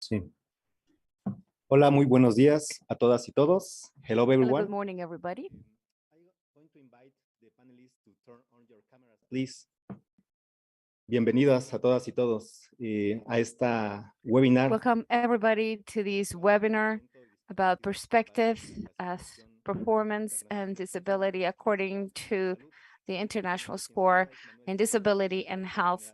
Sí. Hola, muy buenos días a todas y todos. Hello, Hello, everyone. good morning, everybody. I'm going to invite the panelists to turn on your cameras, please. Bienvenidas a todas y todos a esta webinar. Welcome, everybody, to this webinar about perspective of performance and disability according to the International Score in Disability and Health.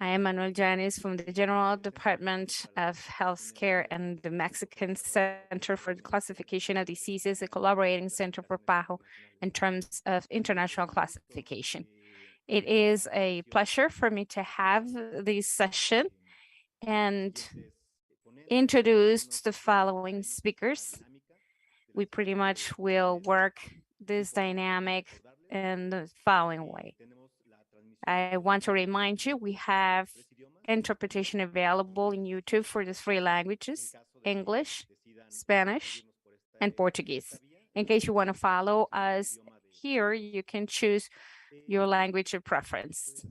I am Manuel Janis from the General Department of Healthcare and the Mexican Center for the Classification of Diseases, a collaborating center for PAHO in terms of international classification. It is a pleasure for me to have this session and introduce the following speakers. We pretty much will work this dynamic in the following way. I want to remind you, we have interpretation available in YouTube for the three languages, English, Spanish, and Portuguese. In case you want to follow us here, you can choose your language of preference.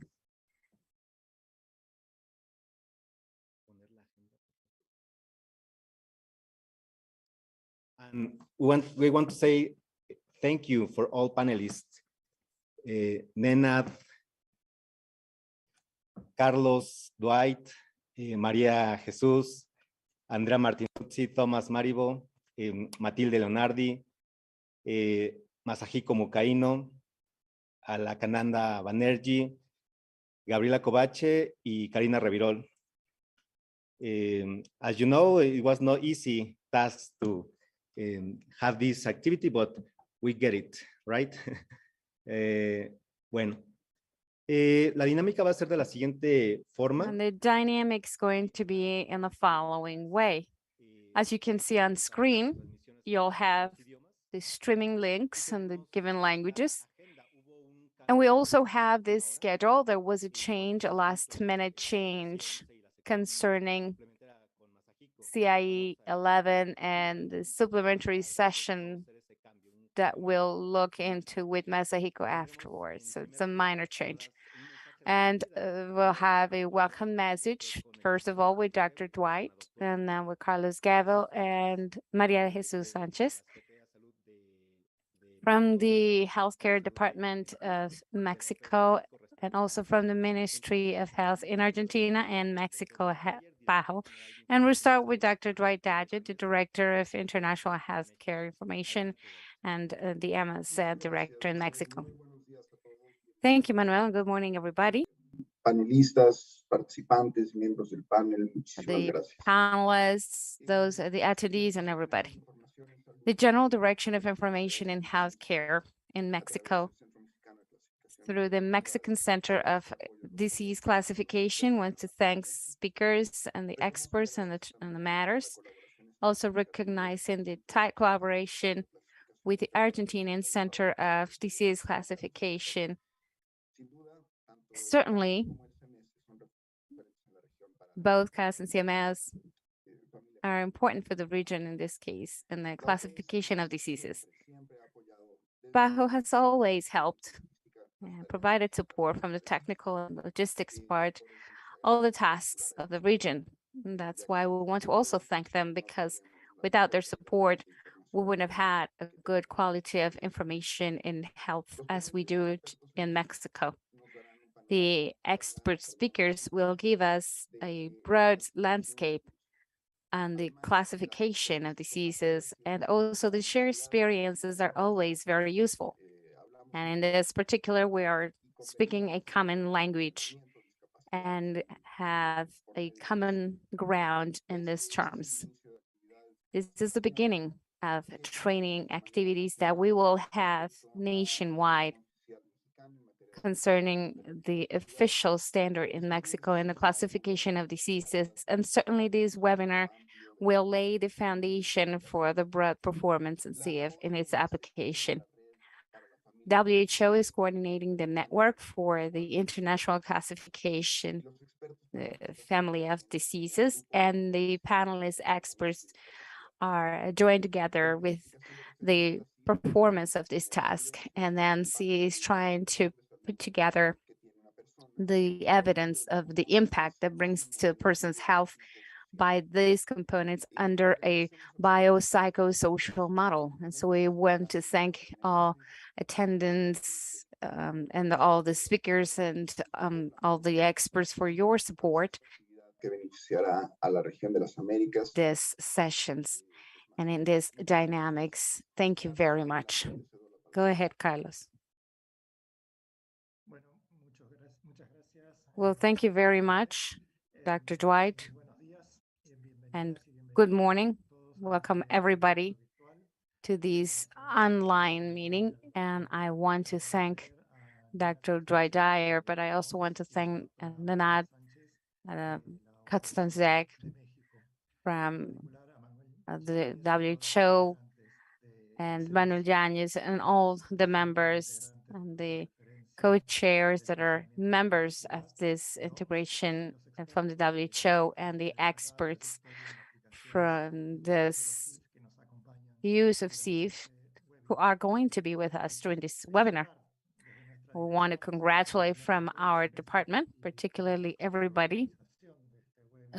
And we want to say thank you for all panelists. Nenad, Carlos, Dwight, María Jesús, Andrea Martinuzzi, Thomas Maribo, Matilde Leonardi, Masahiko Mucaino, Alacananda Banerjee, Gabriela Covache, y Karina Revirol. As you know, it was not easy task to have this activity, but we get it, right? Bueno, la dinámica va a ser de la siguiente forma. And the dynamic's going to be in the following way. As you can see on screen, you'll have the streaming links and the given languages. And we also have this schedule. There was a change, a last-minute change concerning CIE 11 and the supplementary session that we'll look into with Masahiko afterwards. So it's a minor change. And we'll have a welcome message, first of all, with Dr. Dwight, and then with Carlos Gavel and Maria Jesus Sanchez from the Healthcare Department of Mexico, and also from the Ministry of Health in Argentina and Mexico, PAHO. And we'll start with Dr. Dwight Dadgett, the Director of International Healthcare Information and the EMAS Director in Mexico. Thank you, Manuel, and good morning, everybody. Panelistas, participantes, miembros del panel, muchísimas The gracias. panelists, those are the attendees, and everybody. The General Direction of Information in Healthcare in Mexico, through the Mexican Center of Disease Classification, wants to thank speakers and the experts and the matters, also recognizing the tight collaboration with the Argentinian Center of Disease Classification. Certainly, both CAS and CEMECE are important for the region in this case, in the classification of diseases. PAHO has always helped and provided support from the technical and logistics part, all the tasks of the region. And that's why we want to also thank them, because without their support, we wouldn't have had a good quality of information in health as we do it in Mexico. The expert speakers will give us a broad landscape on the classification of diseases, and also the shared experiences are always very useful. And in this particular, we are speaking a common language and have a common ground in these terms. This is the beginning of training activities that we will have nationwide concerning the official standard in Mexico in the classification of diseases. And certainly this webinar will lay the foundation for the broad performance in CF in its application. WHO is coordinating the network for the international classification, the family of diseases, and the panelist experts are joined together with the performance of this task. And then CE is trying to put together the evidence of the impact that brings to a person's health by these components under a biopsychosocial model. And so we want to thank all attendants and all the speakers and all the experts for your support que beneficiará a la región de las Américas. these sessions and in this dynamics. Thank you very much. Go ahead, Carlos. Well, thank you very much, Dr. Dwight, and good morning. Welcome everybody to this online meeting. And I want to thank Dr. Dwight Dyer, but I also want to thank Nanad Katstanzek from the WHO and Manuel Yanez and all the members and the co-chairs that are members of this integration from the WHO and the experts from this use of CEF who are going to be with us during this webinar. We want to congratulate from our department, particularly everybody,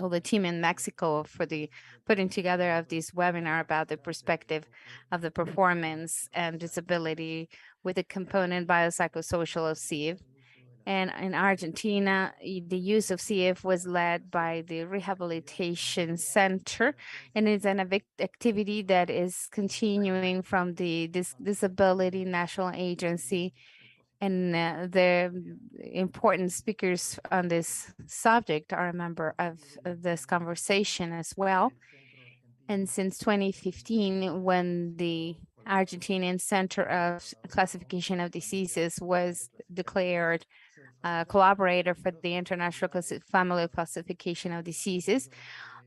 all the team in Mexico for the putting together of this webinar about the perspective of the performance and disability with the component biopsychosocial of CEF. And in Argentina, the use of CEF was led by the Rehabilitation Center, and it's an activity that is continuing from the Disability National Agency. And the important speakers on this subject are a member of this conversation as well. And since 2015, when the Argentinian Center of Classification of Diseases was declared a collaborator for the International Family Classification of Diseases,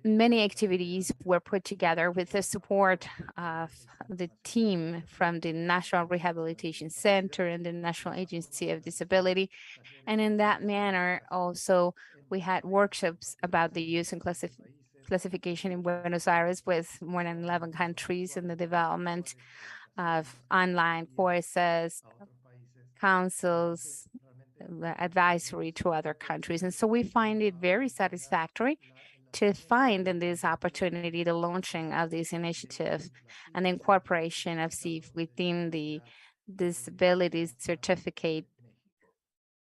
many activities were put together with the support of the team from the National Rehabilitation Center and the National Agency of Disability. And in that manner, also, we had workshops about the use and classification in Buenos Aires with more than 11 countries in the development of online courses, councils, advisory to other countries. And so we find it very satisfactory to find in this opportunity the launching of this initiative and the incorporation of CEF within the disability certificate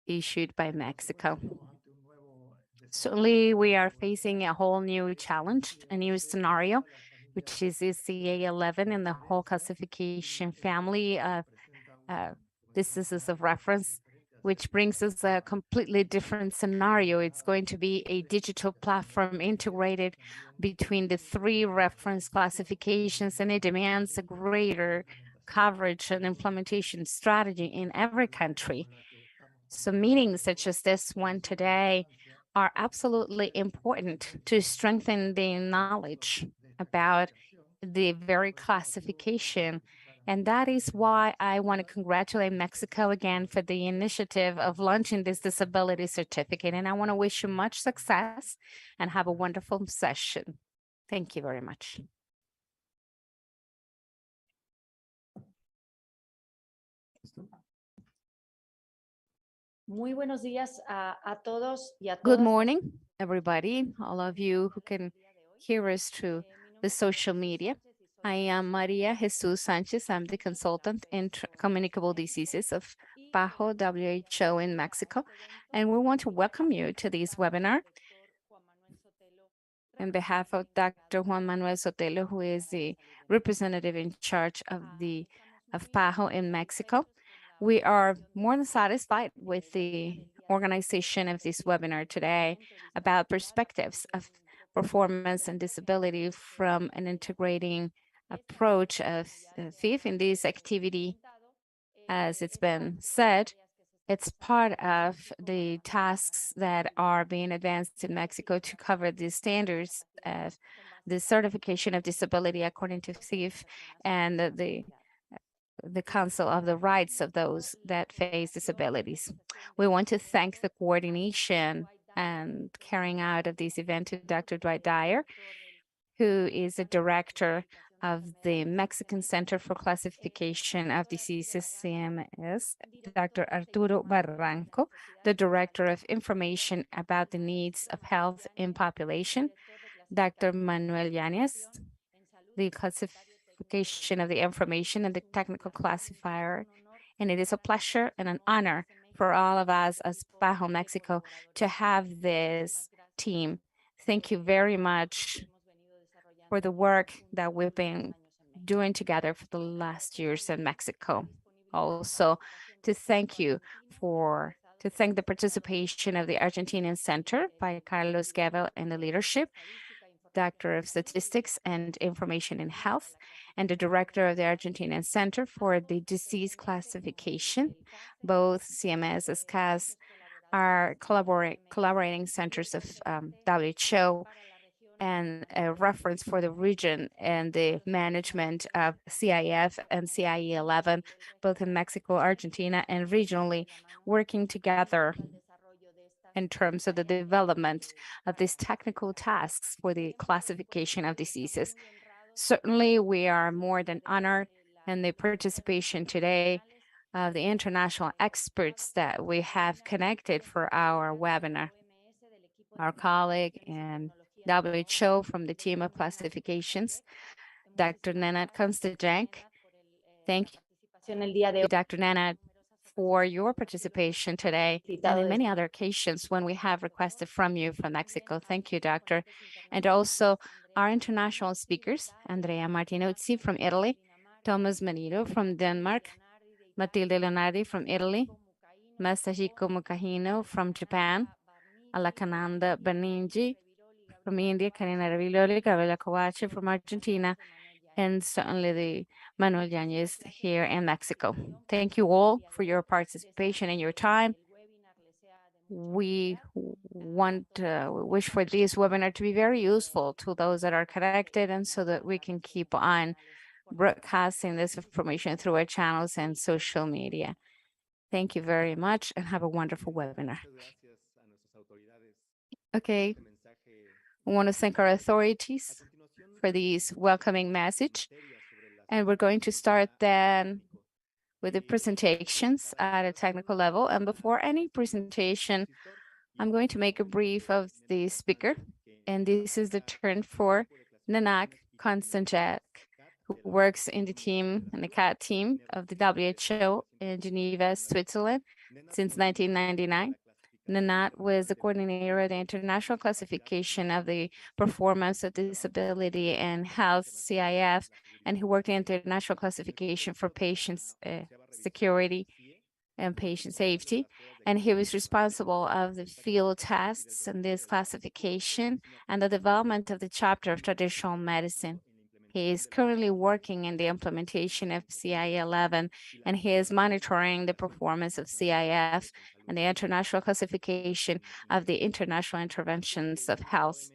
issued by Mexico. Certainly, we are facing a whole new challenge, a new scenario, which is CA 11 and the whole classification family of diseases of reference, which brings us a completely different scenario. It's going to be a digital platform integrated between the three reference classifications, and it demands a greater coverage and implementation strategy in every country. So meetings such as this one today are absolutely important to strengthen the knowledge about the very classification. And that is why I want to congratulate Mexico again for the initiative of launching this disability certificate. And I want to wish you much success and have a wonderful session. Thank you very much. Muy buenos días a todos y a Good todas. morning, everybody, all of you who can hear us through the social media. I am Maria Jesus Sanchez. I'm the consultant in communicable diseases of PAHO WHO in Mexico. And we want to welcome you to this webinar on behalf of Dr. Juan Manuel Sotelo, who is the representative in charge of PAHO in Mexico. We are more than satisfied with the organization of this webinar today about perspectives of performance and disability from an integrating approach of CEF in this activity. As it's been said, it's part of the tasks that are being advanced in Mexico to cover the standards of the certification of disability according to CEF and the Council of the Rights of those that face disabilities. We want to thank the coordination and carrying out of this event to Dr. Dwight Dyer, who is the director of the Mexican Center for Classification of Diseases, CEMECE, Dr. Arturo Barranco, the Director of Information about the Needs of Health in Population, Dr. Manuel Yanez, the classification of the information and the technical classifier. And it is a pleasure and an honor for all of us as Bajo Mexico to have this team. Thank you very much for the work that we've been doing together for the last years in Mexico. Also, to thank you to thank the participation of the Argentinian Center by Carlos Gebel and the leadership, Doctor of Statistics and Information in Health, and the Director of the Argentinian Center for the Disease Classification. Both CEMECE and CAS are collaborating centers of WHO and a reference for the region and the management of CIF and CIE-11, both in Mexico, Argentina, and regionally, working together in terms of the development of these technical tasks for the classification of diseases. Certainly, we are more than honored in the participation today of the international experts that we have connected for our webinar. Our colleague and WHO from the team of classifications, Dr. Nenad Konstajank. Thank you, Dr. Nenad, for your participation today and in many other occasions when we have requested from you from Mexico. Thank you, Doctor. And also our international speakers, Andrea Martinozzi from Italy, Thomas Manito from Denmark, Matilde Leonardi from Italy, Masahiko Mukahino from Japan, Alakananda Baninji from India, Karina Raviloli, Gabriela Kovace from Argentina, and certainly the Manuel Yanez here in Mexico. Thank you all for your participation and your time. We wish for this webinar to be very useful to those that are connected and so that we can keep on broadcasting this information through our channels and social media. Thank you very much and have a wonderful webinar. Okay, I want to thank our authorities for this welcoming message. And we're going to start then with the presentations at a technical level. And before any presentation, I'm going to make a brief of the speaker. And this is the turn for Nanak Konstanjak, who works in the team, in the CAT team of the WHO in Geneva, Switzerland since 1999. Nanat was the coordinator of the International Classification of the Performance of Disability and Health, CIF, and he worked in the International Classification for Patients Security and Patient Safety. And he was responsible of the field tests and this classification and the development of the chapter of traditional medicine. He is currently working in the implementation of CIE-11, and he is monitoring the performance of CIF and the international classification of the international interventions of health.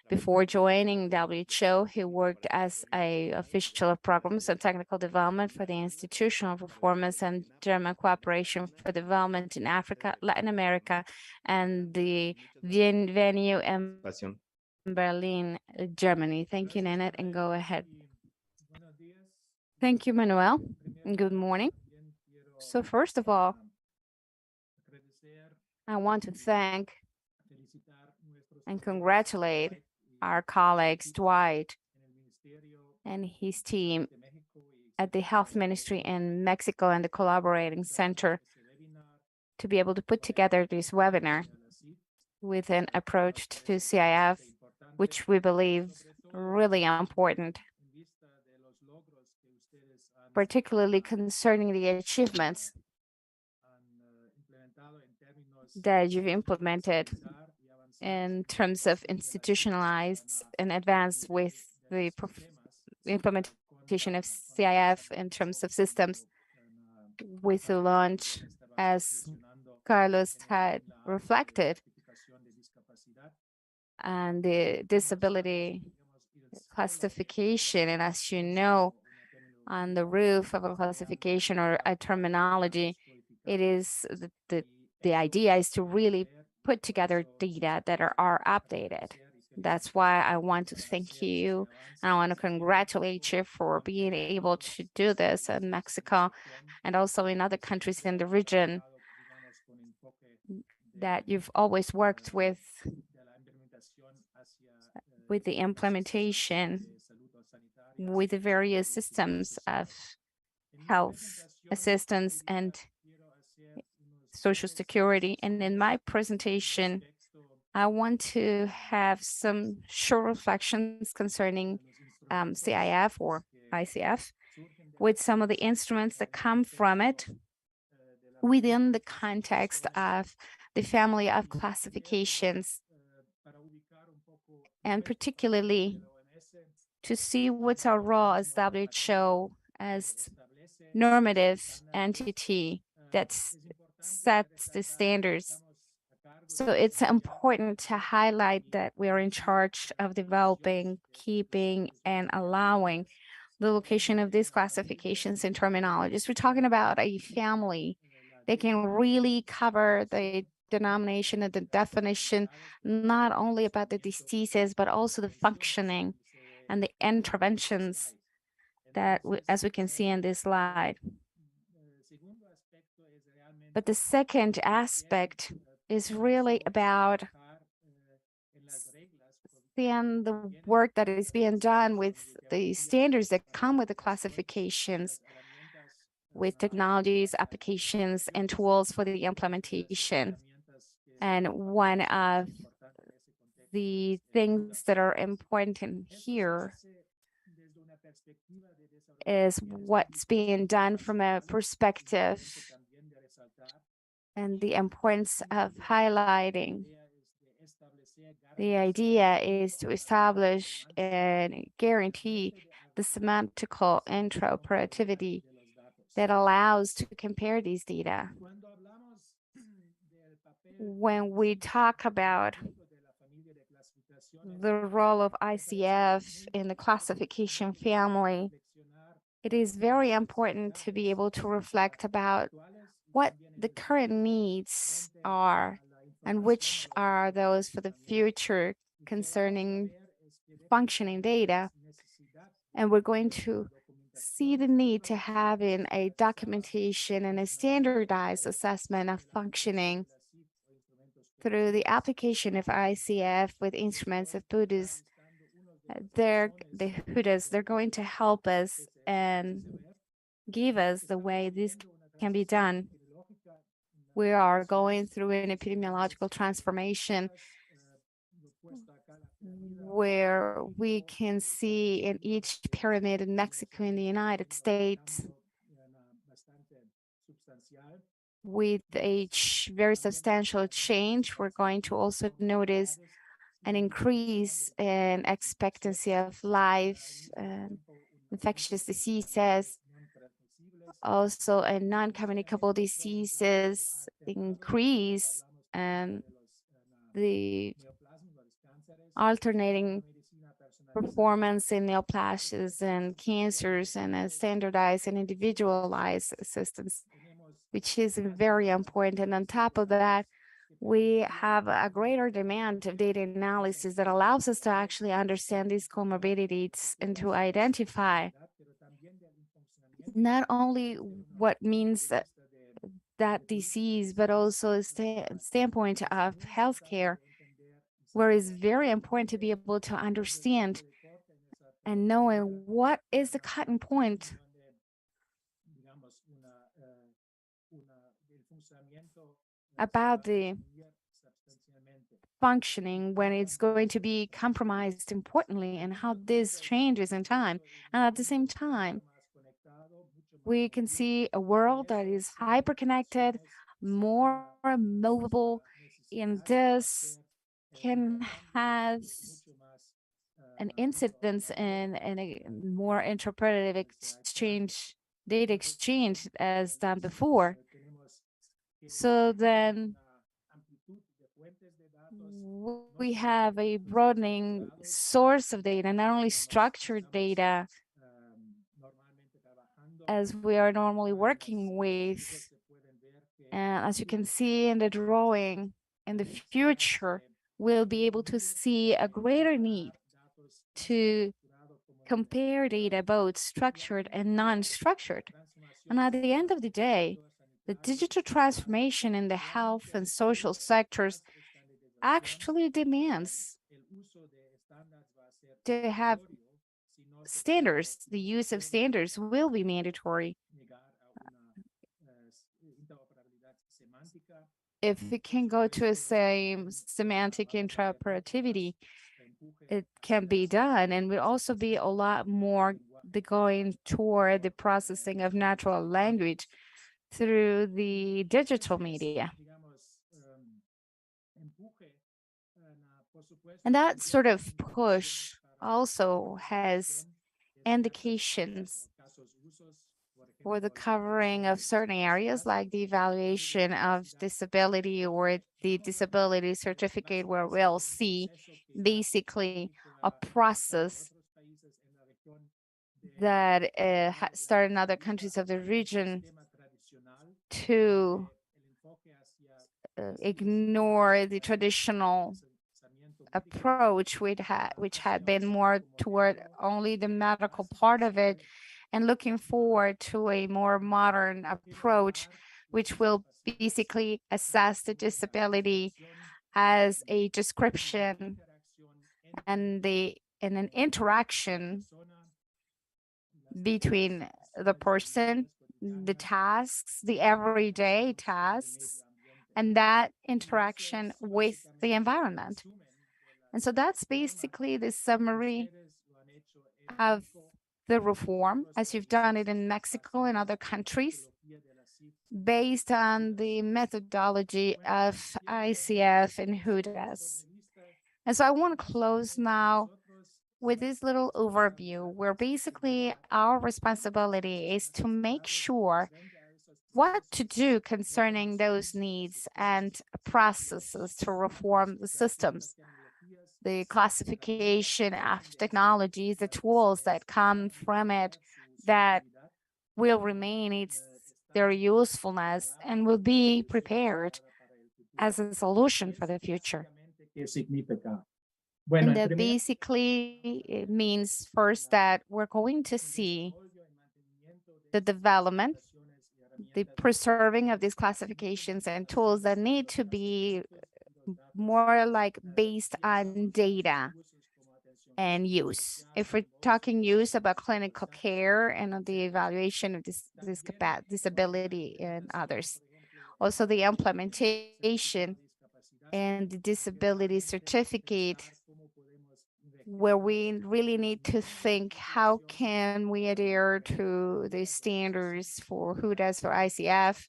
Before joining WHO, he worked as an official of programs and technical development for the institutional performance and German cooperation for development in Africa, Latin America, and the venue in Berlin, Germany. Thank you, Nanette, and go ahead. Thank you, Manuel, and good morning. So first of all, I want to thank and congratulate our colleagues, Dwight and his team at the Health Ministry in Mexico and the Collaborating Center to be able to put together this webinar with an approach to CIF, which we believe really important, particularly concerning the achievements that you've implemented in terms of institutionalized and advanced with the implementation of CIF in terms of systems with the launch, as Carlos had reflected, and the disability classification. And as you know, on the roof of a classification or a terminology, it is the idea is to really put together data that are updated. That's why I want to thank you, and I want to congratulate you for being able to do this in Mexico and also in other countries in the region that you've always worked with with the implementation with the various systems of health assistance and social security. And in my presentation, I want to have some short reflections concerning CIF or ICF with some of the instruments that come from it within the context of the family of classifications, and particularly to see what's our role as WHO as normative entity that sets the standards. So it's important to highlight that we are in charge of developing, keeping, and allowing the location of these classifications and terminologies. We're talking about a family that can really cover the denomination and the definition, not only about the diseases, but also the functioning and the interventions that, as we can see in this slide. But the second aspect is really about seeing the work that is being done with the standards that come with the classifications, with technologies, applications, and tools for the implementation. And one of the things that are important in here is what's being done from a perspective and the importance of highlighting. The idea is to establish and guarantee the semantical interoperativity that allows to compare these data. When we talk about the role of ICF in the classification family, it is very important to be able to reflect about what the current needs are and which are those for the future concerning functioning data. And we're going to see the need to have in a documentation and a standardized assessment of functioning through the application of ICF with instruments of Buddhas. They're going to help us and give us the way this can be done. We are going through an epidemiological transformation where we can see in each pyramid in Mexico and the United States with a very substantial change. We're going to also notice an increase in expectancy of life, infectious diseases, also in non-communicable diseases increase, and the alternating performance in neoplasias and cancers and a standardized and individualized assistance, which is very important. And on top of that, we have a greater demand of data analysis that allows us to actually understand these comorbidities and to identify not only what means that disease, but also a standpoint of healthcare, where it's very important to be able to understand and knowing what is the cutting point about the functioning when it's going to be compromised importantly, and how this changes in time. And at the same time, we can see a world that is hyper-connected, more movable, and this can have an incidence in a more interpretive exchange, data exchange as done before. So then we have a broadening source of data, not only structured data, as we are normally working with. And as you can see in the drawing, in the future, we'll be able to see a greater need to compare data, both structured and non-structured. And at the end of the day, the digital transformation in the health and social sectors actually demands to have standards. The use of standards will be mandatory. If it can go to a same semantic interoperativity, it can be done, and will also be a lot more going toward the processing of natural language through the digital media. And that sort of push also has indications for the covering of certain areas like the evaluation of disability or the disability certificate, where we'll see basically a process that started in other countries of the region to ignore the traditional approach, which had been more toward only the medical part of it, and looking forward to a more modern approach, which will basically assess the disability as a description and an interaction between the person, the tasks, the everyday tasks, and that interaction with the environment. And so that's basically the summary of the reform, as you've done it in Mexico and other countries, based on the methodology of ICF and HUDAS. And so I want to close now with this little overview, where basically our responsibility is to make sure what to do concerning those needs and processes to reform the systems, the classification of technologies, the tools that come from it that will remain their usefulness and will be prepared as a solution for the future. And that basically it means first that we're going to see the development, the preserving of these classifications and tools that need to be more like based on data and use. If we're talking use about clinical care and on the evaluation of disability and others. Also the implementation and the disability certificate, where we really need to think, how can we adhere to the standards for HUDAS for ICF,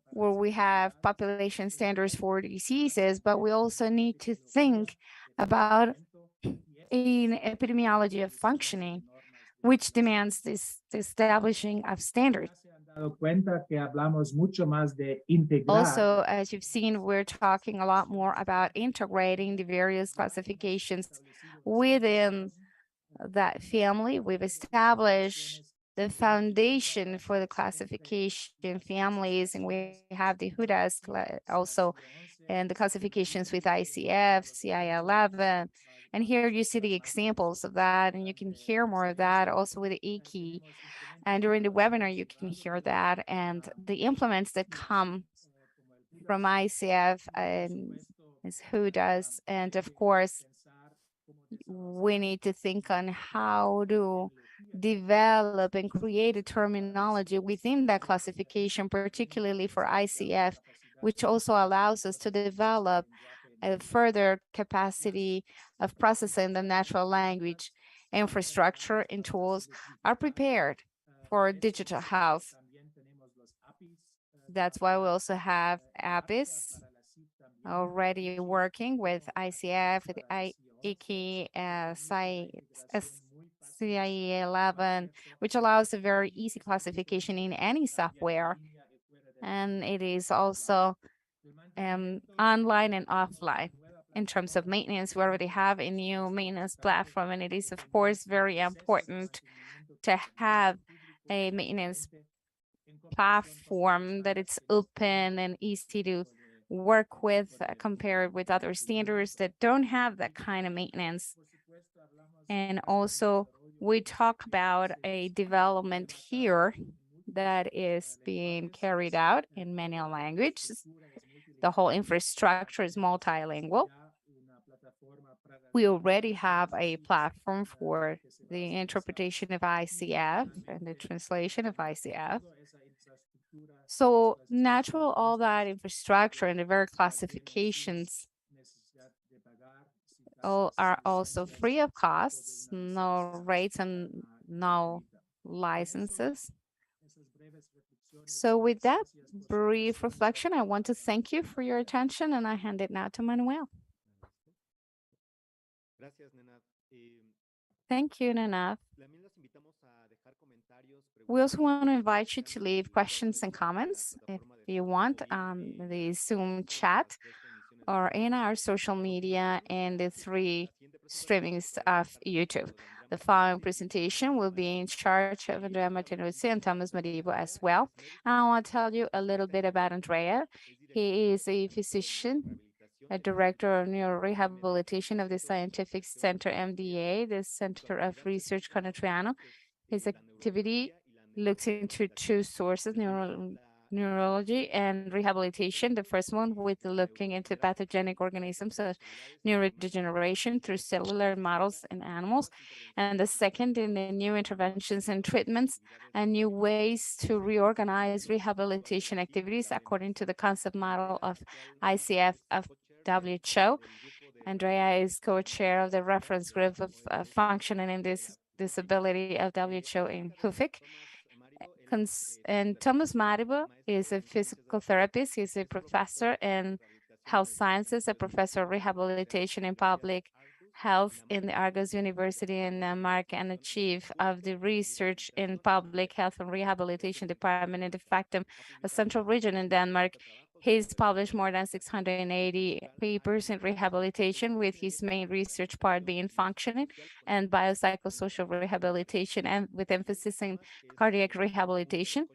where we have population standards for diseases, but we also need to think about an epidemiology of functioning, which demands this establishing of standards. Also, as you've seen, we're talking a lot more about integrating the various classifications within that family. We've established the foundation for the classification families, and we have the HUDAS also, and the classifications with ICF, CI11. And here you see the examples of that, and you can hear more of that also with the ICI. And during the webinar, you can hear that, and the implements that come from ICF and HUDAS. And of course, we need to think on how to develop and create a terminology within that classification, particularly for ICF, which also allows us to develop a further capacity of processing the natural language. Infrastructure and tools are prepared for digital health. That's why we also have APIs already working with ICF, with ICI, CIE11, which allows a very easy classification in any software. And it is also online and offline. In terms of maintenance, we already have a new maintenance platform, and it is, of course, very important to have a maintenance platform that it's open and easy to work with, compared with other standards that don't have that kind of maintenance. And also, we talk about a development here that is being carried out in many languages. The whole infrastructure is multilingual. We already have a platform for the interpretation of ICF and the translation of ICF. So natural, all that infrastructure and the very classifications all are also free of costs, no rates and no licenses. So with that brief reflection, I want to thank you for your attention, and I hand it now to Manuel. Thank you, Nana. We also want to invite you to leave questions and comments if you want the Zoom chat or in our social media and the 3 streamings of YouTube. The following presentation will be in charge of Andrea Martinuzzi and Thomas Maribo as well. And I want to tell you a little bit about Andrea. He is a physician, a director of neurorehabilitation of the Scientific Center MDA, the Center of Research Conetriano. His activity looks into 2 sources, neurology and rehabilitation. The first one with looking into pathogenic organisms, so neurodegeneration through cellular models in animals. And the second in the new interventions and treatments and new ways to reorganize rehabilitation activities according to the concept model of ICF of WHO. Andrea is co-chair of the reference group of functioning in this disability of WHO in HUFIC. And Thomas Maribo is a physical therapist. He's a professor in health sciences, a professor of rehabilitation in public health in the Argos University in Denmark, and a chief of the research in public health and rehabilitation department in the Factum, a central region in Denmark. He's published more than 680 papers in rehabilitation, with his main research part being functioning and biopsychosocial rehabilitation, and with emphasis in cardiac rehabilitation.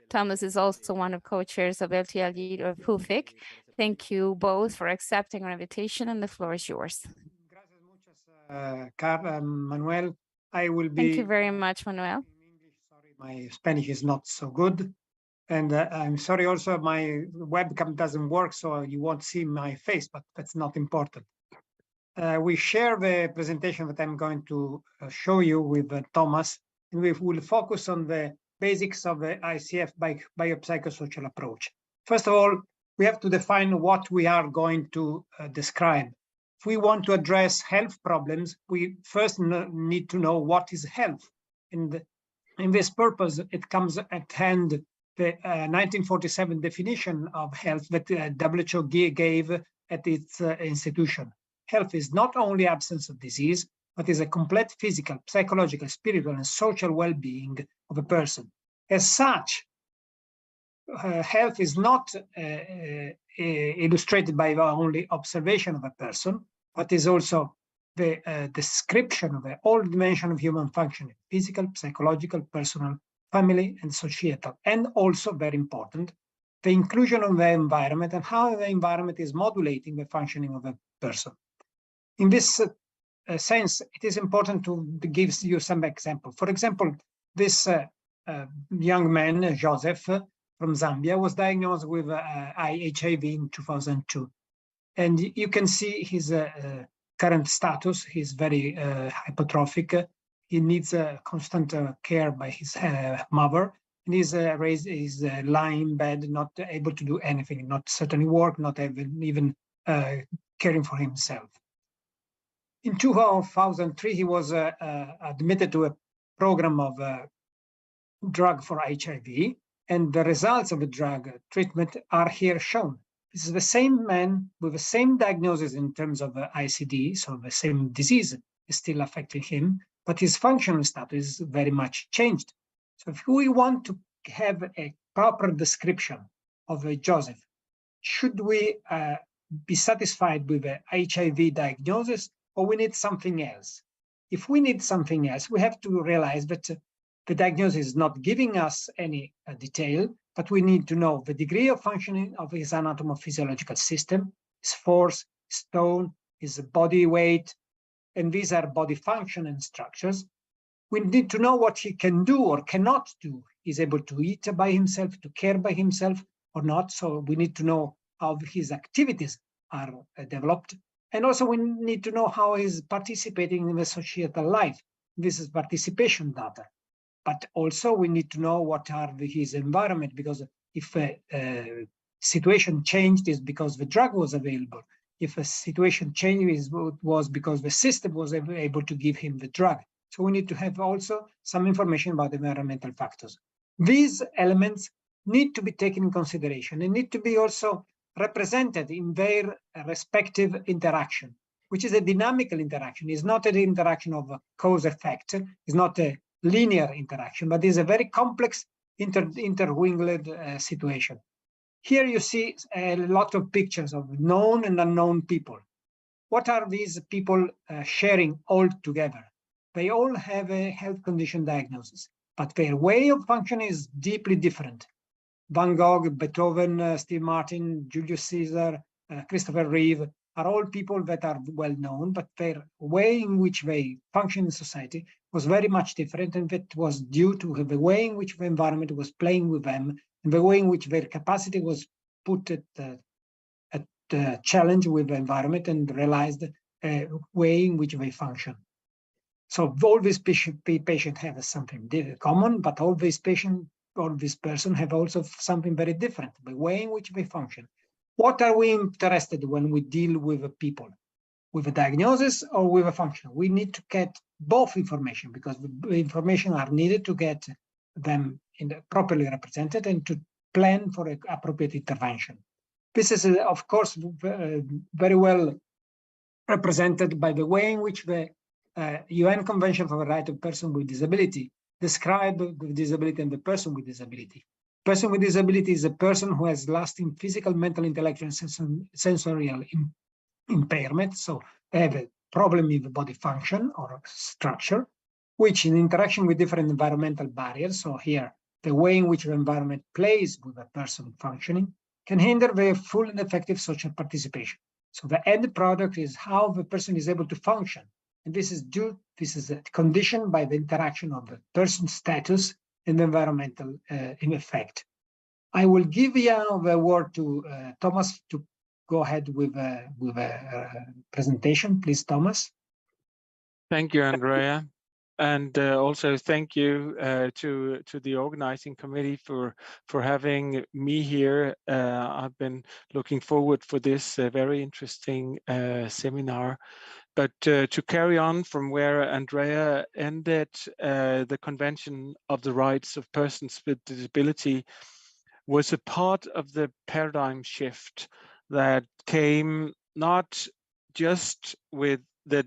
Thomas is also one of co-chairs of LTLG of HUFIC. Thank you both for accepting our invitation, and the floor is yours. Manuel, I will be. Thank you very much, Manuel. Sorry, my Spanish is not so good. And I'm sorry also my webcam doesn't work, so you won't see my face, but that's not important. We share the presentation that I'm going to show you with Thomas, and we will focus on the basics of the ICF biopsychosocial approach. First of all, we have to define what we are going to describe. If we want to address health problems, we first need to know what is health. And in this purpose, it comes at hand the 1947 definition of health that WHO gave at its institution. Health is not only absence of disease, but is a complete physical, psychological, spiritual, and social well-being of a person. As such, health is not illustrated by the only observation of a person, but is also the description of all dimensions of human functioning: physical, psychological, personal, family, and societal. And also, very important, the inclusion of the environment and how the environment is modulating the functioning of a person. In this sense, it is important to give you some examples. For example, this young man, Joseph, from Zambia, was diagnosed with HIV in 2002. And you can see his current status. He's very hypertrophic. He needs constant care by his mother. And he's lying in bed, not able to do anything, not certainly work, not even caring for himself. In 2003, he was admitted to a program of drug for HIV, and the results of the drug treatment are here shown. This is the same man with the same diagnosis in terms of ICD, so the same disease is still affecting him, but his functional status is very much changed. So if we want to have a proper description of Joseph, should we be satisfied with the HIV diagnosis, or we need something else? If we need something else, we have to realize that the diagnosis is not giving us any detail, but we need to know the degree of functioning of his anatomo-physiological system, his force, his tone, his body weight, and these are body function and structures. We need to know what he can do or cannot do. He's able to eat by himself, to care by himself or not. So we need to know how his activities are developed. And also we need to know how he's participating in the societal life. This is participation data. But also we need to know what are his environment, because if a situation changed, is because the drug was available. If a situation changed, it was because the system was able to give him the drug. So we need to have also some information about environmental factors. These elements need to be taken in consideration and need to be also represented in their respective interaction, which is a dynamical interaction. It's not an interaction of cause effect. It's not a linear interaction, but is a very complex interwingled situation. Here you see a lot of pictures of known and unknown people. What are these people sharing all together? They all have a health condition diagnosis, but their way of functioning is deeply different. Van Gogh, Beethoven, Steve Martin, Julius Caesar, Christopher Reeve are all people that are well known, but their way in which they function in society was very much different, and that was due to the way in which the environment was playing with them, and the way in which their capacity was put at challenge with the environment and realized a way in which they function. So all these patients have something common, but all these patients, all these persons have also something very different, the way in which they function. What are we interested when we deal with people? With a diagnosis or with a function? We need to get both information, because the information are needed to get them properly represented and to plan for an appropriate intervention. This is, of course, very well represented by the way in which the UN Convention for the Right of Persons with Disability describe the disability and the person with disability. Person with disability is a person who has lasting physical, mental, intellectual, and sensorial impairment. So they have a problem with the body function or structure, which in interaction with different environmental barriers, so here the way in which the environment plays with a person functioning, can hinder their full and effective social participation. So the end product is how the person is able to function. And this is a condition by the interaction of the person's status and the environmental in effect. I will give you the word to Thomas to go ahead with a presentation. Please, Thomas. Thank you, Andrea. And also thank you to the organizing committee for having me here. I've been looking forward for this very interesting seminar. But to carry on from where Andrea ended, the Convention of the Rights of Persons with Disability was a part of the paradigm shift that came not just with the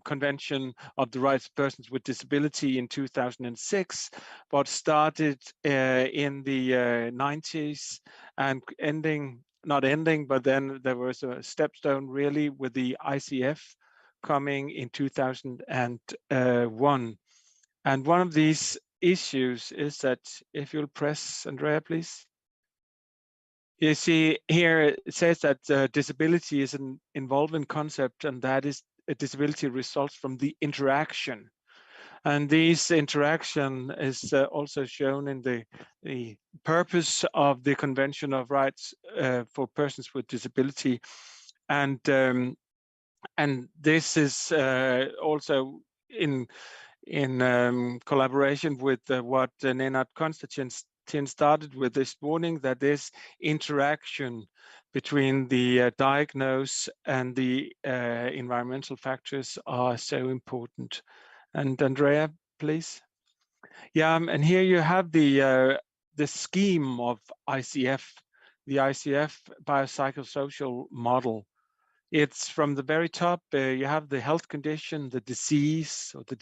Convention of the Rights of Persons with Disability in 2006, but started in the 90s and not ending, but then there was a stepstone really with the ICF coming in 2001. And one of these issues is that, if you'll press, Andrea, please. You see here, it says that disability is an involving concept, and that is a disability results from the interaction. And this interaction is also shown in the purpose of the Convention of Rights for Persons with Disability. And this is also in collaboration with what Nenad Konstantin started with this morning, that this interaction between the diagnose and the environmental factors are so important. And Andrea, please. Yeah, and here you have the scheme of ICF, the ICF biopsychosocial model. It's from the very top, you have the health condition, the disease, or the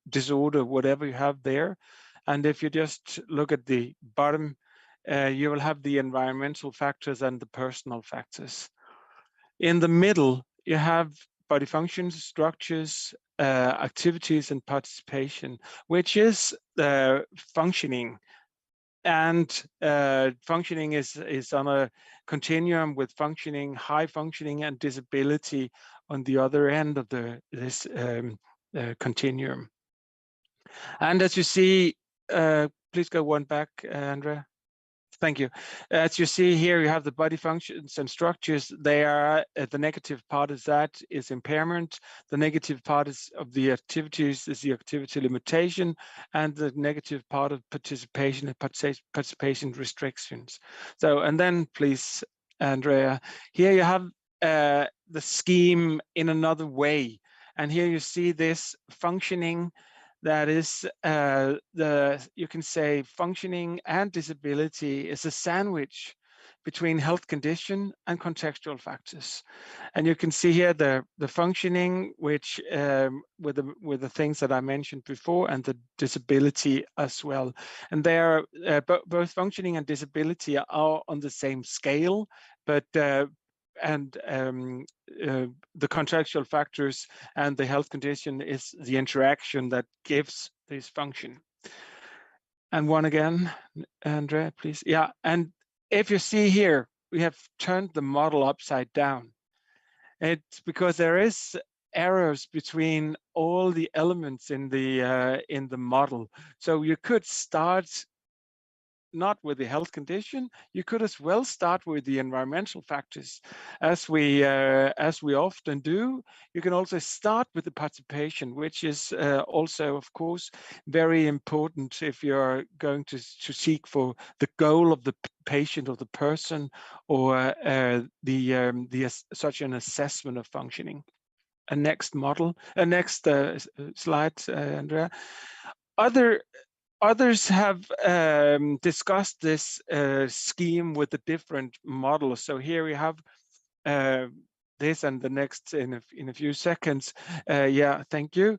disorder, whatever you have there. And if you just look at the bottom, you will have the environmental factors and the personal factors. In the middle, you have body functions, structures, activities, and participation, which is functioning. And functioning is on a continuum with functioning, high functioning, and disability on the other end of this continuum. And as you see, please go one back, Andrea. Thank you. As you see here, you have the body functions and structures. They are the negative part is that is impairment. The negative part is of the activities is the activity limitation, and the negative part of participation and participation restrictions. So, and then please, Andrea, here you have the scheme in another way, and here you see this functioning. That is you can say functioning and disability is a sandwich between health condition and contextual factors. And you can see here the functioning, which with the things that I mentioned before, and the disability as well. And they are both functioning and disability are on the same scale, but the contextual factors and the health condition is the interaction that gives this function. And one again, Andrea, please. Yeah, and if you see here, we have turned the model upside down. It's because there is errors between all the elements in the model. So you could start not with the health condition, you could as well start with the environmental factors. As we often do, you can also start with the participation, which is also, of course, very important if you're going to seek for the goal of the patient or the person, or such an assessment of functioning. Next slide, Andrea. Others have discussed this scheme with the different models. So here we have this, and the next in a few seconds. Yeah, thank you.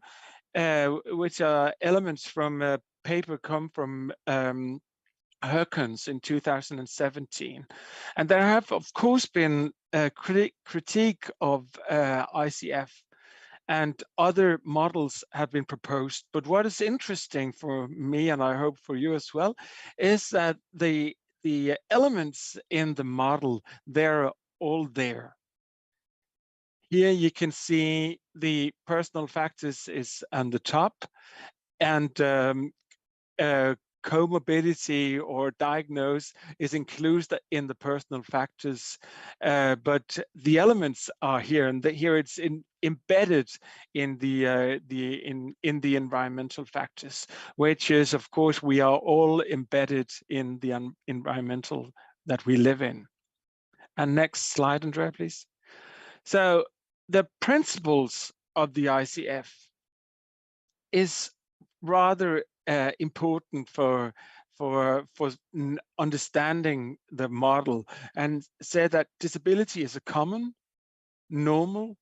Which are elements from a paper come from Herkens in 2017. And there have, of course, been a critique of ICF, and other models have been proposed. But what is interesting for me, and I hope for you as well, is that the elements in the model, they're all there. Here you can see the personal factors is on the top, and comorbidity or diagnose is included in the personal factors, but the elements are here, and here it's embedded in the environmental factors, which is, of course, we are all embedded in the environmental that we live in. And next slide, Andrea, please. So the principles of the ICF is rather important for understanding the model, and said that disability is a common, normal,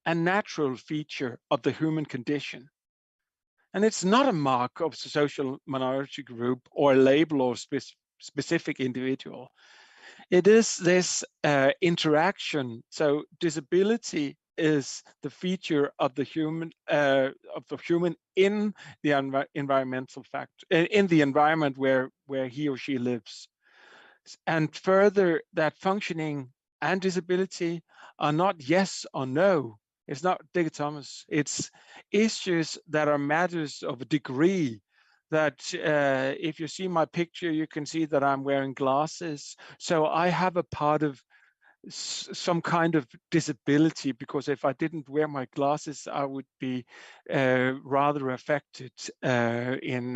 and natural feature of the human condition. And it's not a mark of a social minority group or a label or specific individual. It is this interaction. So disability is the feature of the human in the environmental factor, in the environment where he or she lives. And further, that functioning and disability are not yes or no. It's not dichotomous. It's issues that are matters of a degree. That if you see my picture, you can see that I'm wearing glasses. So I have a part of some kind of disability, because if I didn't wear my glasses, I would be rather affected in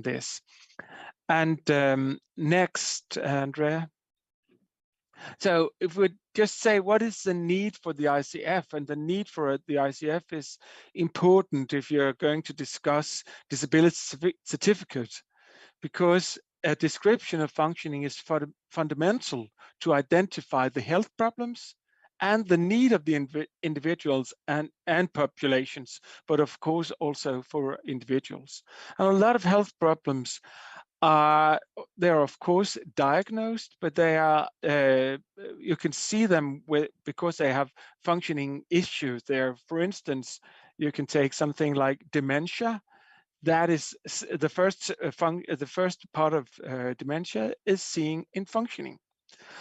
this. And next, Andrea. So if we just say, what is the need for the ICF? And the need for the ICF is important if you're going to discuss disability certificate, because a description of functioning is fundamental to identify the health problems and the need of the individuals and populations, but of course also for individuals. And a lot of health problems they're of course diagnosed, but they are you can see them because they have functioning issues there. For instance, you can take something like dementia. That is the first part of dementia is seeing in functioning.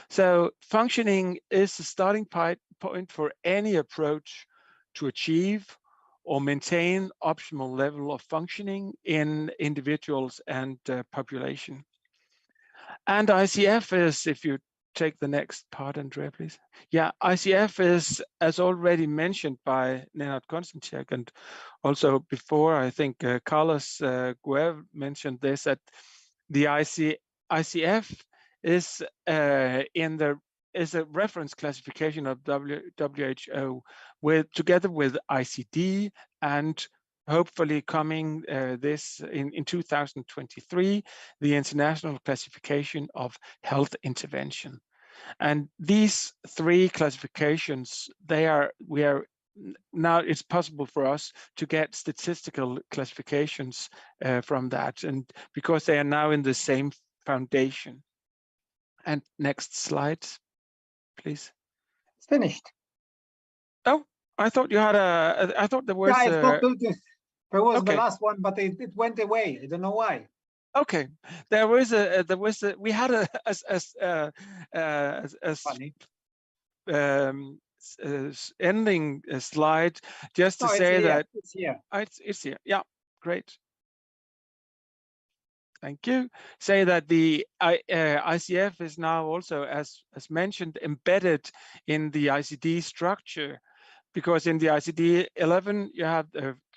So functioning is the starting point for any approach to achieve or maintain optimal level of functioning in individuals and population. And ICF is, if you take the next part, Andrea, please. Yeah, ICF is, as already mentioned by Nenad Konstantiak, and also before, I think Carlos Guev mentioned this, that the ICF is is a reference classification of WHO together with ICD, and hopefully coming this in 2023, the International Classification of Health Intervention. And these three classifications, now it's possible for us to get statistical classifications from that, and because they are now in the same foundation. And next slide, please. It's finished. Oh, I thought you had I thought there was. Yeah, there was okay. the last one, but it went away. I don't know why. Okay, we had ending slide just to say that it's here. It's here. Yeah, great. Thank you. Say that the ICF is now also, as mentioned, embedded in the ICD structure, because in the ICD-11 you have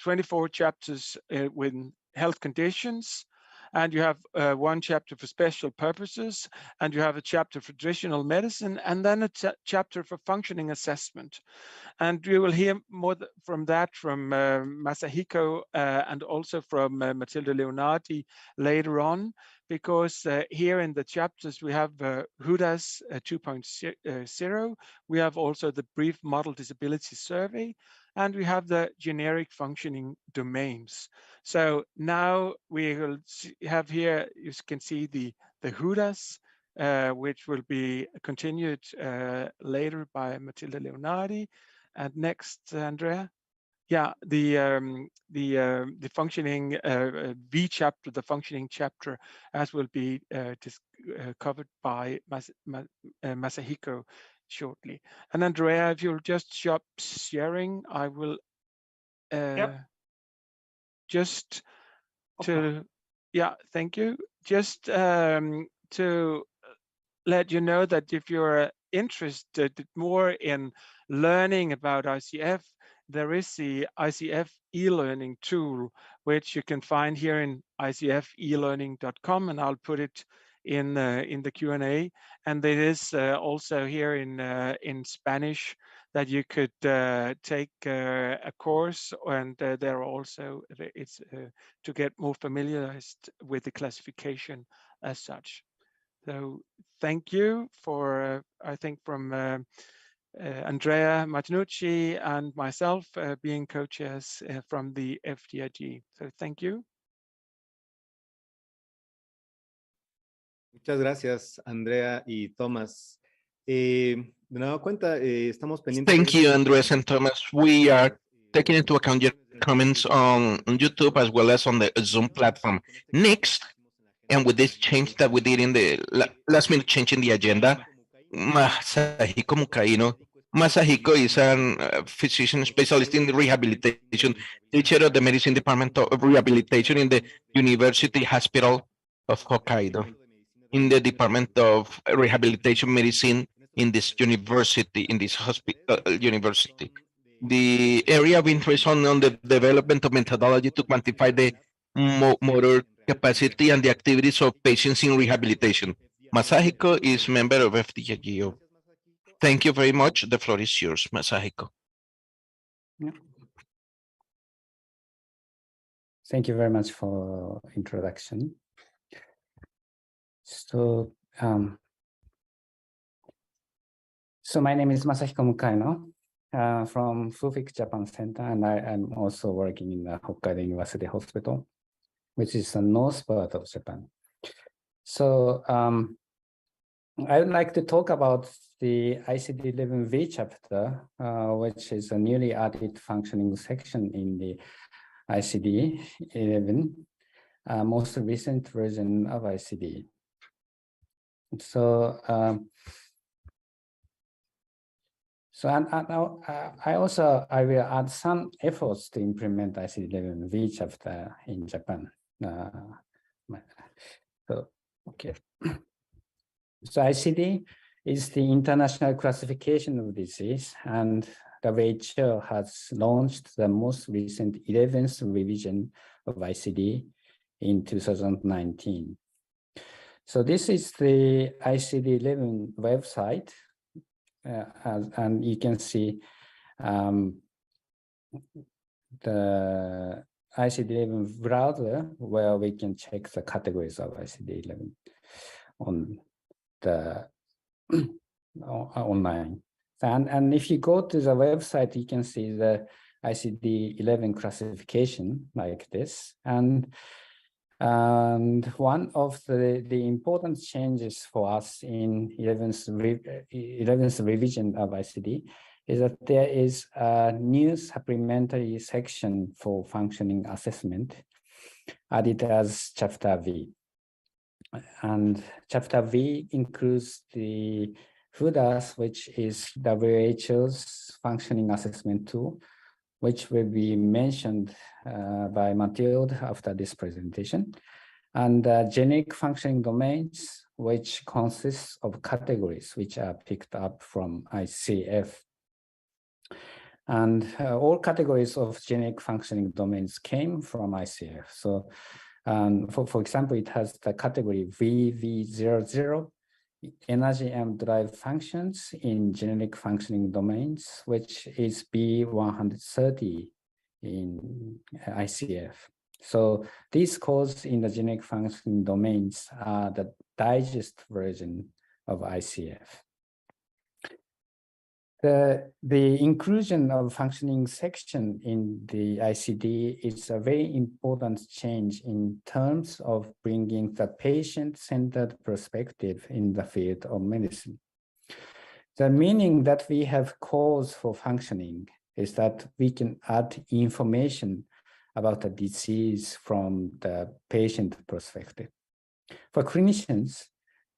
24 chapters with health conditions, and you have one chapter for special purposes, and you have a chapter for traditional medicine, and then a chapter for functioning assessment. And we will hear more from that from Masahiko and also from Matilda Leonardi later on, because here in the chapters we have HUDAS 2.0, we have also the brief model disability survey, and we have the generic functioning domains. So now we will have here, you can see the HUDAS, which will be continued later by Matilda Leonardi. And next, Andrea. Yeah, the functioning V chapter, the functioning chapter, as will be covered by Masahiko shortly. And Andrea, if you'll just stop sharing, I will just to, yeah, thank you. Just to let you know that if you're interested more in learning about ICF, there is the ICF e-learning tool, which you can find here in icfelearning.com, and I'll put it in the Q&A. And it is also here in Spanish that you could take a course, and there also it's to get more familiarized with the classification as such. So thank you for, I think from Andrea Martinucci and myself being co-chairs from the FDIG. So thank you. Muchas gracias, Andrea y Thomas. De nueva cuenta, estamos pendientes. Thank you, Andres and Thomas. We are taking into account your comments on YouTube as well as on the Zoom platform. Next, and with this change that we did in the last minute change in the agenda, Masahiko Mukaino. Masahiko is a physician specialist in rehabilitation, teacher of the medicine department of rehabilitation in the University Hospital of Hokkaido, in the Department of Rehabilitation Medicine in this university, in this university. The area of interest on the development of methodology to quantify the motor capacity and the activities of patients in rehabilitation. Masahiko is member of FDIGO. Thank you very much. The floor is yours, Masahiko. Yeah. Thank you very much for introduction. So my name is Masahiko Mukaino from FUFIC Japan Center, and I am also working in the Hokkaido University Hospital, which is the north part of Japan. So I would like to talk about the ICD-11V chapter, which is a newly added functioning section in the ICD-11, most recent version of ICD. So, I will add some efforts to implement ICD-11V chapter in Japan. Okay. So ICD is the international classification of disease, and WHO has launched the most recent 11th revision of ICD in 2019. So this is the ICD-11 website, and you can see the ICD-11 browser where we can check the categories of ICD-11 on the online. And if you go to the website, you can see the ICD-11 classification like this. And one of the important changes for us in 11th revision of ICD is that there is a new supplementary section for functioning assessment added as Chapter V. And Chapter V includes the FUDAS, which is WHO's functioning assessment tool, which will be mentioned by Mathilde after this presentation, and generic functioning domains, which consists of categories which are picked up from ICF. And all categories of generic functioning domains came from ICF. So for example, it has the category VV00, energy and drive functions in generic functioning domains, which is B130 in ICF. So these codes in the generic functioning domains are the digest version of ICF. The inclusion of functioning section in the ICD is a very important change in terms of bringing the patient-centered perspective in the field of medicine. The meaning that we have codes for functioning is that we can add information about the disease from the patient perspective. For clinicians,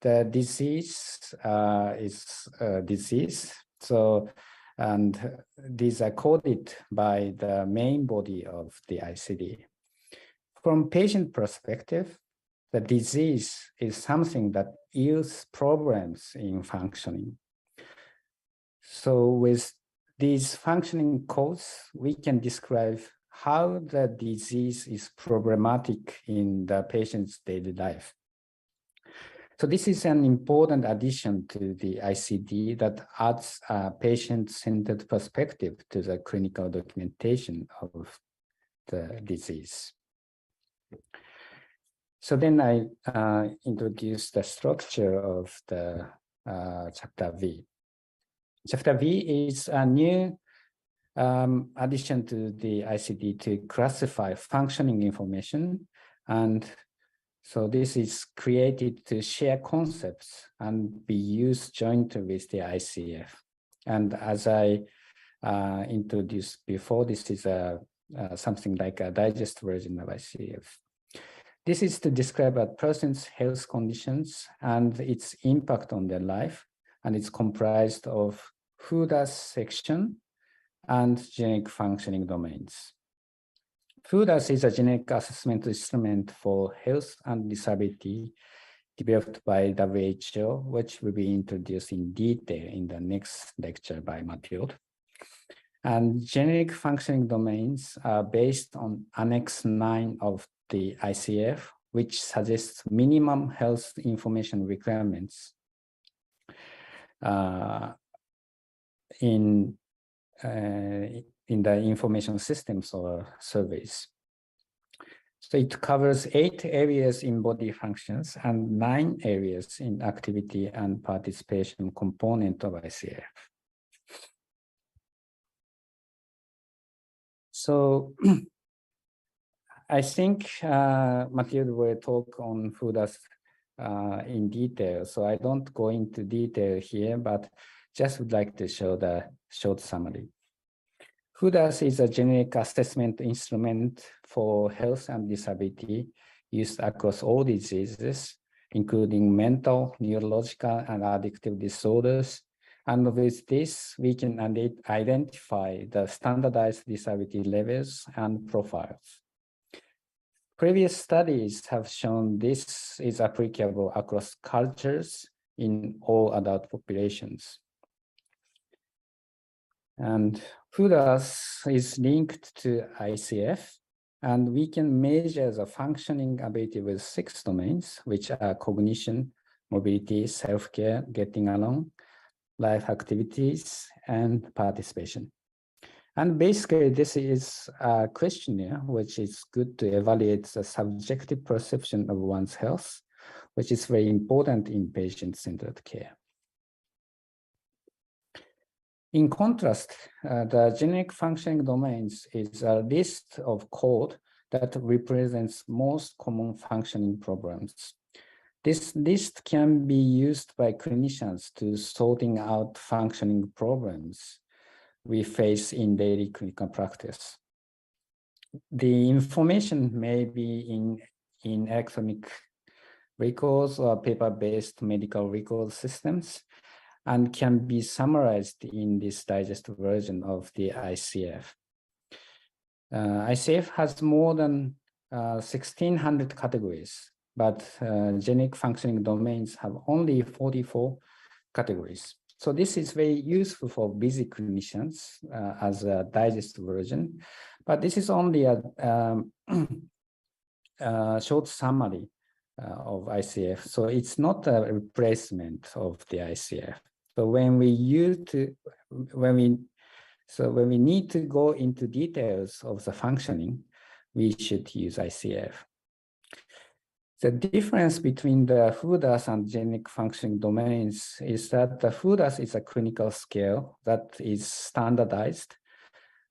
the disease is a disease. So, and these are coded by the main body of the ICD. From patient perspective, the disease is something that yields problems in functioning. So with these functioning codes, we can describe how the disease is problematic in the patient's daily life. So this is an important addition to the ICD that adds a patient-centered perspective to the clinical documentation of the disease. So then I introduce the structure of the Chapter V. Chapter V is a new addition to the ICD to classify functioning information, and so this is created to share concepts and be used jointly with the ICF. And as I introduced before, this is something like a digest version of ICF. This is to describe a person's health conditions and its impact on their life, and it's comprised of FUDAS section and generic functioning domains. FUDAS is a generic assessment instrument for health and disability developed by WHO, which will be introduced in detail in the next lecture by Mathilde. And generic functioning domains are based on Annex 9 of the ICF, which suggests minimum health information requirements in the information systems or surveys. So it covers 8 areas in body functions and 9 areas in activity and participation component of ICF. So I think Mathilde will talk on FUDAS in detail. So I don't go into detail here, but just would like to show the short summary. FUDAS is a generic assessment instrument for health and disability used across all diseases, including mental, neurological, and addictive disorders. And with this, we can identify the standardized disability levels and profiles. Previous studies have shown this is applicable across cultures in all adult populations. And FUDAS is linked to ICF, and we can measure the functioning ability with 6 domains, which are cognition, mobility, self-care, getting along, life activities, and participation. And basically, this is a questionnaire which is good to evaluate the subjective perception of one's health, which is very important in patient-centered care. In contrast, the generic functioning domains is a list of code that represents most common functioning problems. This list can be used by clinicians to sorting out functioning problems we face in daily clinical practice. The information may be in electronic records or paper-based medical record systems, and can be summarized in this digest version of the ICF. ICF has more than 1,600 categories, but generic functioning domains have only 44 categories. So this is very useful for busy clinicians as a digest version, but this is only a short summary of ICF. So it's not a replacement of the ICF. So when we need to go into details of the functioning, we should use ICF. The difference between the FUDAS and generic functioning domains is that the FUDAS is a clinical scale that is standardized,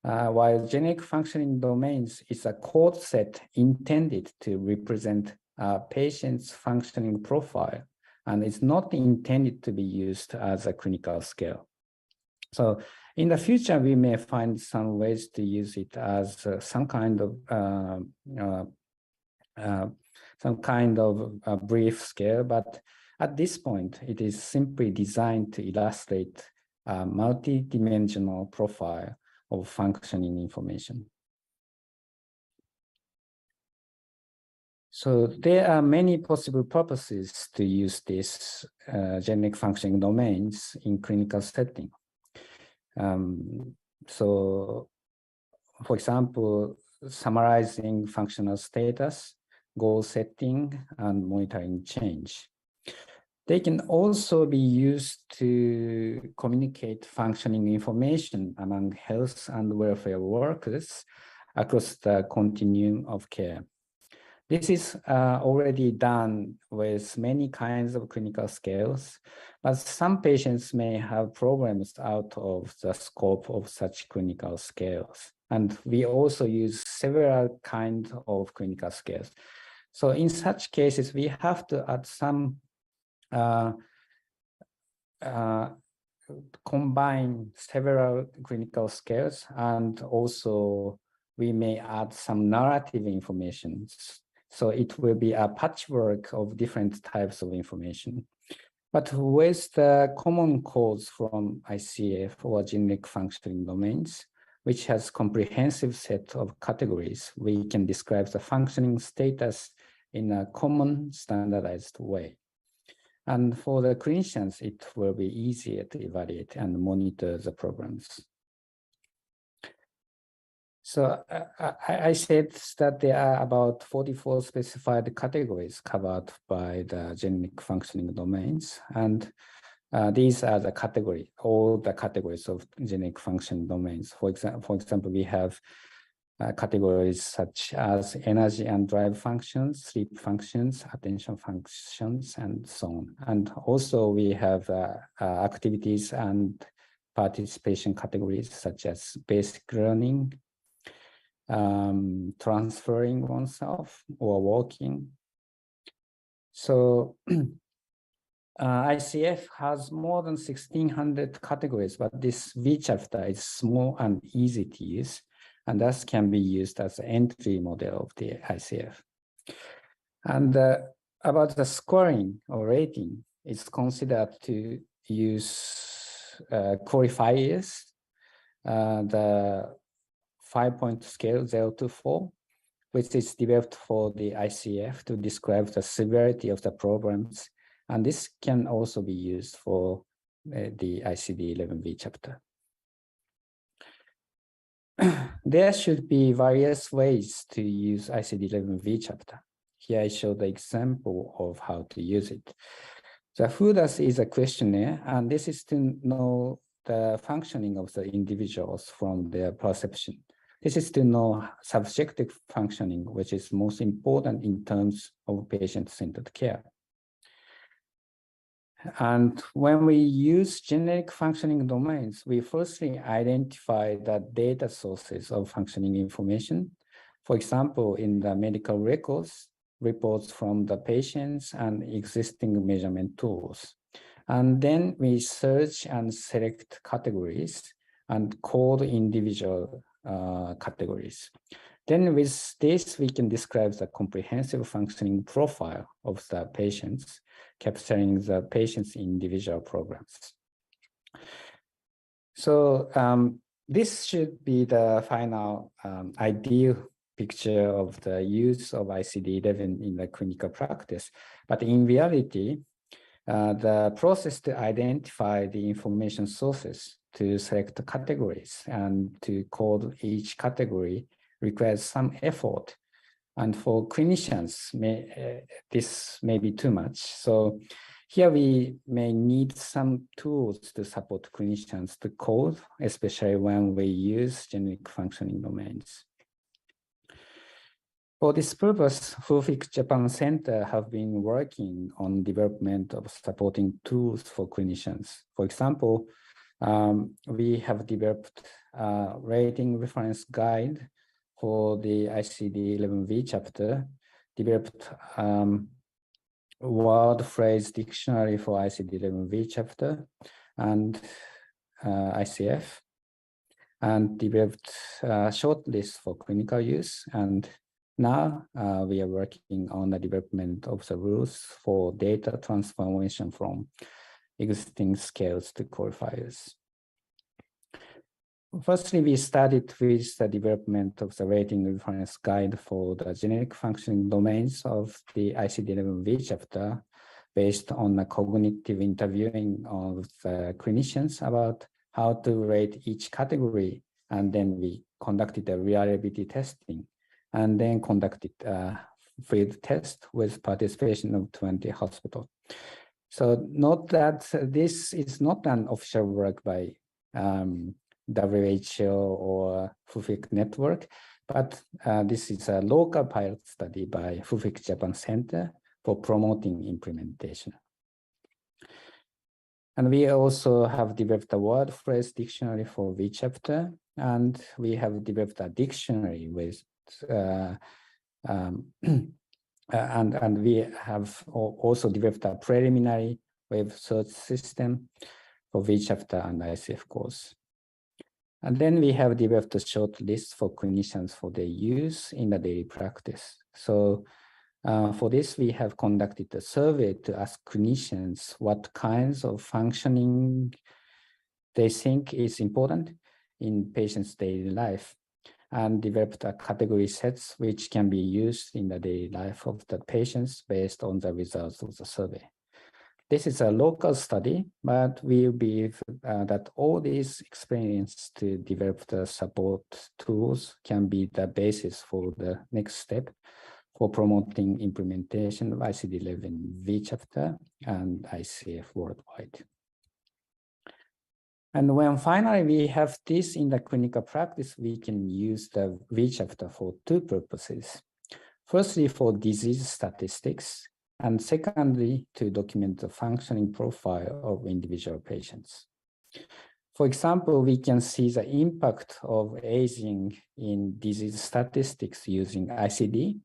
while generic functioning domains is a code set intended to represent a patient's functioning profile, and it's not intended to be used as a clinical scale. So in the future, we may find some ways to use it as some kind of a brief scale, but at this point, it is simply designed to illustrate a multi-dimensional profile of functioning information. So there are many possible purposes to use these generic functioning domains in clinical setting. So, for example, summarizing functional status, goal setting, and monitoring change. They can also be used to communicate functioning information among health and welfare workers across the continuum of care. This is already done with many kinds of clinical scales, but some patients may have problems out of the scope of such clinical scales. And we also use several kinds of clinical scales. So in such cases, we have to add some combine several clinical scales, and also we may add some narrative information. So it will be a patchwork of different types of information. But with the common codes from ICF or generic functioning domains, which has comprehensive set of categories, we can describe the functioning status in a common standardized way. And for the clinicians, it will be easier to evaluate and monitor the programs. So I said that there are about 44 specified categories covered by the generic functioning domains. And these are the category, all the categories of generic functioning domains. For example, we have categories such as energy and drive functions, sleep functions, attention functions, and so on. And also we have activities and participation categories such as basic learning, transferring oneself, or walking. So ICF has more than 1,600 categories, but this V chapter is small and easy to use, and thus can be used as an entry model of the ICF. And about the scoring or rating, it's considered to use qualifiers, the 5-point scale 0 to 4, which is developed for the ICF to describe the severity of the problems And this can also be used for the ICD-11V chapter. There should be various ways to use ICD-11V chapter. Here I show the example of how to use it. The FUDAS is a questionnaire, and this is to know the functioning of the individuals from their perception. This is to know subjective functioning, which is most important in terms of patient-centered care. And when we use generic functioning domains, we firstly identify the data sources of functioning information. For example, in the medical records, reports from the patients and existing measurement tools. And then we search and select categories and code individual categories. Then with this, we can describe the comprehensive functioning profile of the patients, capturing the patient's individual programs. So this should be the final ideal picture of the use of ICD-11 in the clinical practice. But in reality, the process to identify the information sources, to select the categories, and to code each category requires some effort. And for clinicians, this may be too much. So here we may need some tools to support clinicians to code, especially when we use generic functioning domains. For this purpose, FUFIC Japan Center have been working on development of supporting tools for clinicians. For example, we have developed a rating reference guide for the ICD-11V chapter, developed word phrase dictionary for ICD-11V chapter and ICF, and developed a short list for clinical use. And now we are working on the development of the rules for data transformation from existing scales to qualifiers. Firstly, we started with the development of the rating reference guide for the generic functioning domains of the ICD-11V chapter based on the cognitive interviewing of the clinicians about how to rate each category. And then we conducted a reliability testing and then conducted a field test with participation of 20 hospitals. So note that this is not an official work by WHO or FUFIC network, but this is a local pilot study by FUFIC Japan Center for promoting implementation. And we also have developed a word phrase dictionary for V chapter, and we have developed a dictionary with and we have also developed a preliminary web search system for V chapter and ICF course. And then we have developed a short list for clinicians for their use in the daily practice. So for this, we have conducted a survey to ask clinicians what kinds of functioning they think is important in patients' daily life, and developed a category sets which can be used in the daily life of the patients based on the results of the survey. This is a local study, but we believe that all these experience to develop the support tools can be the basis for the next step for promoting implementation of ICD-11V chapter and ICF worldwide. And when finally we have this in the clinical practice, we can use the V chapter for two purposes. Firstly, for disease statistics, and secondly, to document the functioning profile of individual patients. For example, we can see the impact of aging in disease statistics using ICD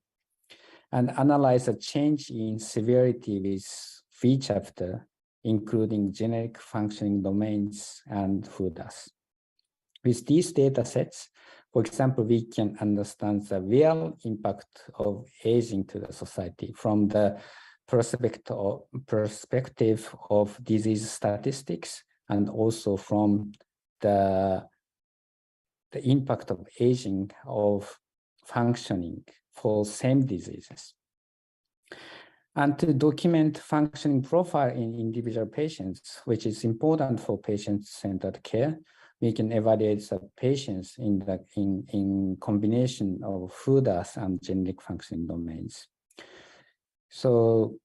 and analyze a change in severity with V chapter, including generic functioning domains and FUDAS. With these data sets, for example, we can understand the real impact of aging to the society from the perspective of disease statistics, and also from the impact of aging of functioning for same diseases. and to document functioning profile in individual patients, which is important for patient-centered care. We can evaluate the patients in combination of FUDAS and genetic functioning domains. So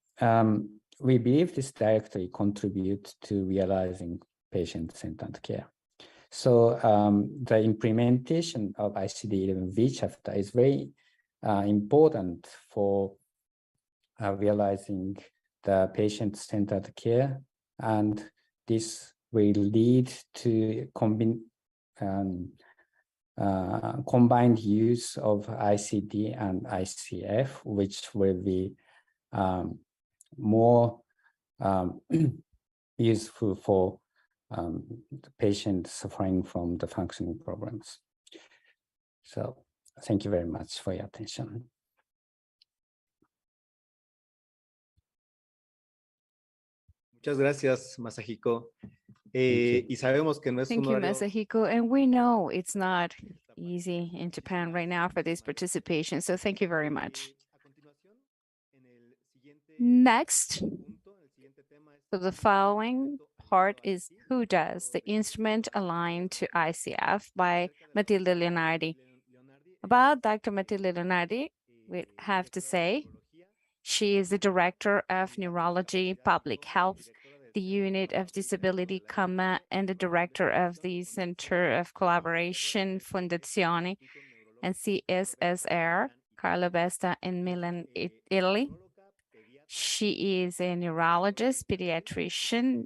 we believe this directly contributes to realizing patient-centered care. So the implementation of ICD-11V chapter is very important for realizing the patient-centered care, and this will lead to combined use of ICD and ICF, which will be more useful for the patients suffering from the functioning problems. So thank you very much for your attention. Muchas gracias, Masahiko. Y sabemos que no es Thank you, Masahiko. And we know it's not easy in Japan right now for this participation. So thank you very much. Next, so the following part is Who Does? The Instrument Aligned to ICF by Matilde Leonardi. About Dr. Matilde Leonardi, we have to say, she is the Director of Neurology, Public Health, the Unit of Disability, and the Director of the Center of Collaboration, Fondazione, and CSSR, Carlo Besta in Milan, Italy. She is a neurologist, pediatrician,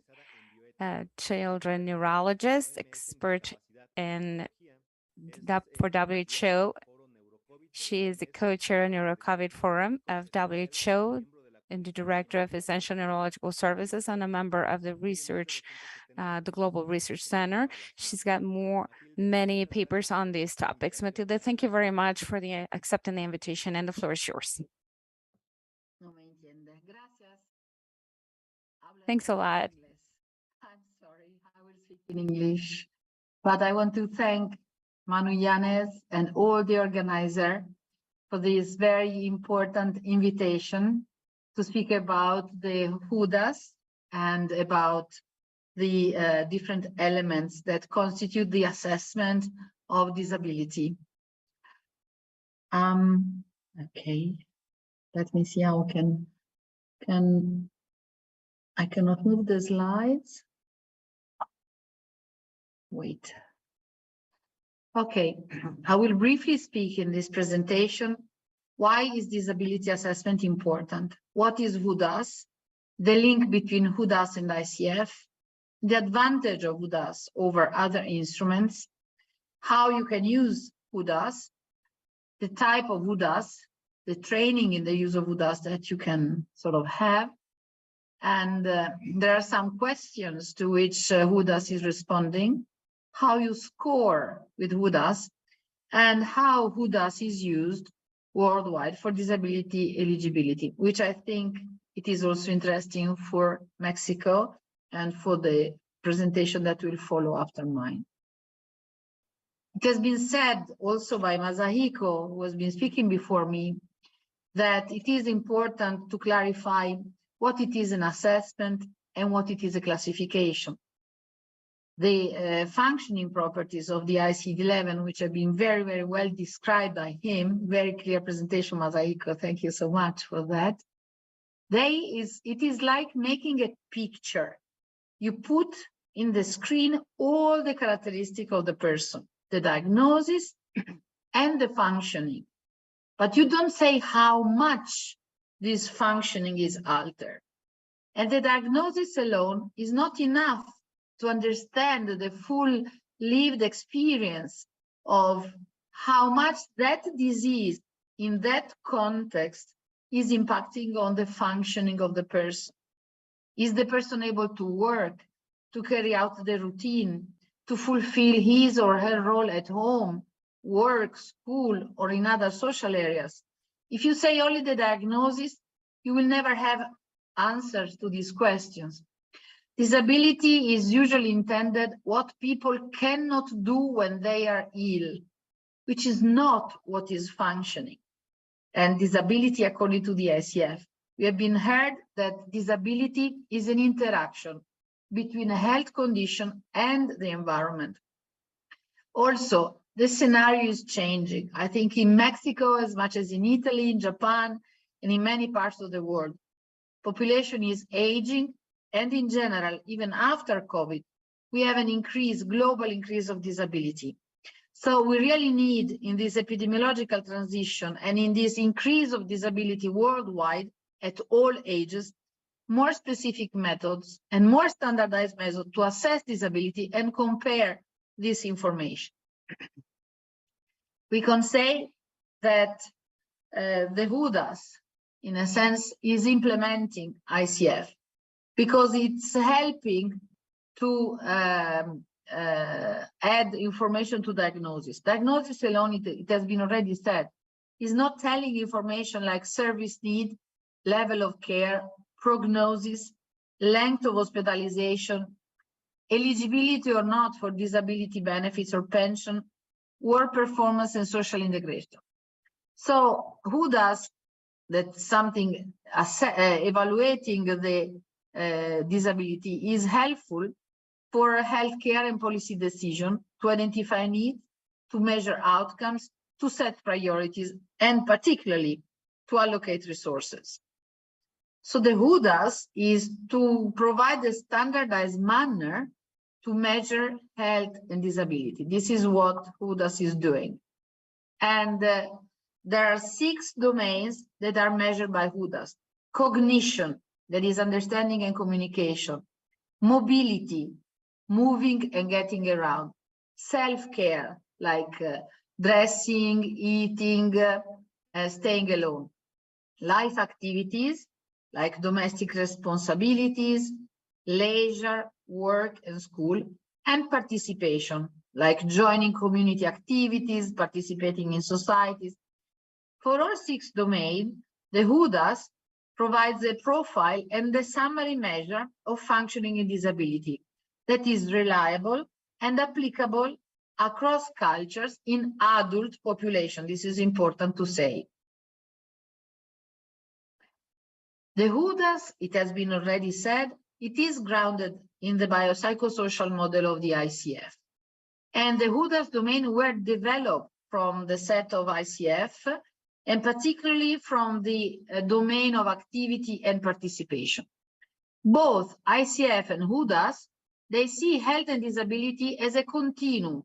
children neurologist, expert for WHO. She is the co-chair of Neuro-COVID Forum of WHO and the director of Essential Neurological Services and a member of the the Global Research Center. She's got many papers on these topics. Matilde, thank you very much for accepting the invitation, and the floor is yours. Thanks a lot. I'm sorry, I will speak in English, but I want to thank Manu Yanes and all the organizer for this very important invitation to speak about the FUDAS and about the different elements that constitute the assessment of disability. Okay, let me see how I cannot move the slides. Wait. Okay, I will briefly speak in this presentation. Why is disability assessment important? What is FUDAS? The link between FUDAS and ICF, the advantage of FUDAS over other instruments, how you can use FUDAS, the type of FUDAS, the training in the use of FUDAS that you can sort of have, and there are some questions to which FUDAS is responding, how you score with FUDAS, and how FUDAS is used worldwide for disability eligibility, which I think it is also interesting for Mexico and for the presentation that will follow after mine. It has been said also by Masahiko, who has been speaking before me, that it is important to clarify what it is an assessment and what it is a classification. The functioning properties of the ICD-11, which have been very, very well described by him, very clear presentation, Masahiko, thank you so much for that. It is like making a picture. You put in the screen all the characteristics of the person, the diagnosis and the functioning, but you don't say how much this functioning is altered. And the diagnosis alone is not enough to understand the full lived experience of how much that disease in that context is impacting on the functioning of the person. Is the person able to work, to carry out the routine, to fulfill his or her role at home, work, school, or in other social areas? If you say only the diagnosis, you will never have answers to these questions. Disability is usually intended what people cannot do when they are ill, which is not what is functioning. And disability, according to the ICF, we have been heard that disability is an interaction between a health condition and the environment. Also, the scenario is changing. I think in Mexico, as much as in Italy, in Japan, and in many parts of the world, population is aging, and in general, even after COVID, we have an global increase of disability. So we really need, in this epidemiological transition and in this increase of disability worldwide at all ages, more specific methods and more standardized methods to assess disability and compare this information. We can say that the WHODAS, in a sense, is implementing ICF because it's helping to add information to diagnosis. Diagnosis alone, it has been already said, is not telling information like service need, level of care, prognosis, length of hospitalization, eligibility or not for disability benefits or pension, work performance and social integration. So WHODAS, that's something evaluating the disability, is helpful for healthcare and policy decision, to identify needs, to measure outcomes, to set priorities, and particularly to allocate resources. So the WHODAS is to provide a standardized manner to measure health and disability. This is what WHODAS is doing. And there are 6 domains that are measured by WHODAS. Cognition, that is understanding and communication. Mobility, moving and getting around. Self-care, like dressing, eating, staying alone. Life activities, like domestic responsibilities, leisure, work and school. And participation, like joining community activities, participating in societies. For all 6 domains, the WHODAS provides a profile and a summary measure of functioning in disability that is reliable and applicable across cultures in adult population. This is important to say. The WHODAS, it has been already said, it is grounded in the biopsychosocial model of the ICF. And the WHODAS domain were developed from the set of ICF, and particularly from the domain of activity and participation. Both ICF and WHODAS, they see health and disability as a continuum.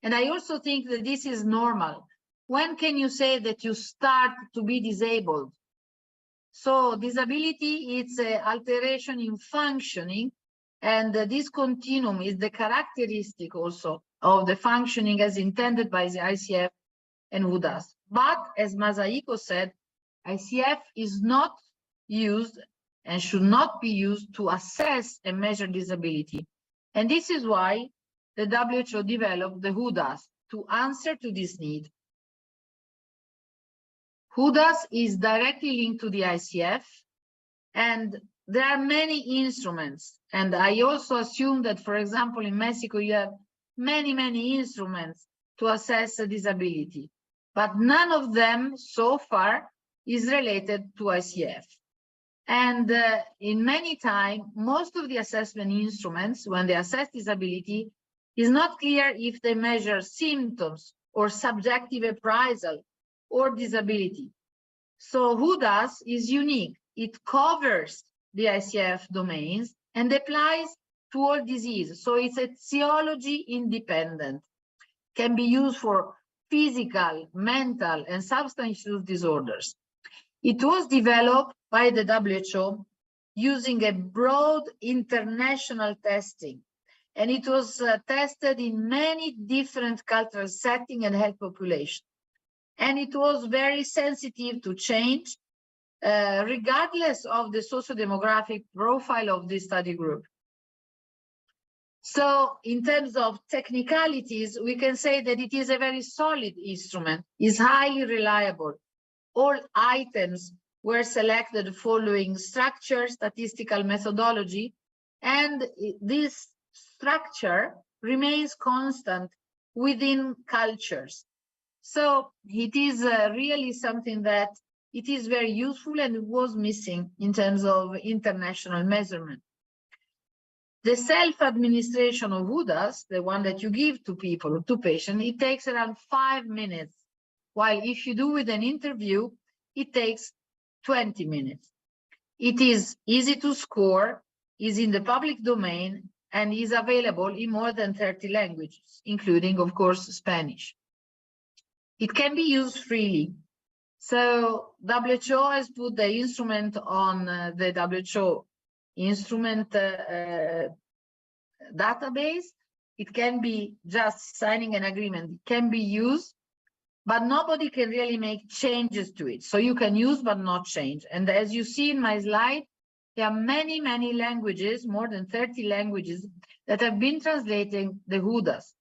And I also think that this is normal. When can you say that you start to be disabled? So disability, it's an alteration in functioning, and this continuum is the characteristic also of the functioning as intended by the ICF and WHODAS. But as Masahiko said, ICF is not used and should not be used to assess and measure disability. And this is why the WHO developed the WHODAS to answer to this need. WHODAS is directly linked to the ICF, and there are many instruments. And I also assume that, for example, in Mexico, you have many instruments to assess a disability, but none of them so far is related to ICF. And in many times, most of the assessment instruments, when they assess disability, is not clear if they measure symptoms or subjective appraisal or disability. So WHODAS is unique. It covers the ICF domains and applies to all diseases. So it's etiology independent, can be used for physical, mental, and substance use disorders. It was developed by the WHO using a broad international testing, and it was tested in many different cultural settings and health populations. And it was very sensitive to change, regardless of the socio-demographic profile of this study group. So in terms of technicalities, we can say that it is a very solid instrument, is highly reliable. All items were selected following structure, statistical methodology, and this structure remains constant within cultures. So it is really something that it is very useful and it was missing in terms of international measurement. The self-administration of WHODAS, the one that you give to people, to patients, it takes around 5 minutes. While if you do with an interview, it takes 20 minutes. It is easy to score, is in the public domain, and is available in more than 30 languages, including, of course, Spanish. It can be used freely. So WHO has put the instrument on the WHO instrument database. It can be just signing an agreement. It can be used, but nobody can really make changes to it. So you can use but not change. And as you see in my slide, there are many, many languages, more than 30 languages that have been translating the WHODAS.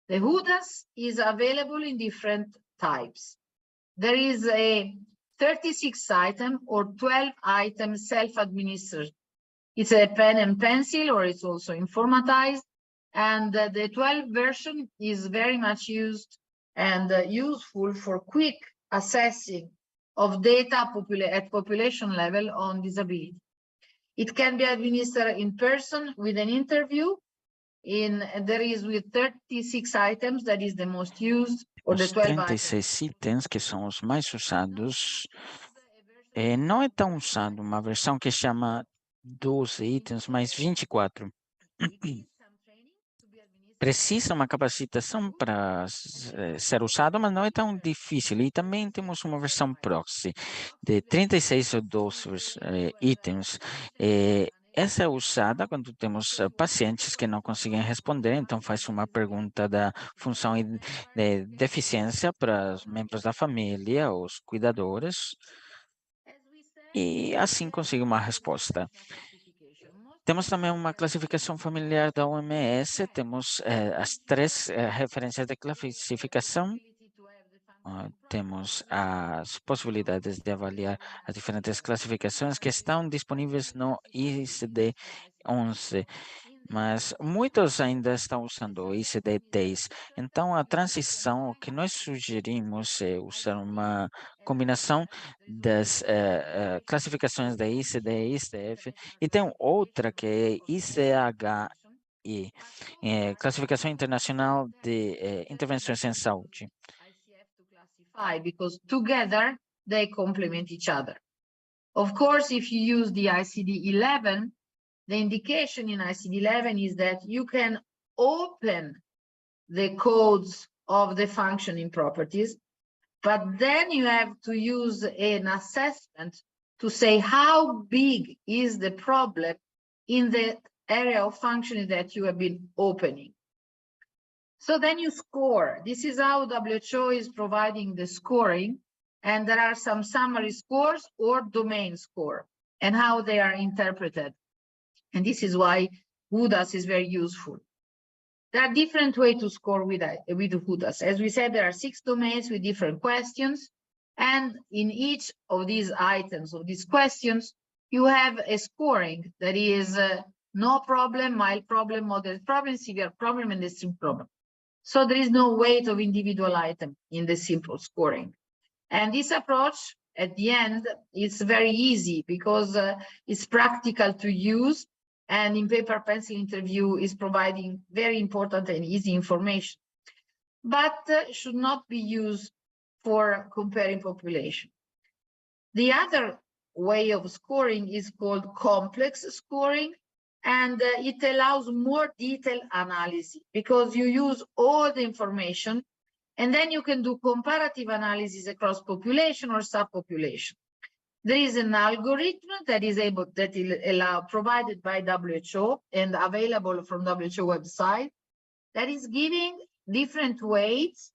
The WHODAS is available in different types. There is a 36 item or 12 item self-administered. It's a pen and pencil, or it's also informatized. And the 12 version is very much used and useful for quick assessing of data at population level on disability. It can be administered in person with an interview. There is with 36 items, that is the most used, or the Os 12 36 itens, que são os mais usados, não é tão usado uma versão que chama 12 itens, mas 24. Precisa uma capacitação para ser usado, mas não é tão difícil. E também temos uma versão proxy de 36 ou 12 itens. Essa é usada quando temos pacientes que não conseguem responder, então faz uma pergunta da função de deficiência para os membros da família, os cuidadores, e assim consegue uma resposta. Temos também uma classificação familiar da OMS, temos as 3 referências de classificação, temos as possibilidades de avaliar as diferentes classificações que estão disponíveis no ICD-11, mas muitos ainda estão usando o ICD-10. Então, a transição, o que nós sugerimos é usar uma combinação das classificações da ICD e ICF, e tem outra que é ICHI, Classificação Internacional de Intervenções em Saúde. Because together they complement each other. Of course, if you use the ICD-11, the indication in ICD-11 is that you can open the codes of the functioning properties, but then you have to use an assessment to say how big is the problem in the area of functioning that you have been opening. So then you score. This is how WHO is providing the scoring, and there are some summary scores or domain score and how they are interpreted. And this is why WHODAS is very useful. There are different ways to score with WHODAS. As we said, there are 6 domains with different questions. And in each of these items, of these questions, you have a scoring that is no problem, mild problem, moderate problem, severe problem, and extreme problem. So there is no weight of individual item in the simple scoring. And this approach, at the end, is very easy because it's practical to use, and in paper pencil interview is providing very important and easy information, but should not be used for comparing population. The other way of scoring is called complex scoring, and it allows more detailed analysis because you use all the information, and then you can do comparative analysis across population or subpopulation. There is an algorithm that is provided by WHO and available from WHO website that is giving different weights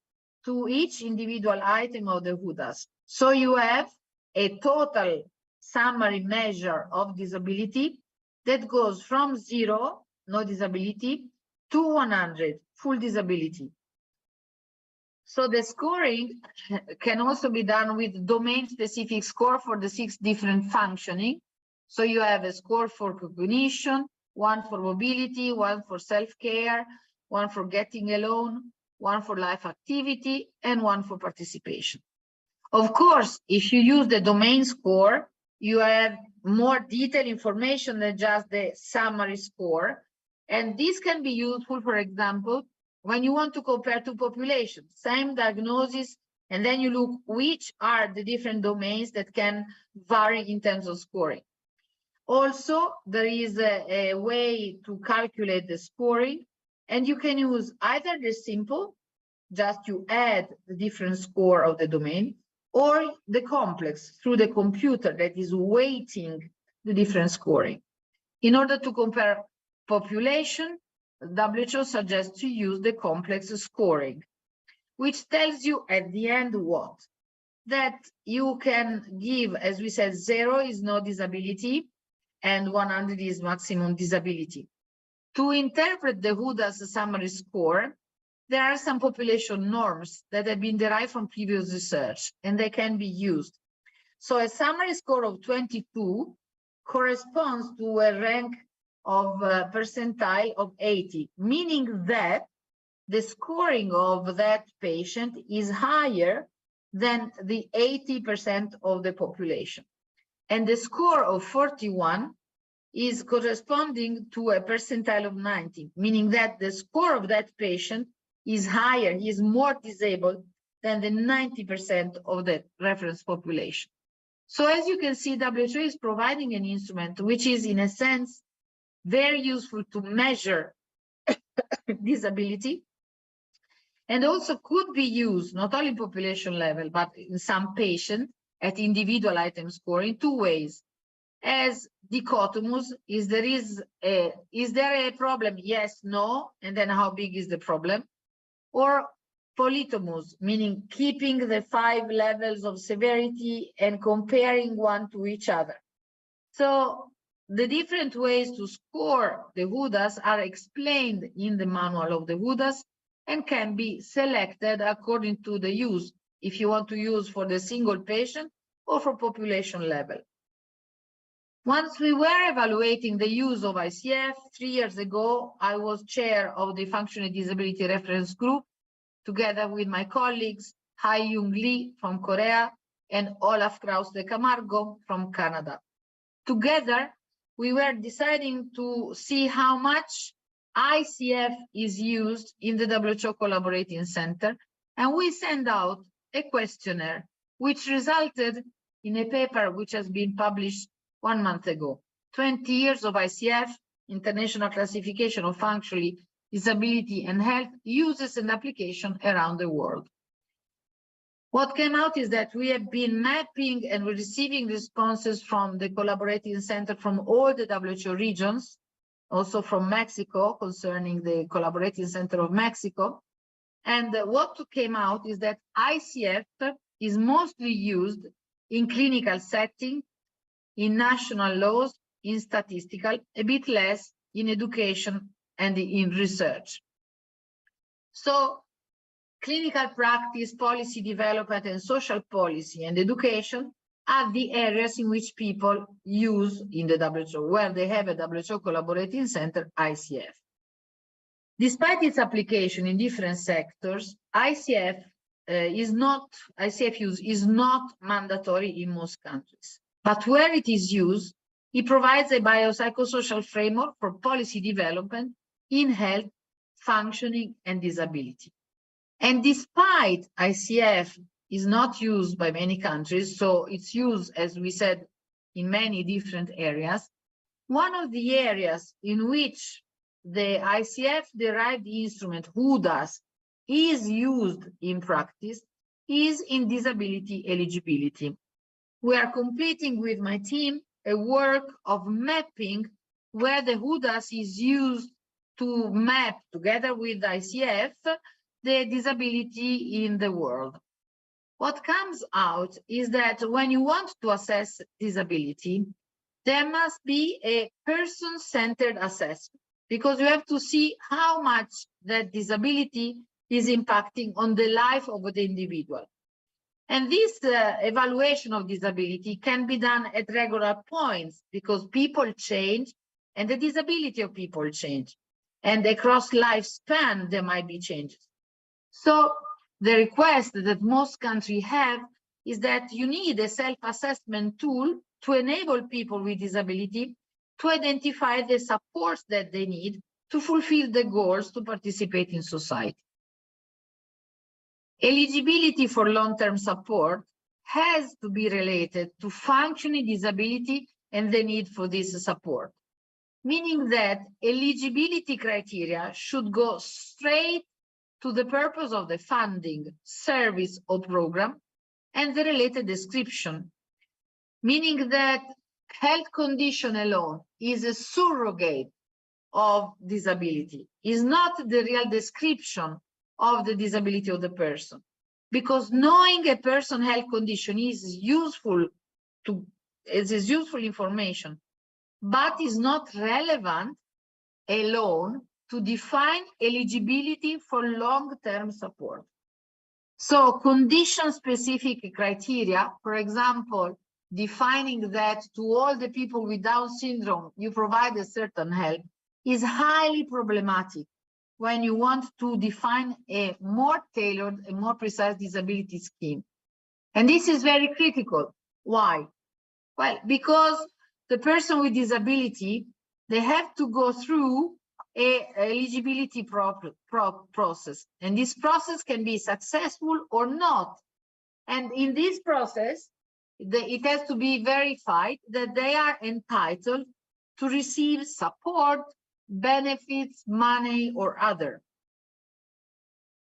to each individual item of the WHODAS. So you have a total summary measure of disability that goes from 0, no disability, to 100, full disability. So the scoring can also be done with domain-specific score for the 6 different functioning. So you have a score for cognition, 1 for mobility, 1 for self-care, 1 for getting alone, 1 for life activity, and 1 for participation. Of course, if you use the domain score, you have more detailed information than just the summary score. And this can be useful, for example, when you want to compare two populations, same diagnosis, and then you look which are the different domains that can vary in terms of scoring. Also, there is a way to calculate the scoring, and you can use either the simple, just you add the different score of the domain, or the complex through the computer that is weighting the different scoring. In order to compare population, WHO suggests to use the complex scoring, which tells you at the end what? That you can give, as we said, 0 is no disability and 100 is maximum disability. To interpret the WHODAS summary score, there are some population norms that have been derived from previous research, and they can be used. So a summary score of 22 corresponds to a rank of percentile of 80, meaning that the scoring of that patient is higher than the 80% of the population. And the score of 41 is corresponding to a percentile of 90, meaning that the score of that patient is higher, he is more disabled than the 90% of the reference population. So as you can see, WHO is providing an instrument which is in a sense very useful to measure disability, and also could be used not only population level, but in some patients at individual item score in two ways. As dichotomous, is there a problem? Yes, no, and then how big is the problem? Or polytomous, meaning keeping the 5 levels of severity and comparing one to each other. So the different ways to score the WHODAS are explained in the manual of the WHODAS and can be selected according to the use, if you want to use for the single patient or for population level. Once we were evaluating the use of ICF 3 years ago, I was chair of the Functional Disability Reference Group, together with my colleagues, Hai-Young Lee from Korea and Olaf Kraus de Camargo from Canada. Together, we were deciding to see how much ICF is used in the WHO Collaborating Center, and we sent out a questionnaire, which resulted in a paper which has been published 1 month ago. 20 years of ICF, International Classification of Functional Disability and Health, uses and application around the world. What came out is that we have been mapping and receiving responses from the Collaborating Center from all the WHO regions, also from Mexico, concerning the Collaborating Center of Mexico. And what came out is that ICF is mostly used in clinical setting, in national laws, in statistical, a bit less in education and in research. So clinical practice, policy development, and social policy and education are the areas in which people use in the WHO, where they have a WHO Collaborating Center, ICF. Despite its application in different sectors, ICF use is not mandatory in most countries. But where it is used, it provides a biopsychosocial framework for policy development in health, functioning, and disability. And despite ICF is not used by many countries, so it's used, as we said, in many different areas, one of the areas in which the ICF-derived instrument, WHODAS, is used in practice is in disability eligibility. We are completing with my team a work of mapping where the WHODAS is used to map, together with ICF, the disability in the world. What comes out is that when you want to assess disability, there must be a person-centered assessment, because you have to see how much that disability is impacting on the life of the individual. And this evaluation of disability can be done at regular points, because people change and the disability of people change. And across lifespan, there might be changes. So the request that most countries have is that you need a self-assessment tool to enable people with disability to identify the supports that they need to fulfill the goals to participate in society. Eligibility for long-term support has to be related to functioning disability and the need for this support, meaning that eligibility criteria should go straight to the purpose of the funding, service, or program and the related description, meaning that health condition alone is a surrogate of disability, is not the real description of the disability of the person. Because knowing a person's health condition is useful information, but is not relevant alone to define eligibility for long-term support. So condition-specific criteria, for example, defining that to all the people with Down syndrome, you provide a certain help, is highly problematic when you want to define a more tailored and more precise disability scheme. And this is very critical. Why? Well, because the person with disability, they have to go through a eligibility process. And this process can be successful or not. And in this process, it has to be verified that they are entitled to receive support, benefits, money, or other.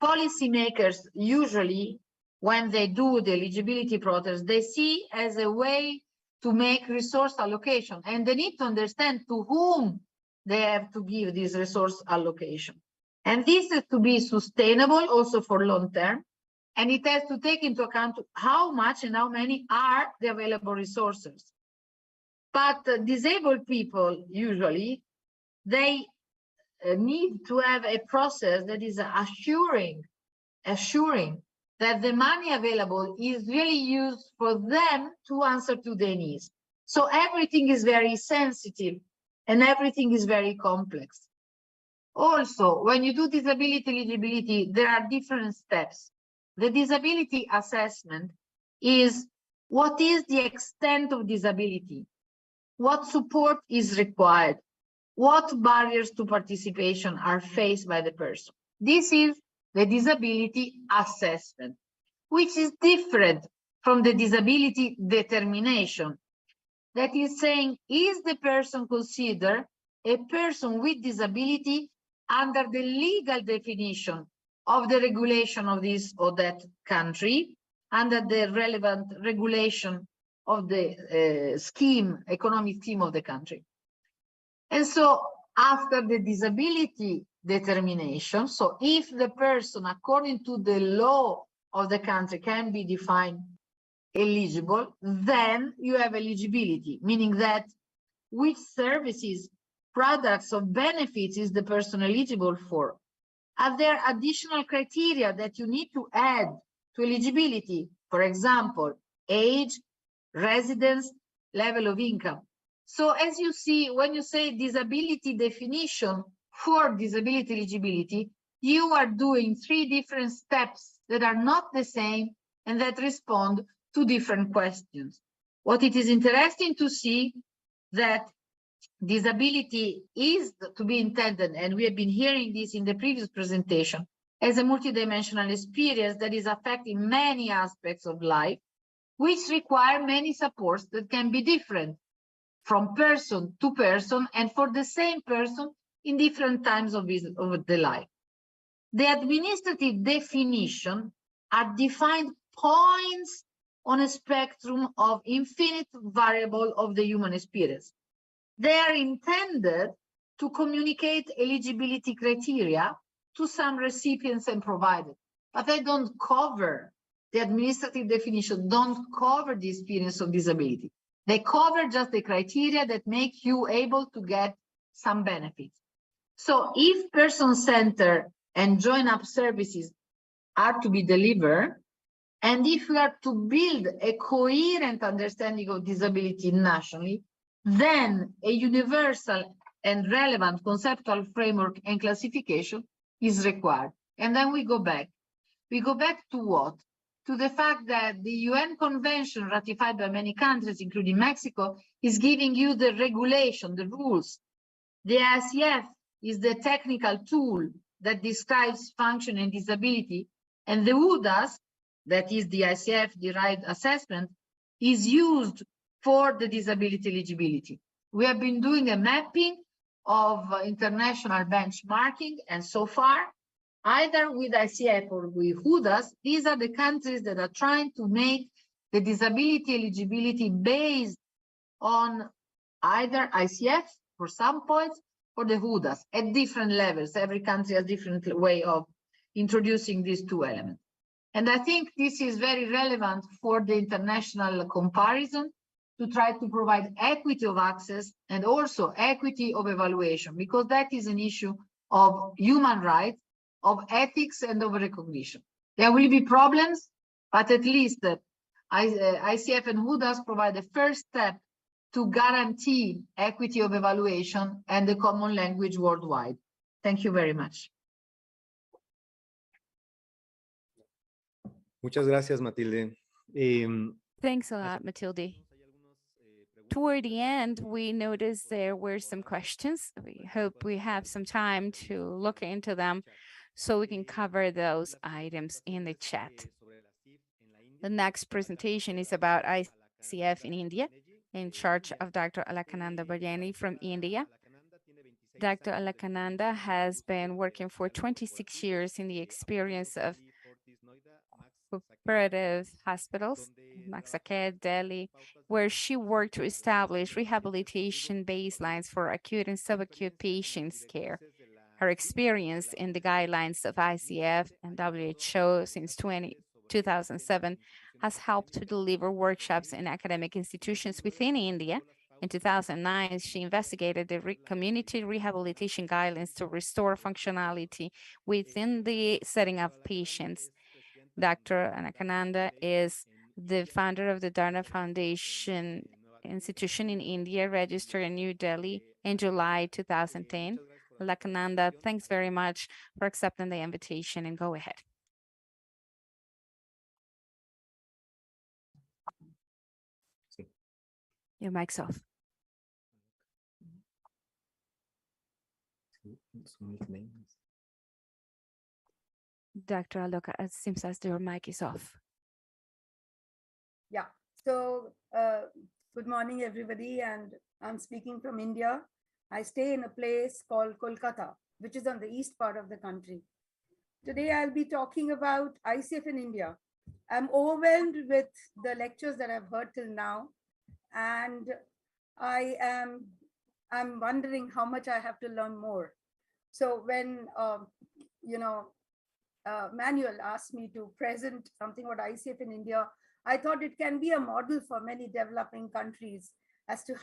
Policymakers usually, when they do the eligibility process, they see as a way to make resource allocation, and they need to understand to whom they have to give this resource allocation. And this is to be sustainable also for long term, and it has to take into account how much and how many are the available resources. But disabled people usually, they need to have a process that is assuring that the money available is really used for them to answer to their needs. So everything is very sensitive and everything is very complex. Also, when you do disability eligibility, there are different steps. The disability assessment is what is the extent of disability, what support is required, what barriers to participation are faced by the person. This is the disability assessment, which is different from the disability determination. That is saying, is the person considered a person with disability under the legal definition of the regulation of this or that country, under the relevant regulation of the economic scheme of the country. And so after the disability determination, so if the person, according to the law of the country, can be defined eligible, then you have eligibility, meaning that which services, products, or benefits is the person eligible for. Are there additional criteria that you need to add to eligibility? For example, age, residence, level of income. So as you see, when you say disability definition for disability eligibility, you are doing 3 different steps that are not the same and that respond to different questions. What it is interesting to see that disability is to be intended, and we have been hearing this in the previous presentation, as a multidimensional experience that is affecting many aspects of life, which require many supports that can be different from person to person and for the same person in different times of the life. The administrative definition are defined points on a spectrum of infinite variable of the human experience. They are intended to communicate eligibility criteria to some recipients and providers, but they don't cover, the administrative definition don't cover the experience of disability. They cover just the criteria that make you able to get some benefits. So if person-centered and join-up services are to be delivered, and if we are to build a coherent understanding of disability nationally, then a universal and relevant conceptual framework and classification is required. And then we go back. We go back to what? to the fact that the UN convention ratified by many countries, including Mexico, is giving you the regulation, the rules. The ICF is the technical tool that describes function and disability, and the WUDAS, that is the ICF-derived assessment, is used for the disability eligibility. We have been doing a mapping of international benchmarking, and so far, either with ICF or with WUDAS, these are the countries that are trying to make the disability eligibility based on either ICF for some points or the WUDAS at different levels. Every country has a different way of introducing these two elements. And I think this is very relevant for the international comparison to try to provide equity of access and also equity of evaluation, because that is an issue of human rights, of ethics, and of recognition. There will be problems, but at least ICF and WUDAS provide the first step to guarantee equity of evaluation and the common language worldwide. Thank you very much. Muchas gracias, Matilde. Thanks a lot, Matilde. Toward the end, we noticed there were some questions. We hope we have some time to look into them so we can cover those items in the chat. The next presentation is about ICF in India, in charge of Dr. Alakananda Bhajani from India. Dr. Alakananda has been working for 26 years in the experience of cooperative hospitals, Maxaked, Delhi, where she worked to establish rehabilitation baselines for acute and subacute patients' care. Her experience in the guidelines of ICF and WHO since 2007 has helped to deliver workshops in academic institutions within India. In 2009, she investigated the community rehabilitation guidelines to restore functionality within the setting of patients. Dr. Alakananda is the founder of the Dharna Foundation institution in India, registered in New Delhi in July 2010. Alakananda, thanks very much for accepting the invitation, and go ahead. Your mic's off. Dr. Aloka, it seems as your mic is off. Yeah, so good morning, everybody, and I'm speaking from India. I stay in a place called Kolkata, which is on the east part of the country. Today, I'll be talking about ICF in India. I'm overwhelmed with the lectures that I've heard till now, and I'm wondering how much I have to learn more. So when Manuel asked me to present something about ICF in India, I thought it can be a model for many developing countries as to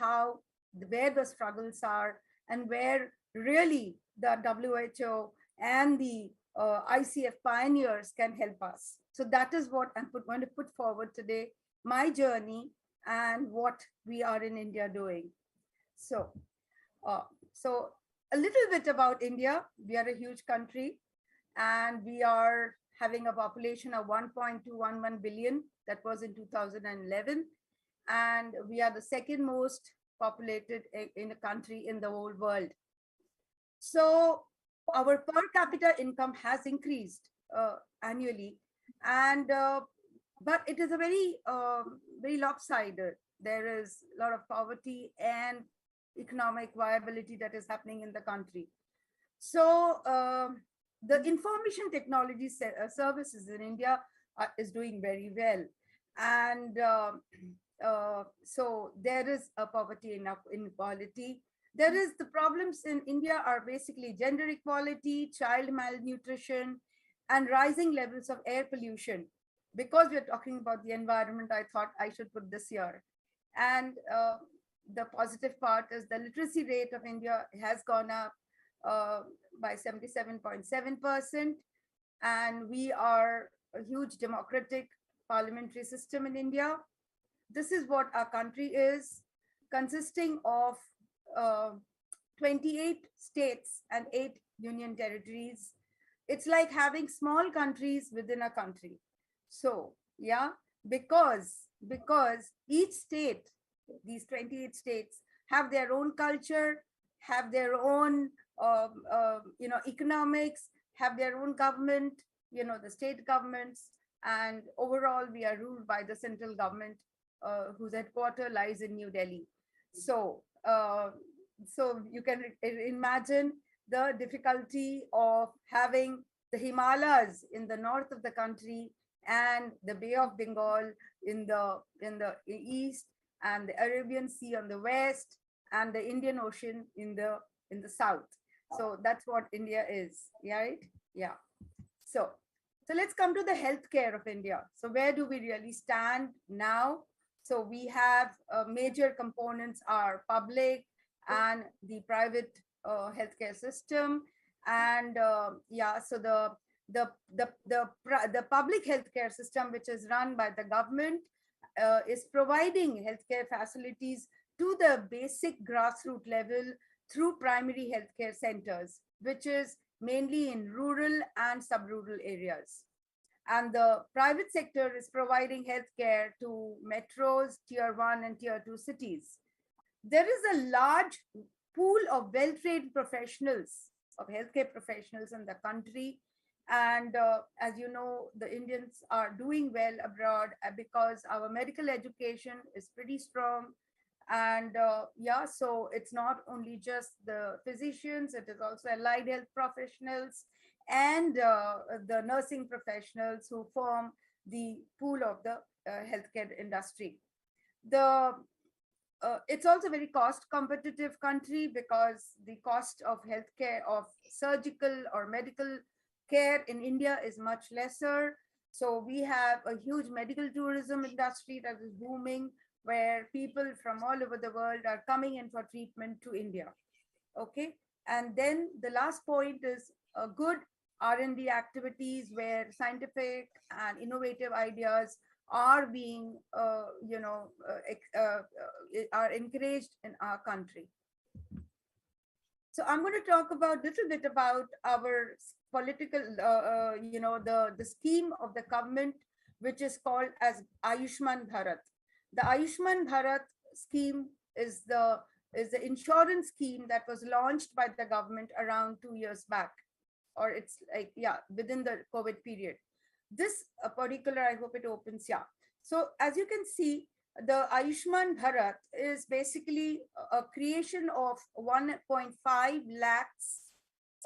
where the struggles are and where really the WHO and the ICF pioneers can help us. So that is what I'm going to put forward today, my journey and what we are in India doing. So a little bit about India. We are a huge country, and we are having a population of 1.211 billion. That was in 2011. And we are the second most populated in a country in the whole world. So our per capita income has increased annually, and but it is a very lopsided. There is a lot of poverty and economic viability that is happening in the country. So the information technology services in India is doing very well. And so there is a poverty and inequality. There is the problems in India are basically gender equality, child malnutrition, and rising levels of air pollution. Because we're talking about the environment, I thought I should put this here. And the positive part is the literacy rate of India has gone up by 77.7%. And we are a huge democratic parliamentary system in India. This is what our country is, consisting of 28 states and 8 union territories. It's like having small countries within a country. So Yeah, because each state, these 28 states, have their own culture, have their own economics, have their own government, the state governments, and overall we are ruled by the central government, whose headquarters lies in New Delhi. So so you can imagine the difficulty of having the Himalayas in the north of the country and the Bay of Bengal in the east, and the Arabian Sea on the west, and the Indian Ocean in the south. So that's what India is, right? Yeah. So let's come to the healthcare of India. So where do we really stand now? So we have major components are public and the private healthcare system, and yeah, so the public healthcare system, which is run by the government, is providing healthcare facilities to the basic grassroots level through primary healthcare centers, which is mainly in rural and sub-rural areas. And the private sector is providing healthcare to metros, tier 1 and tier 2 cities. There is a large pool of well-trained professionals, of healthcare professionals in the country. And as you know, the Indians are doing well abroad because our medical education is pretty strong. And yeah, so it's not only just the physicians, it is also allied health professionals and the nursing professionals who form the pool of the healthcare industry. It's also a very cost competitive country because the cost of healthcare, of surgical or medical care in India is much lesser. So we have a huge medical tourism industry that is booming, where people from all over the world are coming in for treatment to India. Okay. And then the last point is a good R&D activities where scientific and innovative ideas are being, are encouraged in our country. So I'm going to talk about a little bit about our political, the scheme of the government, which is called as Ayushman Bharat. The Ayushman Bharat scheme is the insurance scheme that was launched by the government around 2 years back, or it's like, yeah, within the COVID period. This particular, I hope it opens, yeah. So as you can see, the Ayushman Bharat is basically a creation of 1.5 lakhs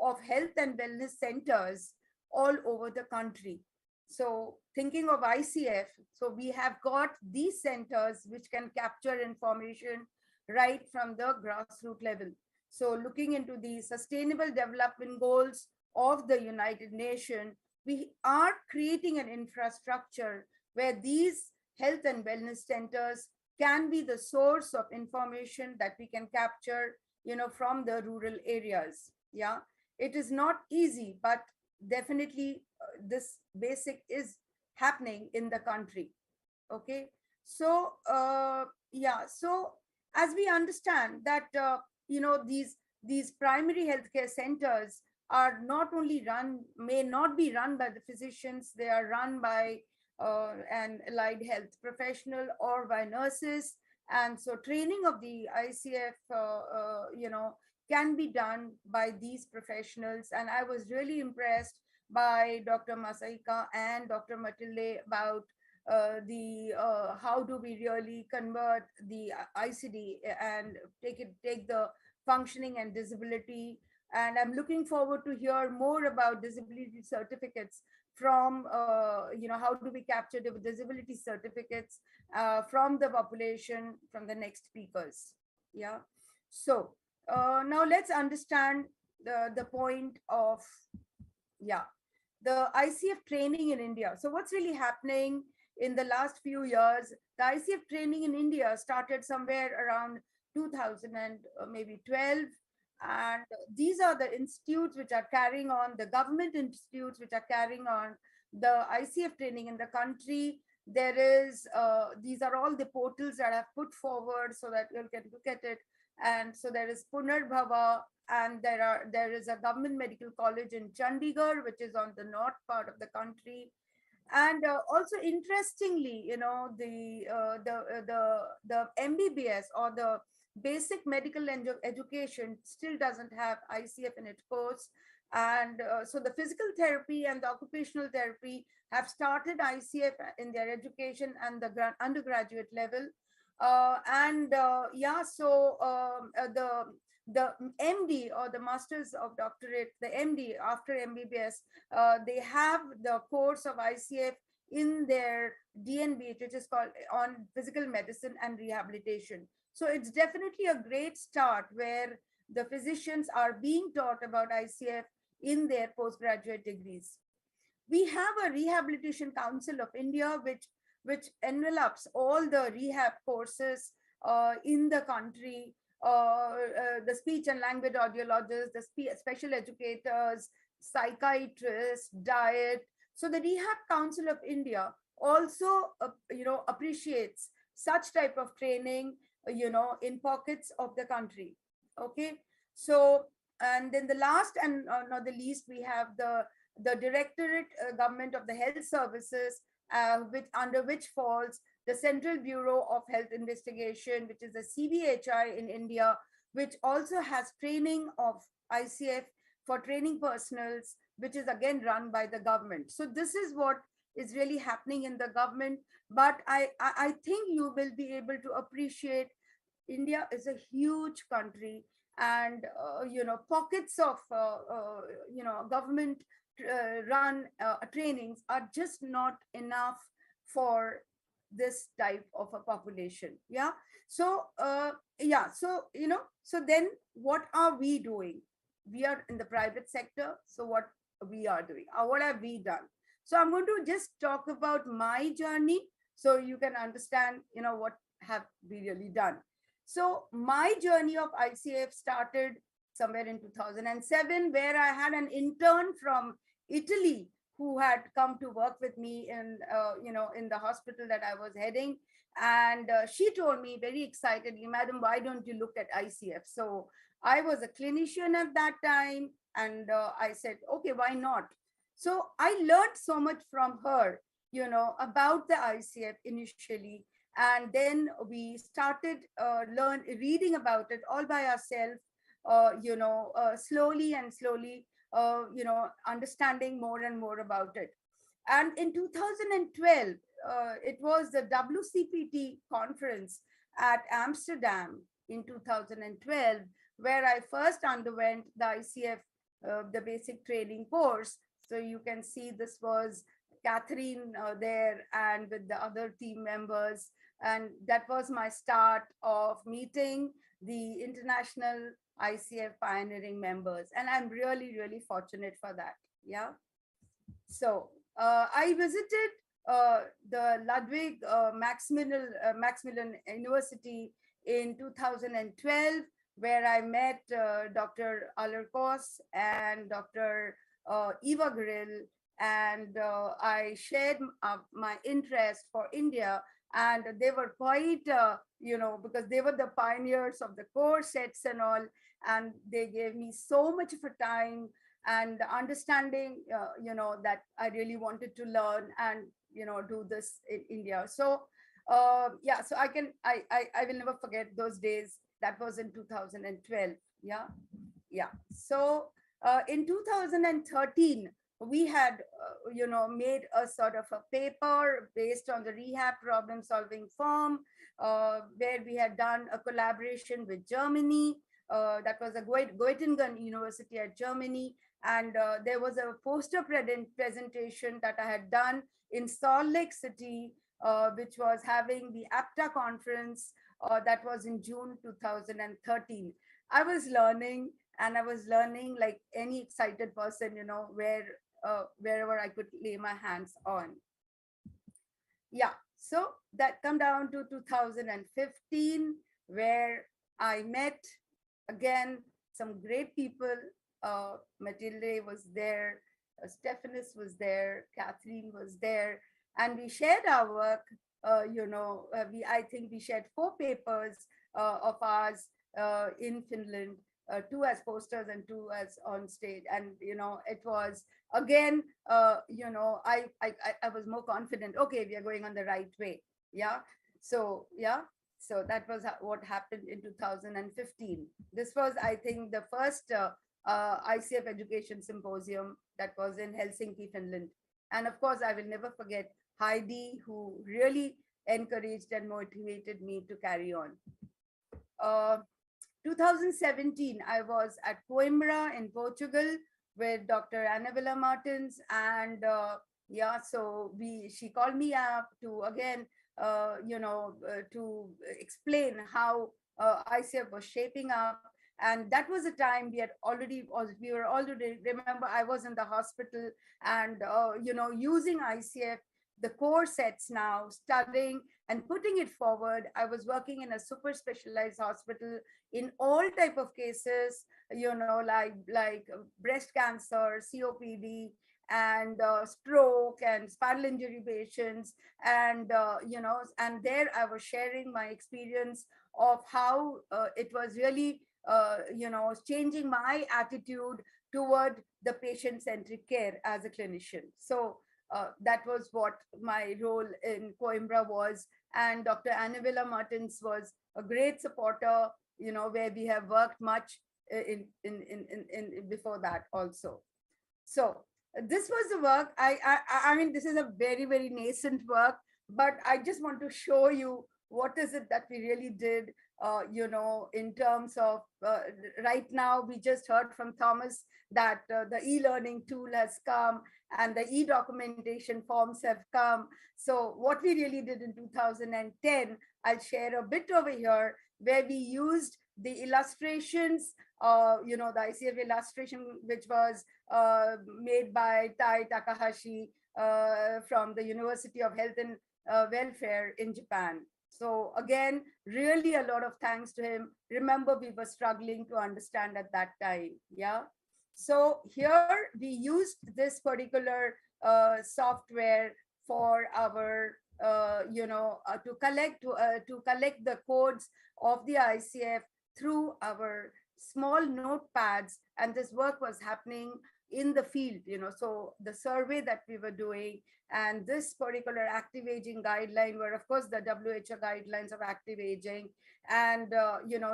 of health and wellness centers all over the country. So thinking of ICF, so we have got these centers which can capture information right from the grassroots level. So looking into the Sustainable Development Goals of the United Nations, we are creating an infrastructure where these health and wellness centers can be the source of information that we can capture, from the rural areas. Yeah, it is not easy, but definitely this basic is happening in the country. Okay, so yeah, so as we understand that these primary healthcare centers are not only may not be run by the physicians, they are run by an allied health professional or by nurses. And so training of the ICF, can be done by these professionals. And I was really impressed by Dr. Masahika and Dr. Matilde about how do we really convert the ICD and take the functioning and disability. And I'm looking forward to hear more about disability certificates from, how do we capture the disability certificates from the population, from the next speakers. Yeah. So now let's understand the point of, the ICF training in India. So what's really happening in the last few years? The ICF training in India started somewhere around 2000 and maybe 12. And these are the institutes which are carrying on, the government institutes which are carrying on the ICF training in the country. There is, these are all the portals that I've put forward so that you can look at it. And so there is Punarbhava, and there is a government medical college in Chandigarh, which is on the north part of the country. And also interestingly, you know, the MBBS or the basic medical education still doesn't have ICF in its course. And so the physical therapy and the occupational therapy have started ICF in their education and the undergraduate level. Yeah, so the MD or the Masters of Doctorate, the MD after MBBS, they have the course of ICF in their DNB, which is called on physical medicine and rehabilitation. So it's definitely a great start where the physicians are being taught about ICF in their postgraduate degrees. We have a Rehabilitation Council of India, which envelops all the rehab courses in the country, the speech and language audiologists, the special educators, psychiatrists, diet. So the Rehab Council of India also, you know, appreciates such type of training, you know, in pockets of the country. Okay, so and then the last and not the least, we have the Directorate Government of the Health Services, which under which falls the Central Bureau of Health Investigation, which is the CBHI in India, which also has training of ICF for training personals, which is again run by the government. So this is what is really happening in the government. But I think you will be able to appreciate India is a huge country, and you know, pockets of you know, government run trainings are just not enough for this type of a population. Yeah, so yeah, so you know, so then what are we doing? We are in the private sector, so what we are doing, or what have we done? So I'm going to just talk about my journey so you can understand, you know, what have we really done. So my journey of ICF started somewhere in 2007, where I had an intern from Italy who had come to work with me in, you know, in the hospital that I was heading. And she told me very excitedly, "Madam, why don't you look at ICF?" So I was a clinician at that time, and I said, okay, why not? So I learned so much from her, you know, about the ICF initially. And then we started reading about it all by ourselves, you know, slowly and slowly, you know, understanding more and more about it. And in 2012, it was the WCPT conference at Amsterdam in 2012, where I first underwent the ICF, the basic training course. So you can see this was Catherine there and with the other team members. And that was my start of meeting the international ICF pioneering members. And I'm really, really fortunate for that. Yeah. So I visited the Ludwig Maximilian University in 2012, where I met Dr. Alerkos and Dr. Eva Grill, and I shared my interest for India. And they were quite, you know, because they were the pioneers of the core sets and all, and they gave me so much of a time and understanding, you know, that I really wanted to learn and, you know, do this in India. So yeah, so I will never forget those days. That was in 2012. Yeah, yeah. So in 2013, we had, you know, made a sort of a paper based on the rehab problem solving form, where we had done a collaboration with Germany. That was a Göttingen University at Germany. And there was a poster presentation that I had done in Salt Lake City, which was having the APTA conference. That was in June 2013. I was learning, and I was learning like any excited person, you know, wherever I could lay my hands on. Yeah, so that come down to 2015, where I met again some great people. Matilde was there, Stephanus was there, Catherine was there, and we shared our work. You know, I think we shared 4 papers of ours in Finland. two as posters and two as on stage. And, it was again, I was more confident. Okay, we are going on the right way. Yeah. So, yeah. So that was what happened in 2015. This was, I think, the first ICF Education Symposium that was in Helsinki, Finland. And of course, I will never forget Heidi, who really encouraged and motivated me to carry on. 2017, I was at Coimbra in Portugal with Dr. Annabella Martins, and so she called me up to again, to explain how ICF was shaping up. And that was a time we were already, remember, I was in the hospital and, using ICF, the core sets now, studying and putting it forward. I was working in a super specialized hospital in all type of cases, like breast cancer, COPD, and stroke and spinal injury patients. And, and there I was sharing my experience of how it was really, changing my attitude toward the patient-centric care as a clinician. So that was what my role in Coimbra was. And Dr. Annabella Martins was a great supporter, where we have worked much in before that also. So this was the work. I mean, this is a very, very nascent work, but I just want to show you what is it that we really did, in terms of right now. We just heard from Thomas that the e-learning tool has come and the e-documentation forms have come. So what we really did in 2010, I'll share a bit over here, where we used the illustrations, the ICF illustration, which was made by Tai Takahashi from the University of Health and Welfare in Japan. So again, really a lot of thanks to him. Remember, we were struggling to understand at that time. Yeah. So here we used this particular software for our, to collect the codes of the ICF through our small notepads. And this work was happening in the field, so the survey that we were doing, and this particular active aging guideline were, of course, the WHO guidelines of active aging. And,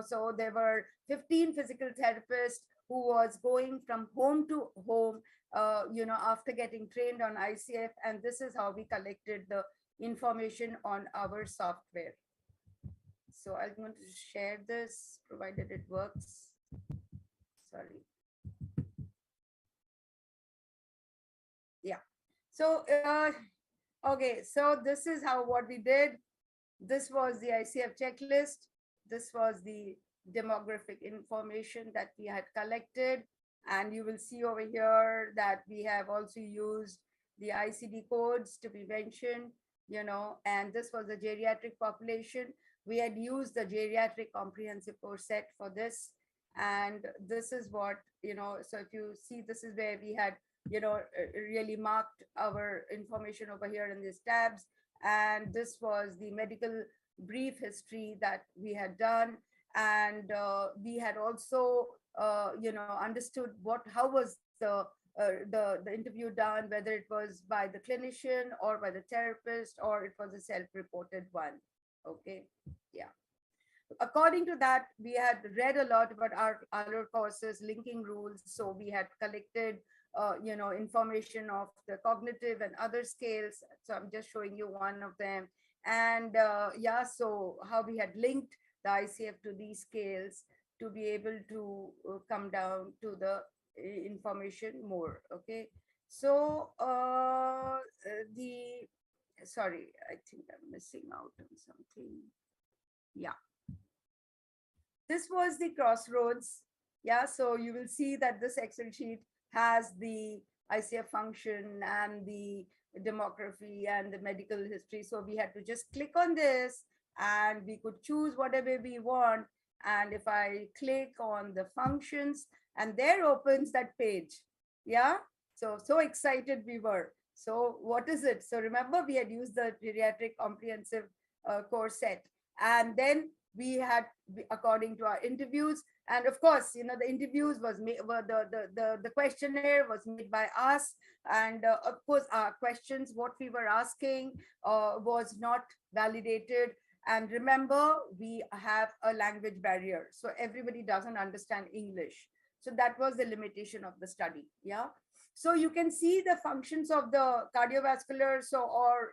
so there were 15 physical therapists who was going from home to home, after getting trained on ICF. And this is how we collected the information on our software. So I'm going to share this, provided it works. Sorry. Yeah. So, okay. So this is what we did. This was the ICF checklist. This was the demographic information that we had collected. And you will see over here that we have also used the ICD codes to be mentioned, and this was the geriatric population. We had used the geriatric comprehensive course set for this. And this is what, so if you see, this is where we had, really marked our information over here in these tabs. And this was the medical brief history that we had done. And we had also, understood how was the interview done, whether it was by the clinician or by the therapist, or it was a self-reported one. Okay. Yeah. According to that, we had read a lot about our other courses, linking rules. So we had collected, information of the cognitive and other scales. So I'm just showing you one of them. And so how we had linked the ICF to these scales to be able to come down to the information more. Okay. So sorry, I think I'm missing out on something. Yeah. This was the crossroads. Yeah, so you will see that this Excel sheet has the ICF function and the demography and the medical history. So we had to just click on this and we could choose whatever we want. And if I click on the functions, and there opens that page. Yeah, so excited we were. So what is it? So remember, we had used the geriatric comprehensive course set. And then we had, according to our interviews, and of course, the interviews the questionnaire was made by us, and of course our questions, what we were asking was not validated. And remember, we have a language barrier, so everybody doesn't understand English. So that was the limitation of the study. Yeah. So you can see the functions of the cardiovascular. So, or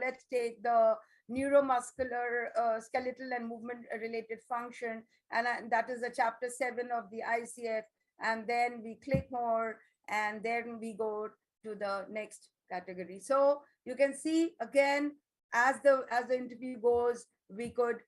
let's take the neuromuscular, skeletal and movement related function. And that is the chapter 7 of the ICF. And then we click more, and then we go to the next category. So you can see again, as the interview goes, we could,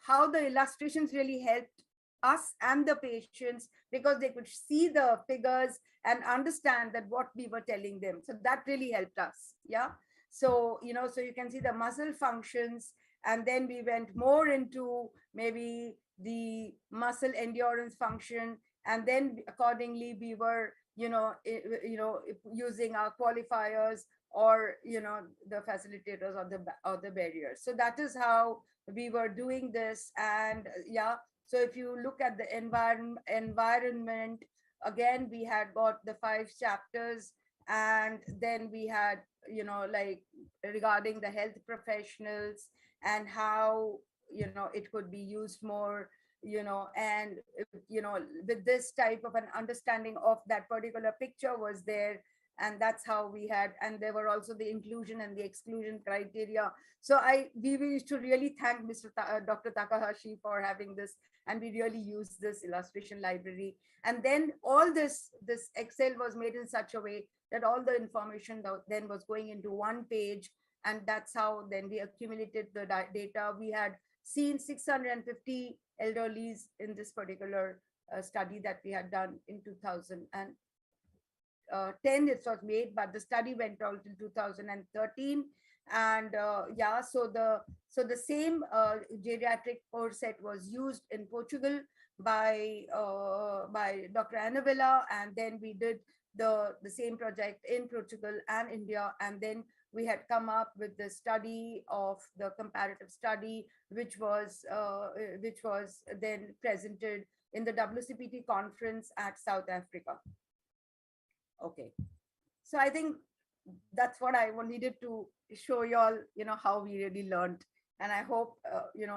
how the illustrations really helped us and the patients, because they could see the figures and understand that what we were telling them. So that really helped us. Yeah. So, so you can see the muscle functions, and then we went more into maybe the muscle endurance function. And then accordingly, we were, using our qualifiers or, the facilitators or the barriers. So that is how we were doing this. And yeah, so if you look at the environment, again, we had got the 5 chapters, and then we had, like regarding the health professionals and how, it could be used more, and, with this type of an understanding of that particular picture was there. And that's how we had, and there were also the inclusion and the exclusion criteria. So we used to really thank Dr. Takahashi for having this, and we really used this illustration library. And then all this Excel was made in such a way that all the information then was going into one page, and that's how then we accumulated the data. We had seen 650 elderlies in this particular study that we had done in 2010. It was made, but the study went out in 2013. And yeah, so the same geriatric core set was used in Portugal by Dr. Anavilla, and then we did the same project in Portugal and India. And then we had come up with the study of the comparative study, which was then presented in the WCPT conference at South Africa. Okay, so I think that's what I needed to show you all, how we really learned. And I hope,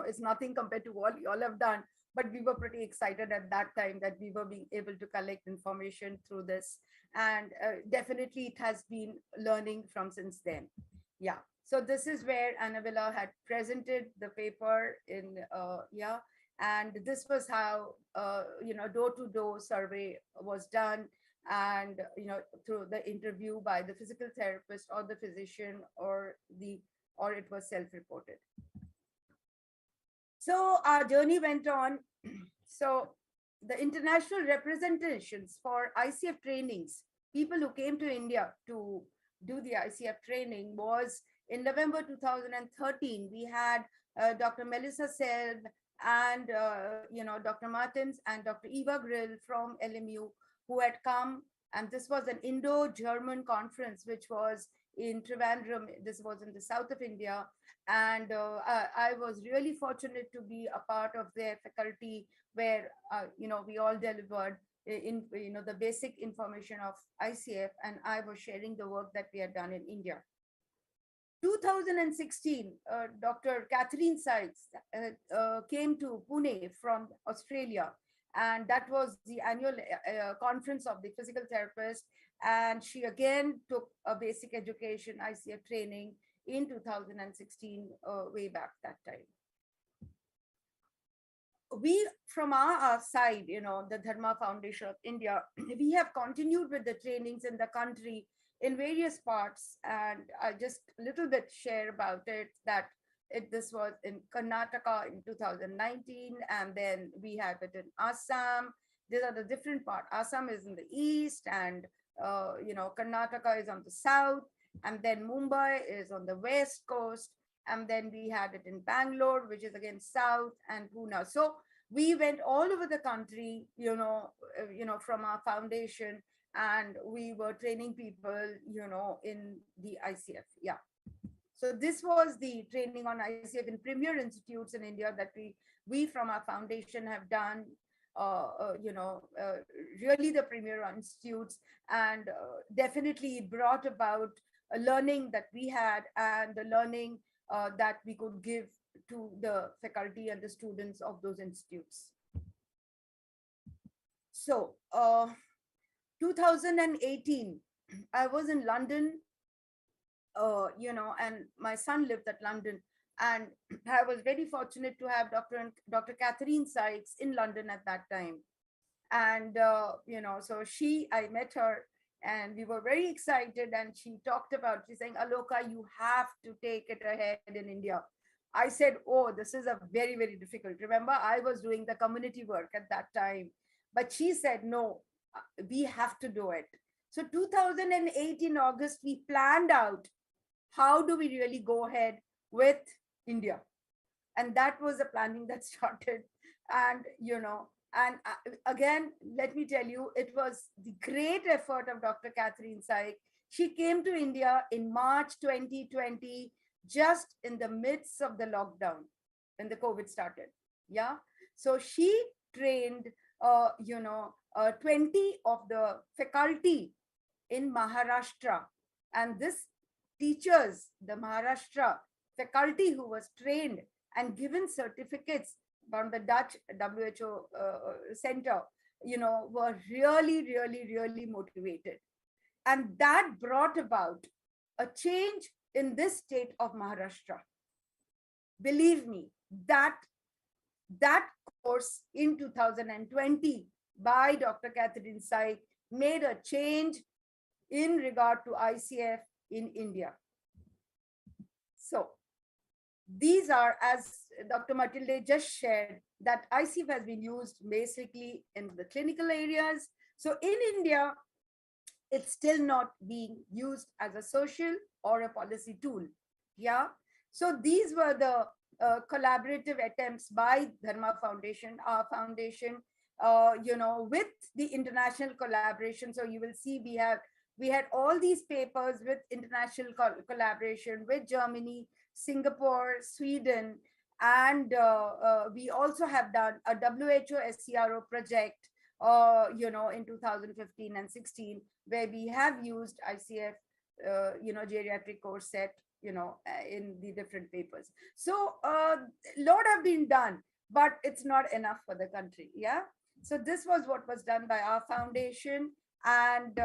it's nothing compared to what you all have done, but we were pretty excited at that time that we were being able to collect information through this. And definitely it has been learning from since then. Yeah. So this is where Anavilla had presented the paper in, yeah. And this was how, door-to-door survey was done. And, through the interview by the physical therapist or the physician, or it was self-reported. So our journey went on. So the international representations for ICF trainings, people who came to India to do the ICF training, was in November 2013. We had Dr. Melissa Selb and, Dr. Martins and Dr. Eva Grill from LMU, who had come. And this was an Indo-German conference, which was in Trivandrum. This was in the south of India. And I was really fortunate to be a part of their faculty, where, we all delivered in, the basic information of ICF, and I was sharing the work that we had done in India. 2016, Dr. Catherine Sykes came to Pune from Australia, and that was the annual conference of the physical therapist. And she again took a basic education ICF training in 2016, way back that time. We, from our side, the Dharma Foundation of India, we have continued with the trainings in the country in various parts. And I just a little bit share about it, that this was in Karnataka in 2019, and then we have it in Assam. These are the different parts. Assam is in the east, and Karnataka is on the south, and then Mumbai is on the west coast, and then we had it in Bangalore, which is again south, and Pune. So we went all over the country, from our foundation, and we were training people, in the ICF. Yeah. So this was the training on ICF in premier institutes in India that we from our foundation have done, really the premier institutes, and definitely brought about a learning that we had and the learning that we could give to the faculty and the students of those institutes. So 2018, I was in London, and my son lived at London, and I was very fortunate to have Dr. Catherine Sykes in London at that time. And, so I met her and we were very excited, and she's saying, Aloka, you have to take it ahead in India. I said, oh, this is a very, very difficult. Remember, I was doing the community work at that time, but she said, no, we have to do it. So 2008 in August, we planned out how do we really go ahead with India. And that was the planning that started. And, again, let me tell you, it was the great effort of Dr. Catherine Sykes. She came to India in March 2020, just in the midst of the lockdown when the COVID started. Yeah. So she trained, 20 of the faculty in Maharashtra. And this teachers, the Maharashtra faculty who was trained and given certificates from the Dutch WHO center, were really, really, really motivated. And that brought about a change in this state of Maharashtra. Believe me, that course in 2020 by Dr. Catherine Sykes made a change in regard to ICF in India. So these are, as Dr. Matilde just shared, that ICF has been used basically in the clinical areas. So in India, it's still not being used as a social or a policy tool. Yeah. So these were the collaborative attempts by Dharma Foundation, our foundation, with the international collaboration. So you will see we had all these papers with international collaboration with Germany, Singapore, Sweden, and we also have done a WHO SCRO project, in 2015 and 16, where we have used ICF, geriatric course set, in the different papers. So a lot have been done, but it's not enough for the country. Yeah. So this was what was done by our foundation. And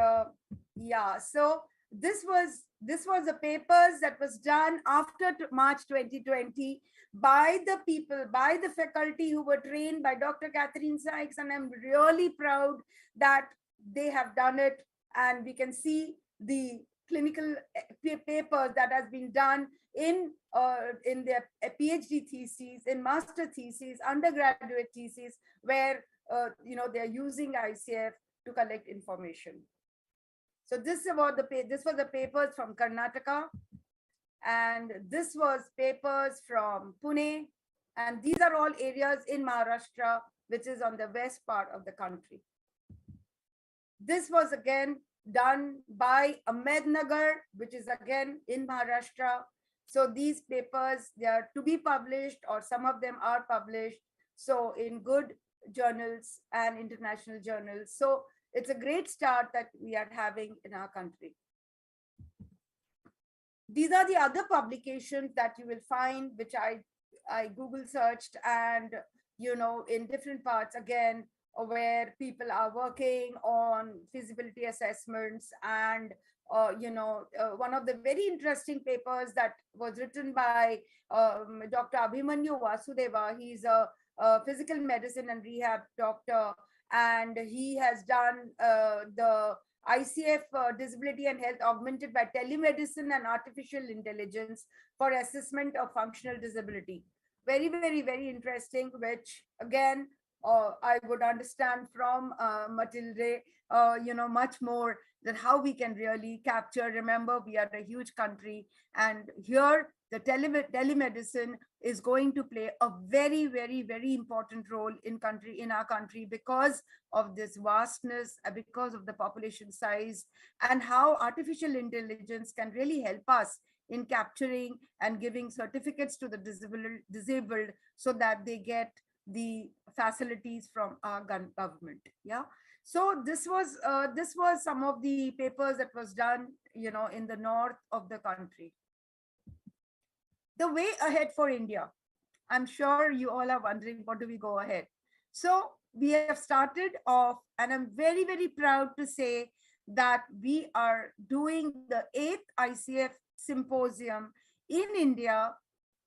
so this was the papers that was done after March 2020 by the people, by the faculty who were trained by Dr. Catherine Sykes. And I'm really proud that they have done it. And we can see the clinical papers that has been done in their PhD theses, in master theses, undergraduate theses, where they're using ICF to collect information. So this was the papers from Karnataka, and this was papers from Pune, and these are all areas in Maharashtra, which is on the west part of the country. This was again done by Ahmednagar, which is again in Maharashtra. So these papers, they are to be published, or some of them are published, so in good journals and international journals. So it's a great start that we are having in our country. These are the other publications that you will find, which I Google searched, and in different parts again, where people are working on feasibility assessments. And one of the very interesting papers that was written by Dr. Abhimanyu Vasudeva. He's a physical medicine and rehab doctor, and he has done the ICF disability and health augmented by telemedicine and artificial intelligence for assessment of functional disability. Very, very, very interesting, which again, I would understand from Matilde, much more, that how we can really capture. Remember, we are a huge country, and here the telemedicine is going to play a very, very, very important role in our country, because of this vastness, because of the population size, and how artificial intelligence can really help us in capturing and giving certificates to the disabled so that they get the facilities from our government. Yeah. So this was some of the papers that was done, in the north of the country. The way ahead for India. I'm sure you all are wondering, what do we go ahead? So we have started off, and I'm very, very proud to say that we are doing the 8th ICF symposium in India,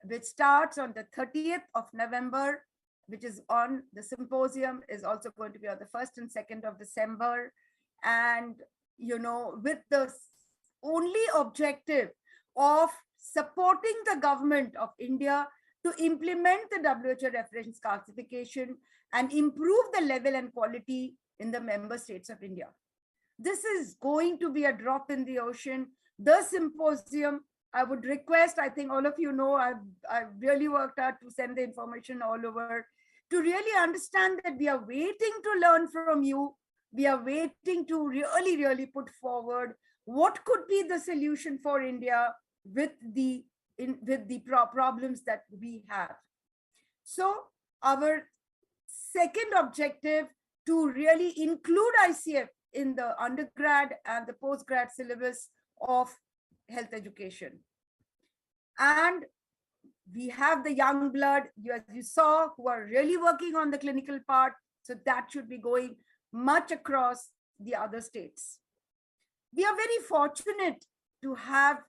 which starts on the 30th of November, which is on the symposium is also going to be on the 1st and 2nd of December. And, with the only objective of supporting the government of India to implement the WHO reference classification and improve the level and quality in the member states of India. This is going to be a drop in the ocean. The symposium, I would request, I think all of you know, I've really worked hard to send the information all over to really understand that we are waiting to learn from you. We are waiting to really, really put forward what could be the solution for India with the problems that we have. So our second objective to really include ICF in the undergrad and the postgrad syllabus of health education. And we have the young blood, as you saw, who are really working on the clinical part. So that should be going much across the other states. We are very fortunate to have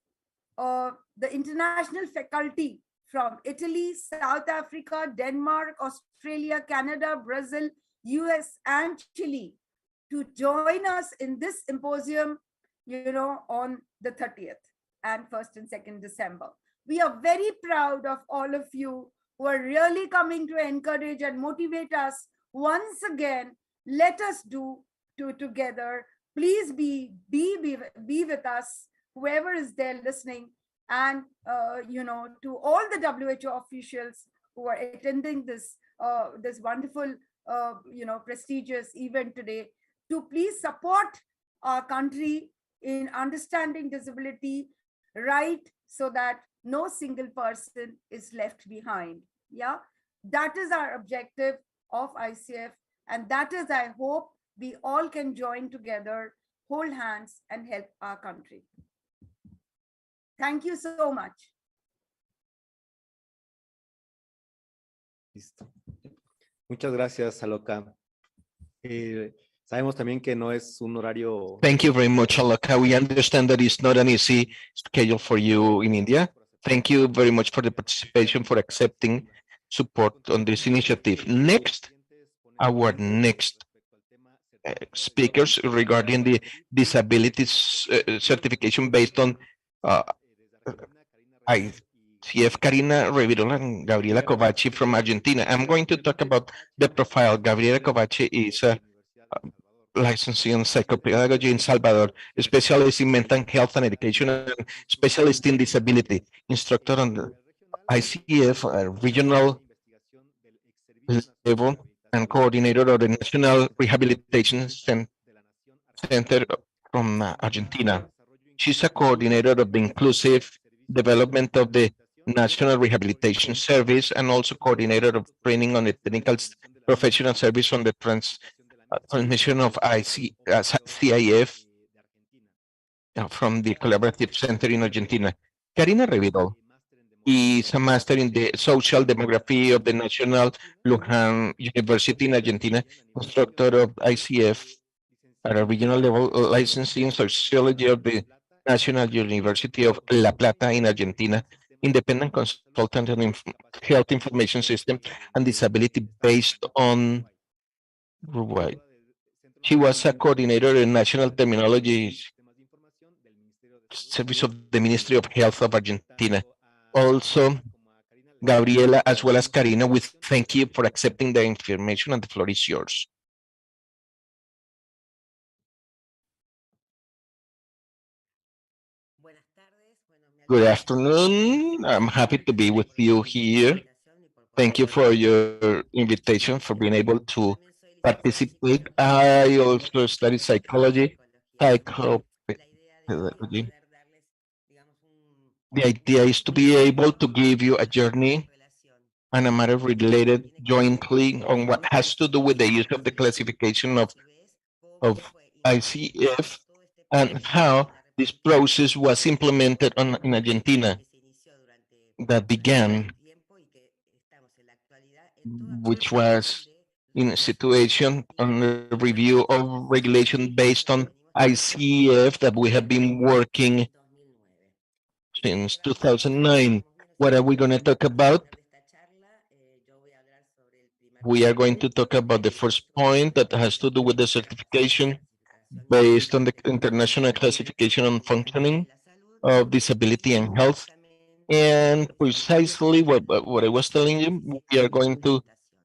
the international faculty from Italy, South Africa, Denmark, Australia, Canada, Brazil, US, and Chile to join us in this symposium, on the 30th and 1st and 2nd December. We are very proud of all of you who are really coming to encourage and motivate us. Once again, let us do together. Please be with us, whoever is there listening, and to all the WHO officials who are attending this wonderful prestigious event today, to please support our country in understanding disability right, so that no single person is left behind. Yeah, that is our objective of ICF, and that is, I hope, we all can join together, hold hands, and help our country. Thank you so much. Listo. Muchas gracias, Aloka. Sabemos también que no es un horario. Thank you very much, Aloka. We understand that it's not an easy schedule for you in India. Thank you very much for the participation, for accepting support on this initiative. Next, our next speakers regarding the disabilities certification based on ICF, Karina Revirola and Gabriela Covacci from Argentina. I'm going to talk about the profile. Gabriela Covacci is a licensing in psychopedagogy in Salvador, specialist in mental health and education, and specialist in disability, instructor on the ICF regional level, and coordinator of the National Rehabilitation Center from Argentina. She's a coordinator of the inclusive development of the National Rehabilitation Service, and also coordinator of training on the technical professional service on the transmission of CIF from the Collaborative Center in Argentina. Karina Revidol is a master in the social demography of the National Luján University in Argentina, instructor of ICF at a regional level, licensing in sociology of the National University of La Plata in Argentina, independent consultant on health information system and disability based on Uruguay. She was a coordinator in National Terminology Service of the Ministry of Health of Argentina. Also, Gabriela, as well as Karina, we thank you for accepting the information, and the floor is yours. Good afternoon. I'm happy to be with you here. Thank you for your invitation, for being able to participate. I also study psychology, psychopedagogy. The idea is to be able to give you a journey and a matter related jointly on what has to do with the use of the classification of ICF and how this process was implemented in Argentina that began, which was in a situation on the review of regulation based on ICF that we have been working since 2009. What are we going to talk about? We are going to talk about the first point that has to do with the certification based on the International Classification on Functioning of Disability and Health. And precisely what I was telling you, we are going to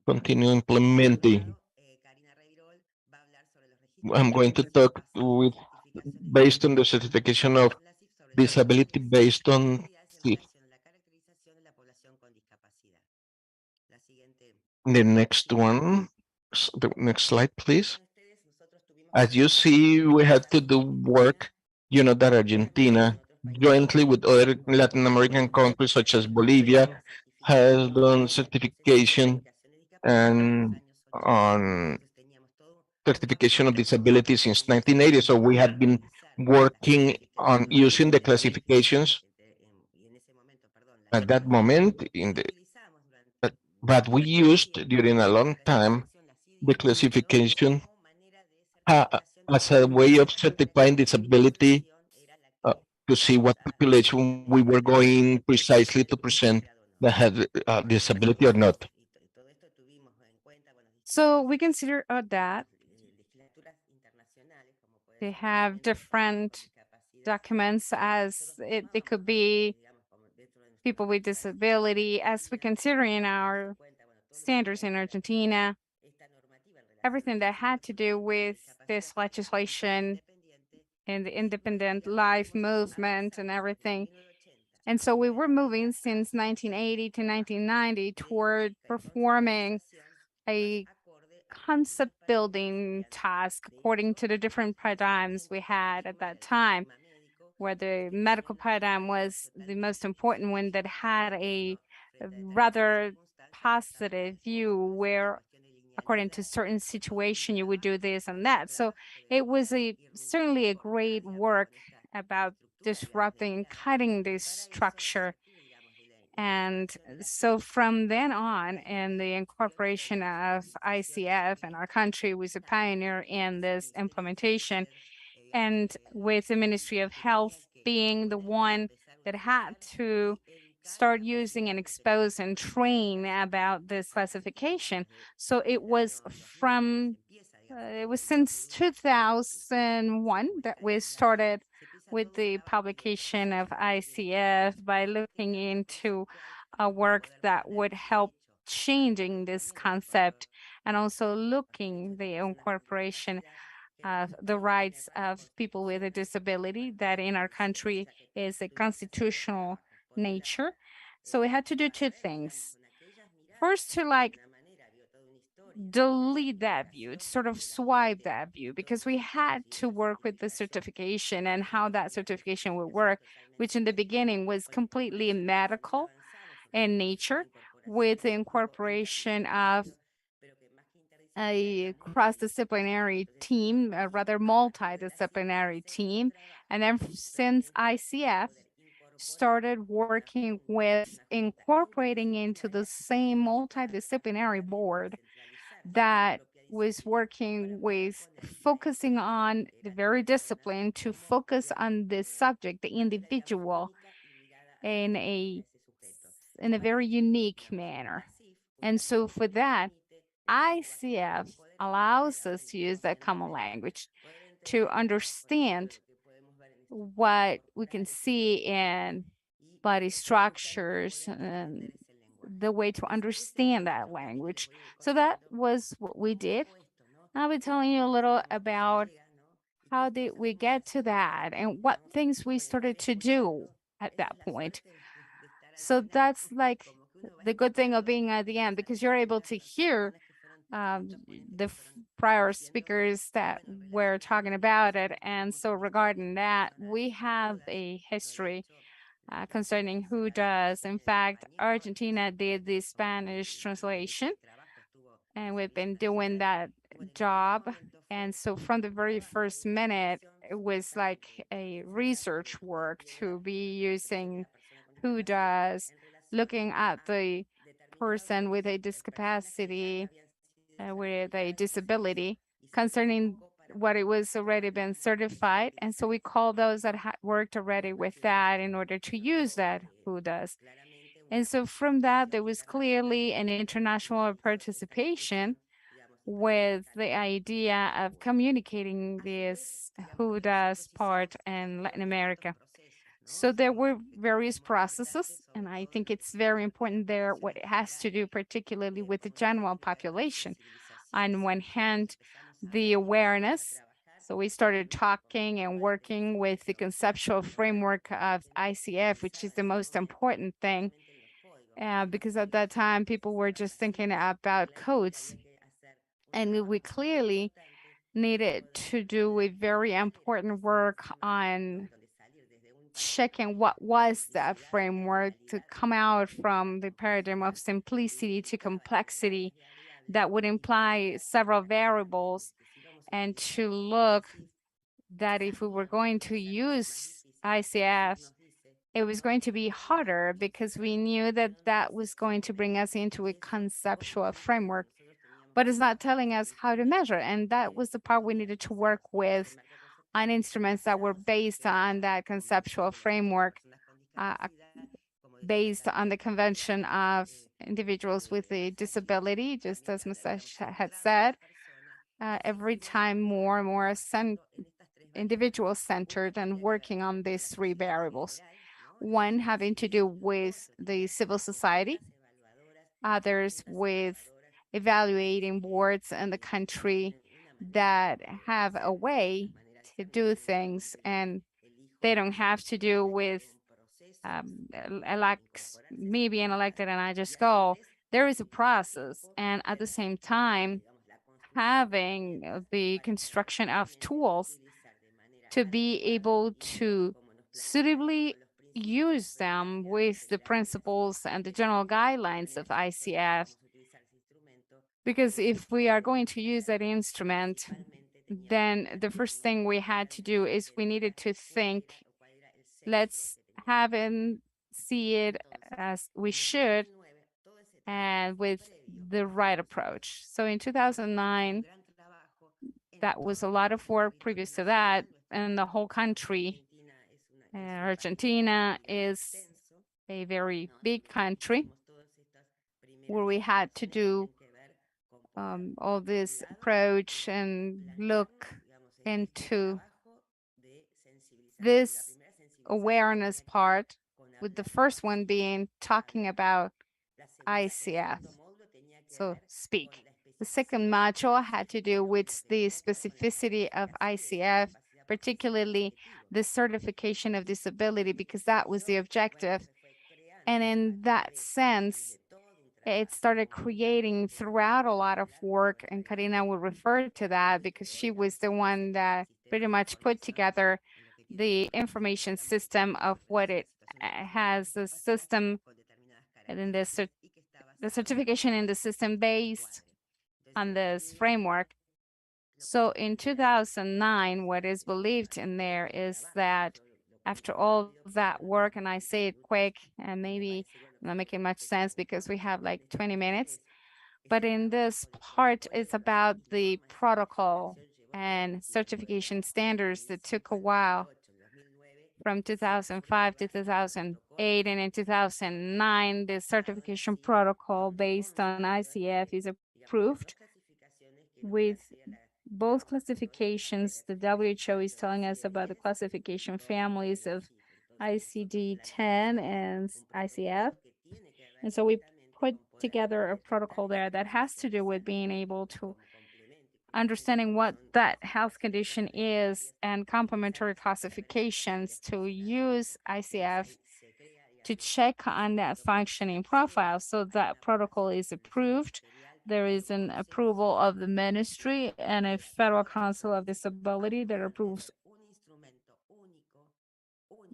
continue implementing. I'm going to talk with based on the certification of disability based on the next one. The next slide, please. As you see, we had to do work, that Argentina, jointly with other Latin American countries such as Bolivia, has done certification and on certification of disability since 1980. So we had been working on using the classifications at that moment but we used during a long time the classification as a way of certifying disability uh, to see what population we were going precisely to present that had disability or not. So we consider that they have different documents they could be people with disability as we consider in our standards in Argentina, everything that had to do with this legislation and the independent life movement and everything. And so we were moving since 1980 to 1990 toward performing a concept building task according to the different paradigms we had at that time, where the medical paradigm was the most important one that had a rather positive view where according to certain situation you would do this and that. So it was certainly a great work about disrupting, cutting this structure. And so from then on, in the incorporation of ICF, and our country was a pioneer in this implementation, and with the Ministry of Health being the one that had to start using and expose and train about this classification. So it was since 2001 that we started with the publication of ICF by looking into a work that would help changing this concept and also looking the incorporation of the rights of people with a disability that in our country is a constitutional nature. So we had to do two things. First, to delete that view, to sort of swipe that view, because we had to work with the certification and how that certification would work, which in the beginning was completely medical in nature, with the incorporation of a cross-disciplinary team, a rather multidisciplinary team. And then since ICF started working with incorporating into the same multidisciplinary board that was working with focusing on the very discipline to focus on the subject, the individual, in a very unique manner. And so for that, ICF allows us to use that common language to understand what we can see in body structures and the way to understand that language. So that was what we did. I'll be telling you a little about how did we get to that and what things we started to do at that point. So that's like the good thing of being at the end, because you're able to hear the prior speakers that were talking about it. And so regarding that, we have a history concerning who does. In fact, Argentina did the Spanish translation, and we've been doing that job. And so from the very first minute, it was like a research work to be using who does, looking at the person with a discapacity, with a disability, concerning what it was already been certified. And so we call those that worked already with that in order to use that who does. And so from that, there was clearly an international participation with the idea of communicating this who does part in Latin America. So there were various processes, and I think it's very important there what it has to do particularly with the general population. On one hand, the awareness. So we started talking and working with the conceptual framework of ICF, which is the most important thing, because at that time people were just thinking about codes. And we clearly needed to do a very important work on checking what was that framework to come out from the paradigm of simplicity to complexity that would imply several variables, and to look that if we were going to use ICF, it was going to be harder because we knew that that was going to bring us into a conceptual framework, but it's not telling us how to measure. And that was the part we needed to work with on instruments that were based on that conceptual framework, based on the Convention of Individuals with a Disability, just as Masash had said. Every time more and more individual-centered and working on these three variables. One having to do with the civil society, others with evaluating boards in the country that have a way to do things, and they don't have to do with me being elected and I just go. There is a process, and at the same time, having the construction of tools to be able to suitably use them with the principles and the general guidelines of ICF. Because if we are going to use that instrument, then the first thing we had to do is we needed to think, let's have and see it as we should and with the right approach. So in 2009, that was a lot of work previous to that, and the whole country. Argentina is a very big country where we had to do all this approach and look into this awareness part, with the first one being talking about ICF, so speak. The second module had to do with the specificity of ICF, particularly the certification of disability, because that was the objective. And in that sense, it started creating throughout a lot of work, and Karina will refer to that because she was the one that pretty much put together the information system of what it has, the system, and then the certification in the system based on this framework. So in 2009, what is believed in there is that after all that work, and I say it quick and maybe not making much sense because we have like 20 minutes, but in this part, it's about the protocol and certification standards that took a while from 2005 to 2008, and in 2009, the certification protocol based on ICF is approved with both classifications. The WHO is telling us about the classification families of ICD-10 and ICF. And so we put together a protocol there that has to do with being able to understanding what that health condition is and complementary classifications to use ICF to check on that functioning profile. So that protocol is approved. There is an approval of the ministry and a Federal Council of Disability that approves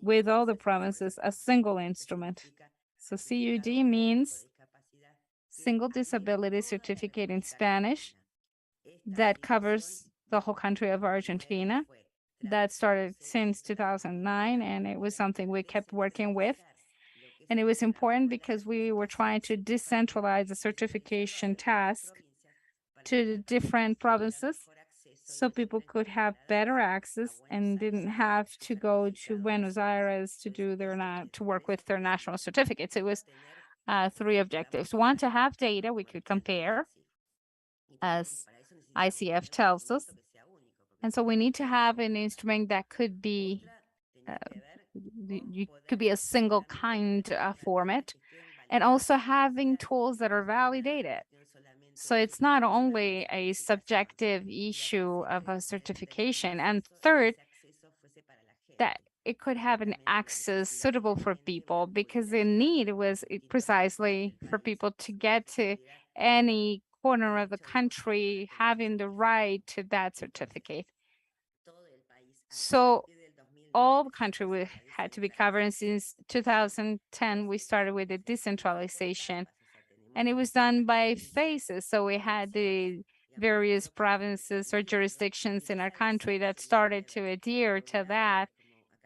with all the provinces, a single instrument. So CUD means Single Disability Certificate in Spanish that covers the whole country of Argentina. That started since 2009, and it was something we kept working with. And it was important because we were trying to decentralize the certification task to the different provinces so people could have better access and didn't have to go to Buenos Aires to do to work with their national certificates. It was three objectives. One, to have data we could compare, as ICF tells us. And so we need to have an instrument that could be a single kind format, and also having tools that are validated. So it's not only a subjective issue of a certification. And third, that it could have an access suitable for people, because the need was precisely for people to get to any corner of the country having the right to that certificate. So all the country had to be covered. And since 2010, we started with the decentralization, and it was done by phases. So we had the various provinces or jurisdictions in our country that started to adhere to that.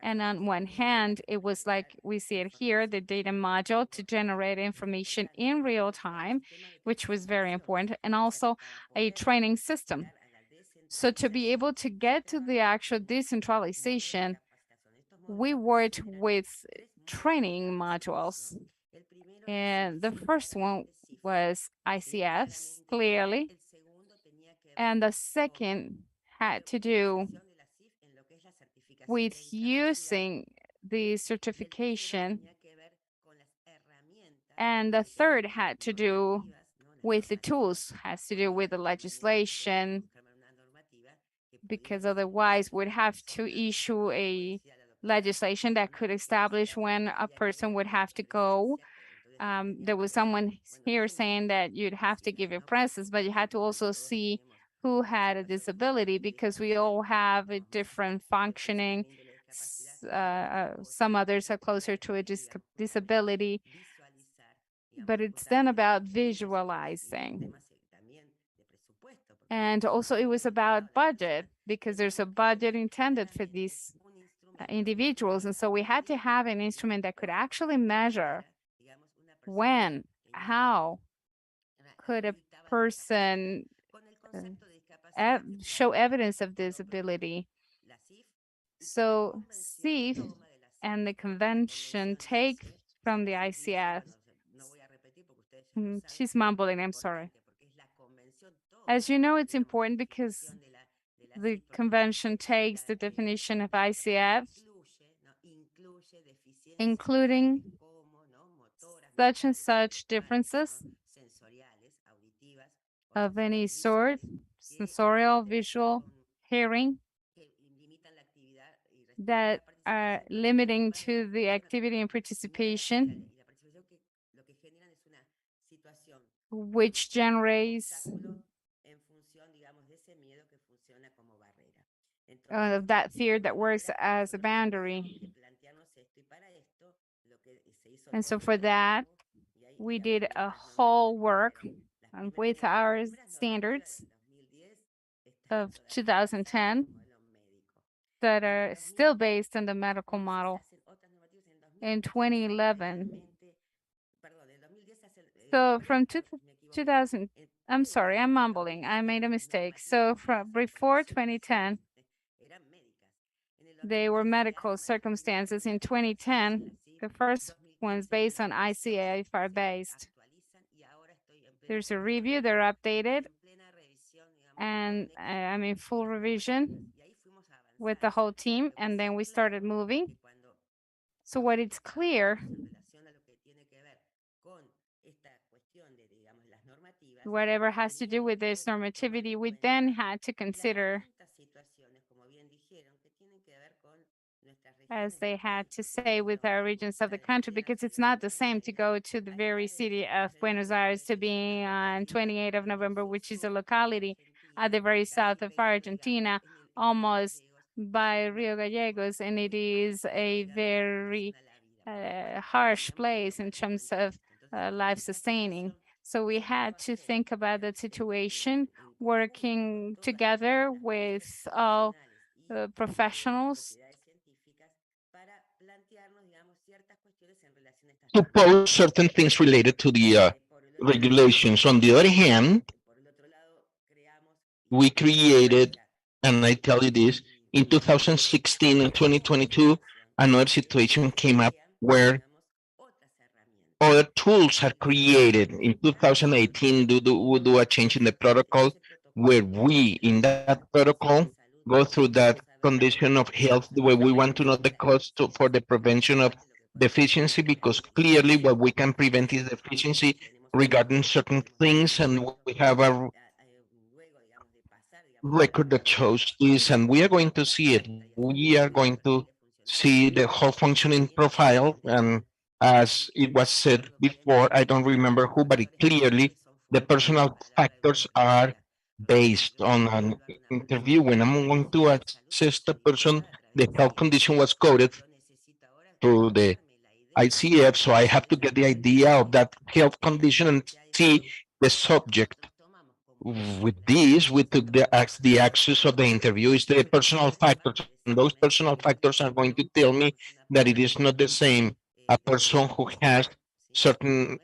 And on one hand, it was like we see it here, the data module to generate information in real time, which was very important, and also a training system. So to be able to get to the actual decentralization, we worked with training modules. And the first one was ICFs, clearly. And the second had to do with using the certification. And the third had to do with the tools, has to do with the legislation, because otherwise we'd have to issue a legislation that could establish when a person would have to go. There was someone here saying that you'd have to give your presence, but you had to also see who had a disability, because we all have a different functioning. Some others are closer to a disability, but it's then about visualizing. And also it was about budget, because there's a budget intended for these individuals. And so we had to have an instrument that could actually measure when, how could a person show evidence of disability. So CEF and the convention take from the ICF. She's mumbling, I'm sorry. As you know, it's important because the convention takes the definition of ICF, including such and such differences of any sort, sensorial, visual, hearing, that are limiting to the activity and participation, which generates that fear that works as a boundary. And so for that, we did a whole work with our standards of 2010 that are still based on the medical model. In 2011, so from 2000, I'm sorry, I'm mumbling, I made a mistake. So from before 2010, they were medical circumstances. In 2010, the first one's based on ICF are based. There's a review, they're updated, and I'm in full revision with the whole team, and then we started moving. So what it's clear, whatever has to do with this normativity, we then had to consider, as they had to say, with our regions of the country, because it's not the same to go to the very city of Buenos Aires to be on 28th of November, which is a locality at the very south of Argentina, almost by Rio Gallegos, and it is a very harsh place in terms of life sustaining. So we had to think about the situation, working together with all professionals to pose certain things related to the regulations. On the other hand, we created, and I tell you this, in 2016 and 2022, another situation came up where other tools are created. In 2018, we do a change in the protocol where we, in that protocol, go through that condition of health where we want to know the cost for the prevention of deficiency, because clearly what we can prevent is deficiency regarding certain things, and we have a record that shows this, and we are going to see it. We are going to see the whole functioning profile, and as it was said before, I don't remember who, but clearly the personal factors are based on an interview. When I'm going to assess the person, the health condition was coded through the ICF, so I have to get the idea of that health condition and see the subject. With this, we took the access of the interview is the personal factors, and those personal factors are going to tell me that it is not the same a person who has certain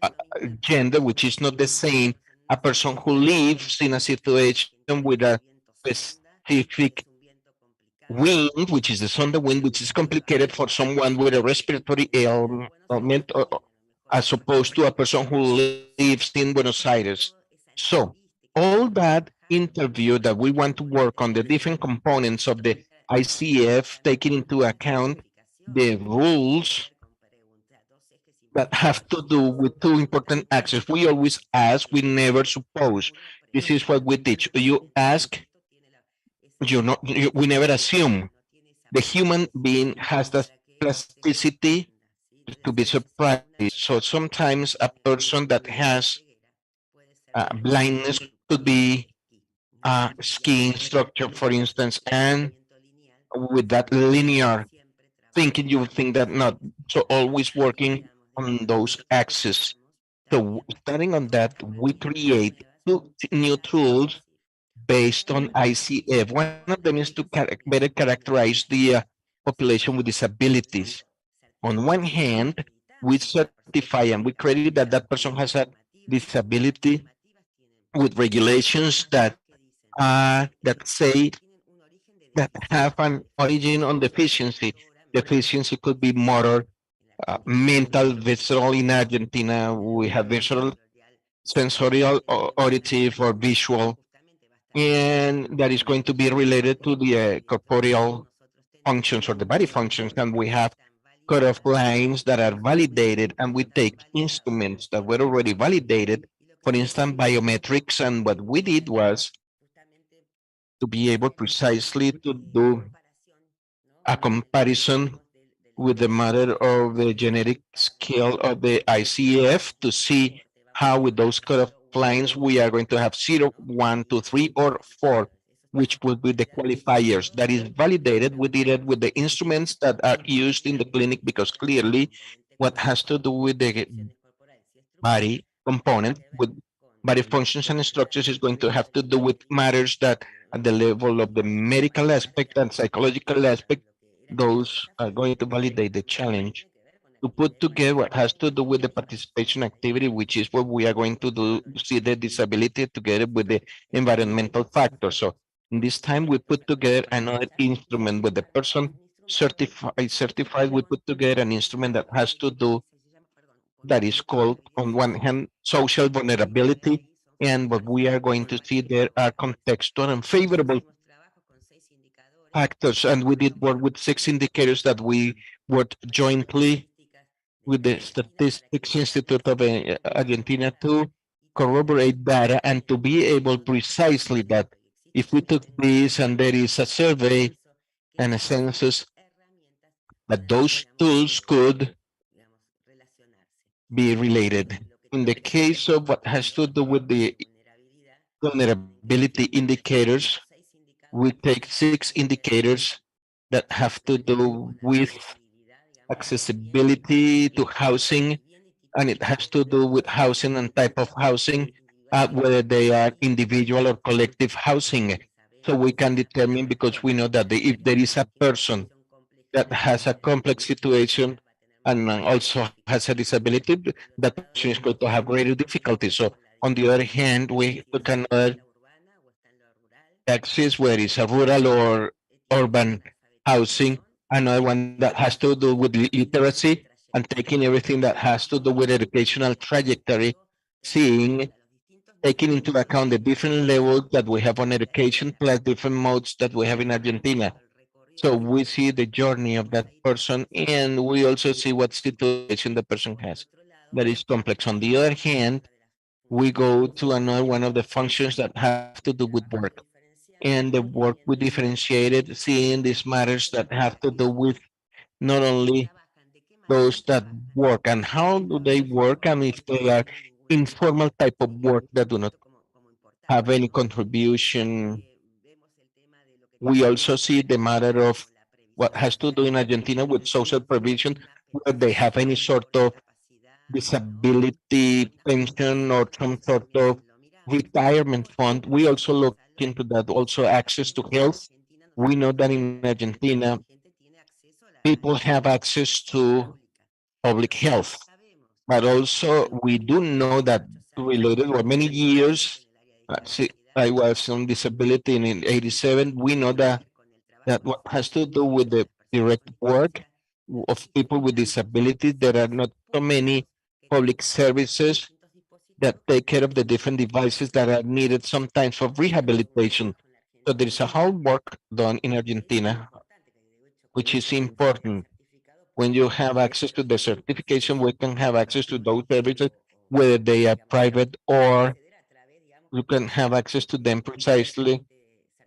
gender, which is not the same a person who lives in a situation with a specific wind, which is the Sonda wind, which is complicated for someone with a respiratory ailment, as opposed to a person who lives in Buenos Aires. So all that interview that we want to work on the different components of the ICF, taking into account the rules that have to do with two important axes. We always ask, we never suppose. This is what we teach. You ask, we never assume. The human being has that plasticity to be surprised. So sometimes a person that has blindness could be a skiing structure, for instance, and with that linear thinking, you would think that not. So always working on those axes. So starting on that, we create two new tools based on ICF. One of them is to better characterize the population with disabilities. On one hand, we certify and we credit that that person has a disability with regulations that say that have an origin on deficiency. Deficiency could be motor, mental, visceral. In Argentina, we have visceral, sensorial, auditive, or visual, and that is going to be related to the corporeal functions or the body functions. And we have cutoff lines that are validated, and we take instruments that were already validated, for instance, biometrics. And what we did was to be able precisely to do a comparison with the matter of the genetic scale of the ICF to see how with those cutoff lines we are going to have 0, 1, 2, 3, or 4, which would be the qualifiers. That is validated. We did it with the instruments that are used in the clinic, because clearly what has to do with the body component, with body functions and structures, is going to have to do with matters that at the level of the medical aspect and psychological aspect, those are going to validate the challenge to put together what has to do with the participation activity, which is what we are going to do, see the disability together with the environmental factors. So in this time, we put together another instrument with the person certified, we put together an instrument that has to do, that is called, on one hand, social vulnerability. And what we are going to see there are contextual and favorable factors. And we did work with 6 indicators that we worked jointly with the Statistics Institute of Argentina to corroborate data and to be able precisely that if we took this and there is a survey and a census, that those tools could be related. In the case of what has to do with the vulnerability indicators, we take 6 indicators that have to do with accessibility to housing, and it has to do with housing and type of housing, whether they are individual or collective housing. So we can determine, because we know that if there is a person that has a complex situation and also has a disability, that person is going to have greater difficulty. So on the other hand, we took another axis where it's a rural or urban housing, another one that has to do with literacy, and taking everything that has to do with educational trajectory, seeing, taking into account the different levels that we have on education plus different modes that we have in Argentina. So we see the journey of that person, and we also see what situation the person has that is complex. On the other hand, we go to another one of the functions that have to do with work. And the work we differentiated, seeing these matters that have to do with not only those that work and how do they work, and if they are informal type of work that do not have any contribution. We also see the matter of what has to do in Argentina with social provision, whether they have any sort of disability pension or some sort of retirement fund. We also look into that. Also, access to health. We know that in Argentina, people have access to public health, but also we do know that related for many years, I was on disability in '87. We know that what has to do with the direct work of people with disabilities, there are not so many public services that take care of the different devices that are needed sometimes for rehabilitation. So there is a whole work done in Argentina, which is important. When you have access to the certification, we can have access to those services, whether they are private or you can have access to them precisely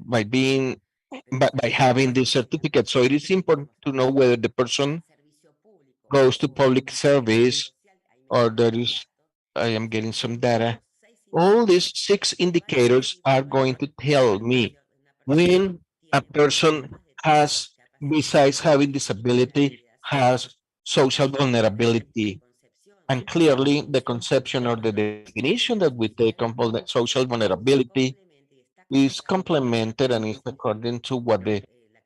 by being by having this certificate. So it is important to know whether the person goes to public service or there is, I am getting some data. All these 6 indicators are going to tell me when a person has, besides having disability, has social vulnerability. And clearly, the conception or the definition that we take on social vulnerability is complemented and is according to what the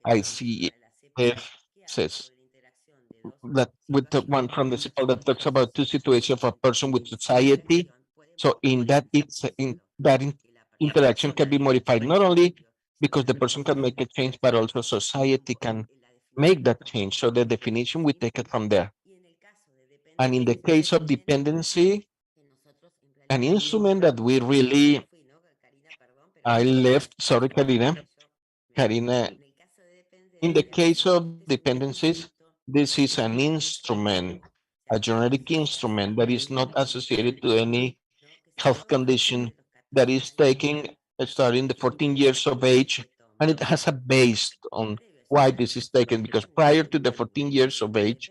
ICF says. That with the one from the people that talks about two situations of a person with society. So in that interaction can be modified not only because the person can make a change, but also society can make that change. So the definition we take it from there. And in the case of dependency, an instrument that we really, I left, sorry, Karina, in the case of dependencies, this is an instrument, a genetic instrument that is not associated to any health condition that is taking starting the 14 years of age, and it has a base on why this is taken, because prior to the 14 years of age,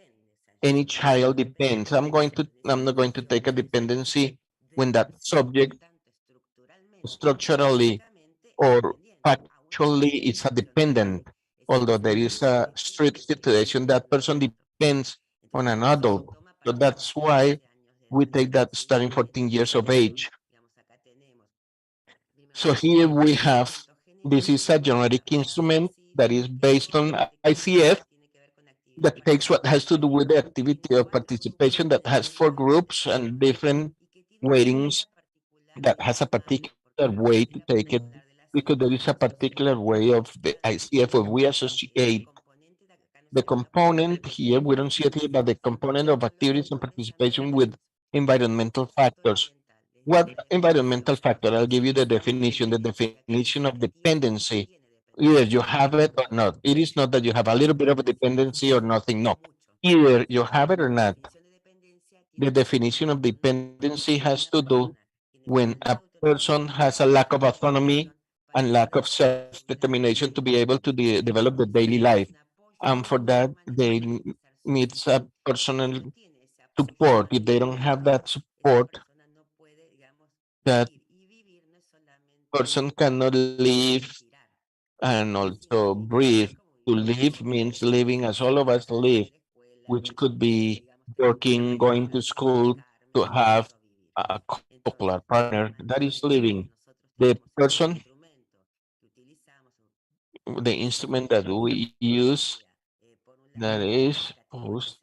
any child depends. I'm not going to take a dependency when that subject structurally or factually is a dependent, although there is a strict situation, that person depends on an adult. So that's why we take that starting 14 years of age. So here we have, this is a genetic instrument that is based on ICF that takes what has to do with the activity of participation that has 4 groups and different weightings that has a particular way to take it, because there is a particular way of the ICF where we associate the component here, we don't see it here, but the component of activities and participation with environmental factors. What environmental factor? I'll give you the definition. The definition of dependency. Either you have it or not. It is not that you have a little bit of a dependency or nothing. No. Either you have it or not. The definition of dependency has to do when a person has a lack of autonomy and lack of self-determination to be able to develop the daily life. And for that, they need a personal support. If they don't have that support, that person cannot live and also breathe. To live means living as all of us live, which could be working, going to school, to have a couple, a partner. That is living. The person, the instrument that we use, that is post.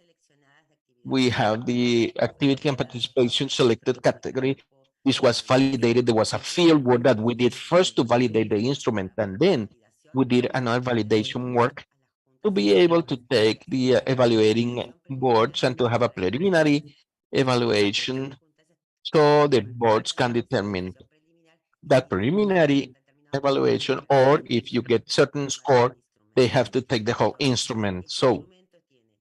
We have the activity and participation selected category. This was validated. There was a field work that we did first to validate the instrument, and then we did another validation work to be able to take the evaluating boards and to have a preliminary evaluation so the boards can determine that preliminary evaluation, or if you get certain score, they have to take the whole instrument. So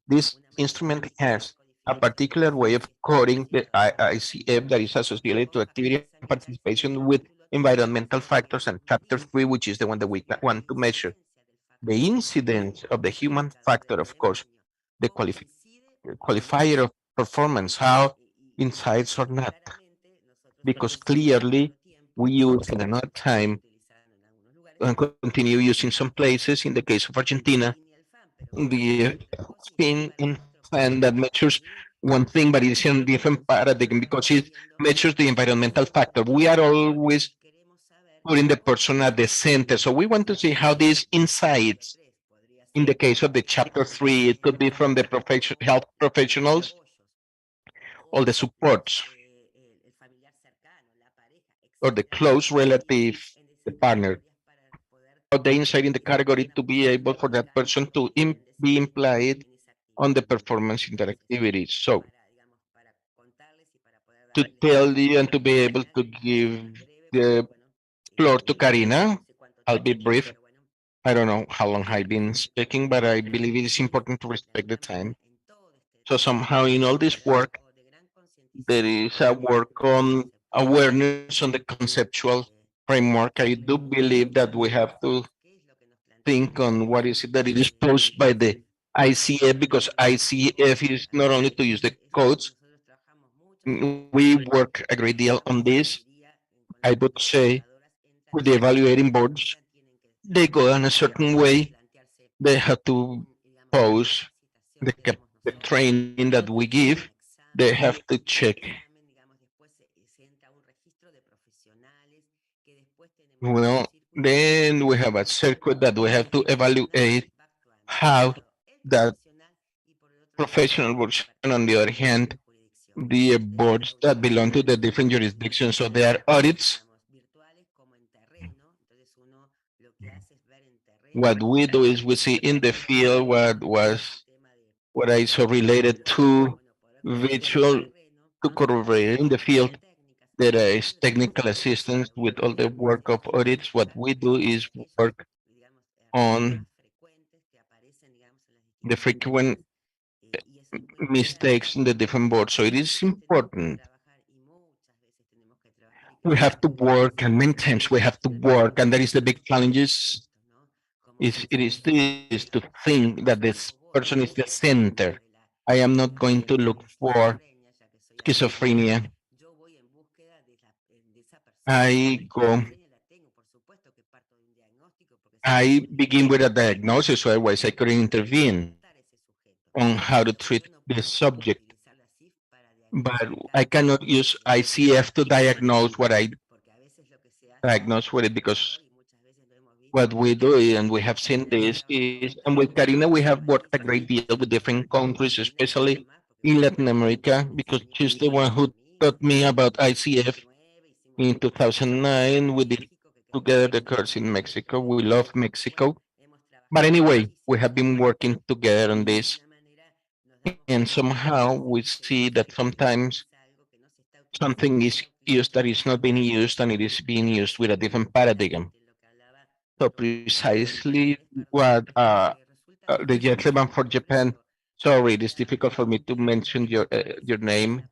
this instrument has a particular way of coding the ICF that is associated to activity and participation with environmental factors, and chapter 3, which is the one that we want to measure. The incidence of the human factor, of course, the qualifier of performance, how insights or not, because clearly we use in another time and continue using some places. In the case of Argentina, the spin in fan that measures one thing, but it's in a different paradigm because it measures the environmental factor. We are always putting the person at the center. So we want to see how these insights, in the case of the chapter 3, it could be from the health professionals, all the supports, or the close relative, the partner, or the insight in the category to be able for that person to be implied on the performance interactivity. So to tell you and to be able to give the floor to Karina, I'll be brief. I don't know how long I've been speaking, but I believe it is important to respect the time. So somehow in all this work, there is a work on awareness on the conceptual framework. I do believe that we have to think on what is it that it is posed by the ICF, because ICF is not only to use the codes. We work a great deal on this. I would say with the evaluating boards, they go in a certain way. They have to pose the training that we give. They have to check. Well, then we have a circuit that we have to evaluate how that professional version. On the other hand, the boards that belong to the different jurisdictions. So there are audits. What we do is we see in the field what I saw related to virtual to corroborate in the field. There is technical assistance with all the work of audits. What we do is work on the frequent mistakes in the different boards. So it is important. We have to work, and many times we have to work, and that is the big challenges. It is this to think that this person is the center. I am not going to look for schizophrenia. I go, I begin with a diagnosis, otherwise I couldn't intervene on how to treat this subject. But I cannot use ICF to diagnose what I diagnose with it, because what we do, and we have seen this, is, and with Karina, we have worked a great deal with different countries, especially in Latin America, because she's the one who taught me about ICF in 2009. We did together the course in Mexico. We love Mexico. But anyway, we have been working together on this. And somehow we see that sometimes something is used that is not being used, and it is being used with a different paradigm. So precisely what the gentleman for Japan, sorry, it is difficult for me to mention your name.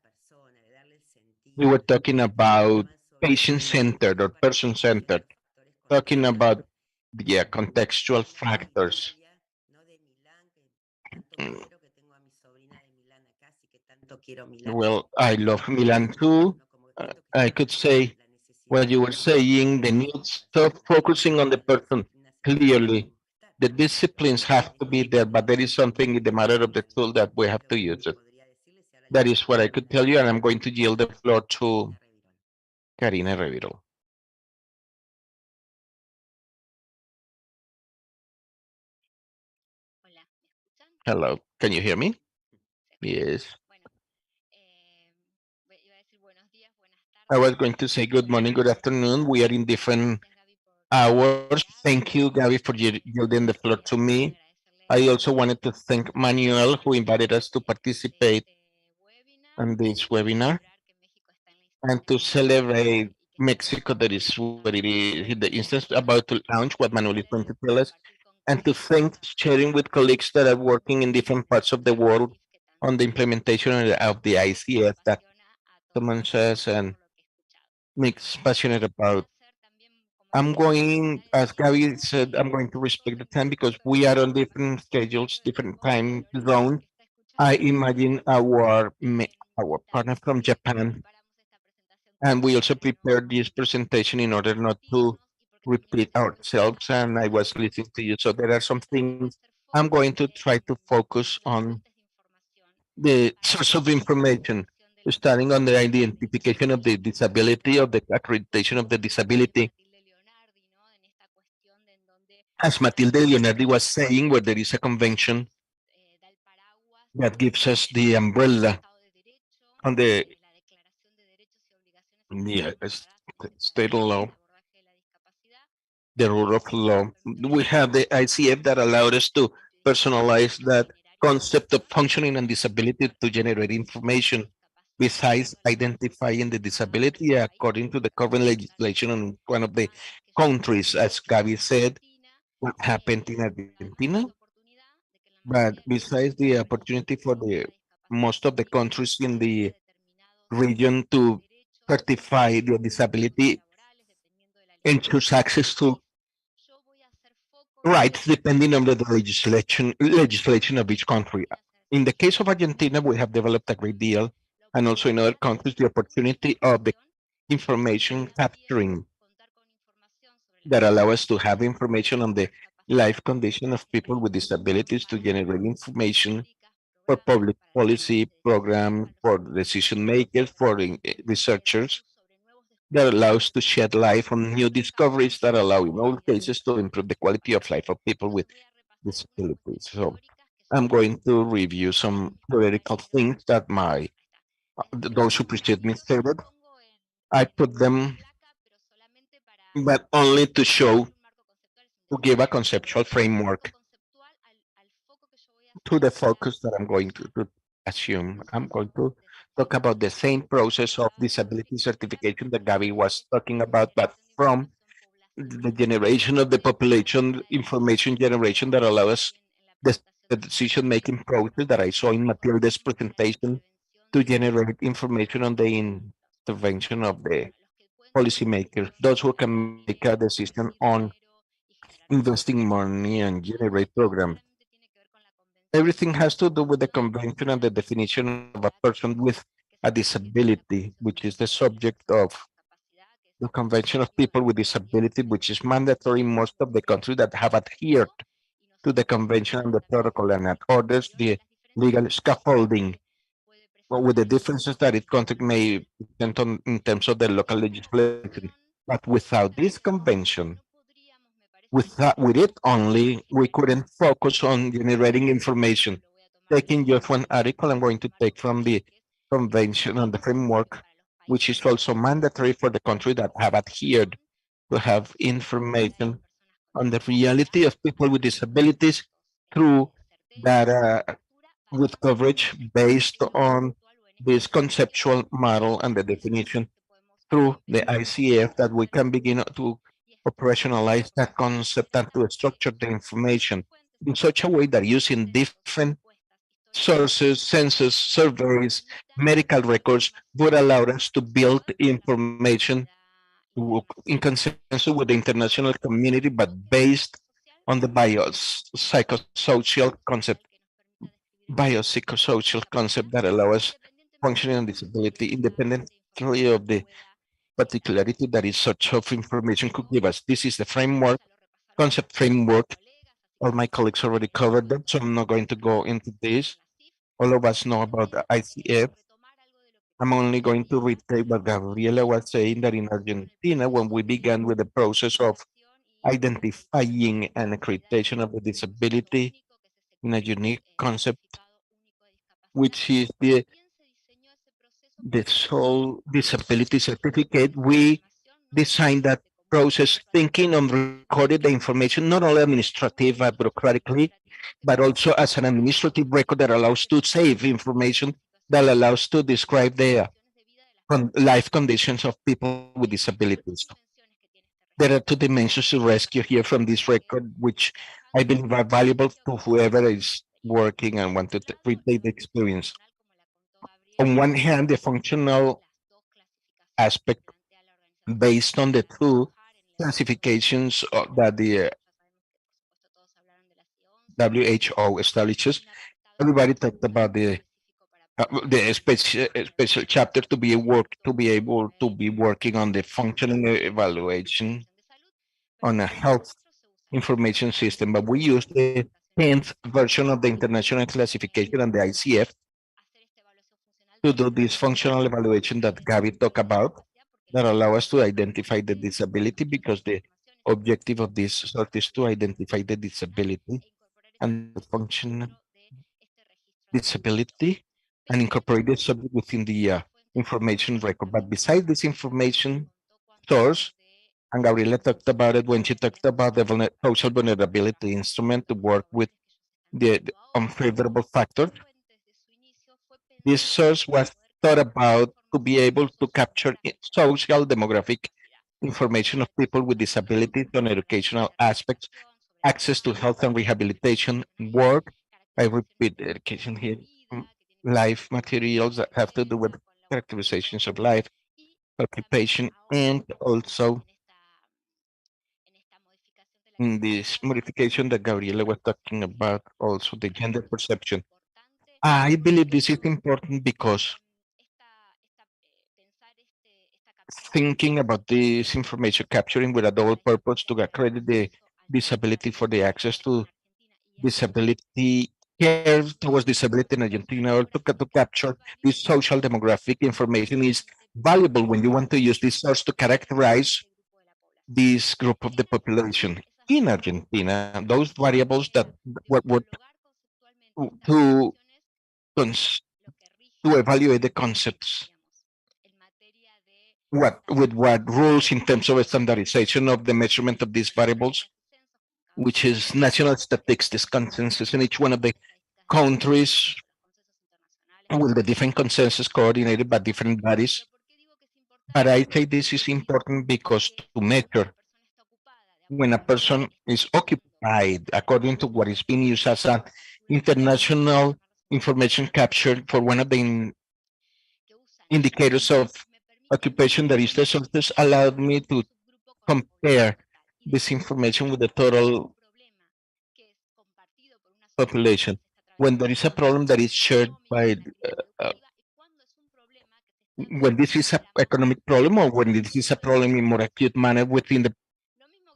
We were talking about patient-centered or person-centered, talking about the contextual factors. Mm. Well, I love Milan too. I could say what you were saying, the needs of focusing on the person clearly. The disciplines have to be there, but there is something in the matter of the tool that we have to use it. That is what I could tell you, and I'm going to yield the floor to Karina Reviro. Hello, can you hear me? Yes. I was going to say good morning, good afternoon. We are in different hours. Thank you, Gabby, for yielding the floor to me. I also wanted to thank Manuel, who invited us to participate on this webinar and to celebrate Mexico, that is what it is, the instance about to launch, what Manuel is going to tell us, and to thank sharing with colleagues that are working in different parts of the world on the implementation of the ICF that someone says and makes passionate about. I'm going, as Gabby said, I'm going to respect the time because we are on different schedules, different time zone. I imagine our partner from Japan, and we also prepared this presentation in order not to repeat ourselves. And I was listening to you, so there are some things I'm going to try to focus on the source of information, starting on the identification of the disability, of the accreditation of the disability. As Matilde Leonardi was saying, where there is a convention that gives us the umbrella on the state law, the rule of law. We have the ICF that allowed us to personalize that concept of functioning and disability to generate information. Besides identifying the disability according to the current legislation in one of the countries, as Gabi said, what happened in Argentina. But besides the opportunity for the most of the countries in the region to certify the disability and choose access to rights depending on the legislation of each country. In the case of Argentina, we have developed a great deal, and also in other countries, the opportunity of the information capturing that allow us to have information on the life condition of people with disabilities to generate information for public policy programs, for decision makers, for researchers that allows to shed light on new discoveries that allow in all cases to improve the quality of life of people with disabilities. So I'm going to review some theoretical things that those who precede me stated. I put them, but only to show, to give a conceptual framework to the focus that I'm going to assume. I'm going to talk about the same process of disability certification that Gabby was talking about, but from the generation of the population information generation that allows the decision-making process that I saw in Matilda's presentation to generate information on the intervention of the policymakers, those who can make a decision on investing money and generate programs. Everything has to do with the convention and the definition of a person with a disability, which is the subject of the Convention of People with Disability, which is mandatory in most of the countries that have adhered to the convention and the protocol, and at others, the legal scaffolding, well, with the differences that each country may present in terms of the local legislation. But without this convention, with it only, we couldn't focus on generating information. Taking just one article, I'm going to take from the convention and the framework, which is also mandatory for the country that have adhered to have information on the reality of people with disabilities through data with coverage based on this conceptual model and the definition through the ICF that we can begin to operationalize that concept and to structure the information in such a way that using different sources, census, surveys, medical records would allow us to build information in consensus with the international community, but based on the biopsychosocial concept that allows functioning and disability independently of the particularity that is such of information could give us. This is the framework, concept framework All my colleagues already covered that, so I'm not going to go into this. All of us know about the ICF. I'm only going to repeat what Gabriela was saying, that in Argentina, when we began with the process of identifying an accreditation of a disability in a unique concept, which is the sole disability certificate, we designed that process thinking on recording the information, not only administrative, bureaucratically, but also as an administrative record that allows to save information, that allows to describe the life conditions of people with disabilities. There are two dimensions to rescue here from this record, which I believe are valuable to whoever is working and want to retake the experience. On one hand, the functional aspect based on the two classifications that the WHO establishes. Everybody talked about the special chapter to be able to be working on the functional evaluation on a health information system, but we use the 10th version of the international classification and the ICF to do this functional evaluation that Gabby talked about, that allow us to identify the disability, because the objective of this sort is to identify the disability and the function disability and incorporate the subject within the information record. But besides this information source, and Gabriela talked about it when she talked about the social vulnerability instrument to work with the unfavorable factor. This source was thought about to be able to capture social demographic information of people with disabilities on educational aspects, access to health and rehabilitation, work, I repeat education here, life materials that have to do with characterizations of life, occupation, and also in this modification that Gabriela was talking about, also the gender perception. I believe this is important because thinking about this information capturing with a double purpose to accredit the disability for the access to disability care towards disability in Argentina, or to capture this social demographic information is valuable when you want to use this source to characterize this group of the population in Argentina. Those variables that would to to evaluate the concepts, what rules in terms of standardization of the measurement of these variables, which is national statistics consensus in each one of the countries, with the different consensus coordinated by different bodies. But I say this is important because to measure when a person is occupied according to what is being used as an international information captured for one of the indicators of occupation, that is the census, allowed me to compare this information with the total population. When there is a problem that is shared by, when this is an economic problem, or when this is a problem in more acute manner within the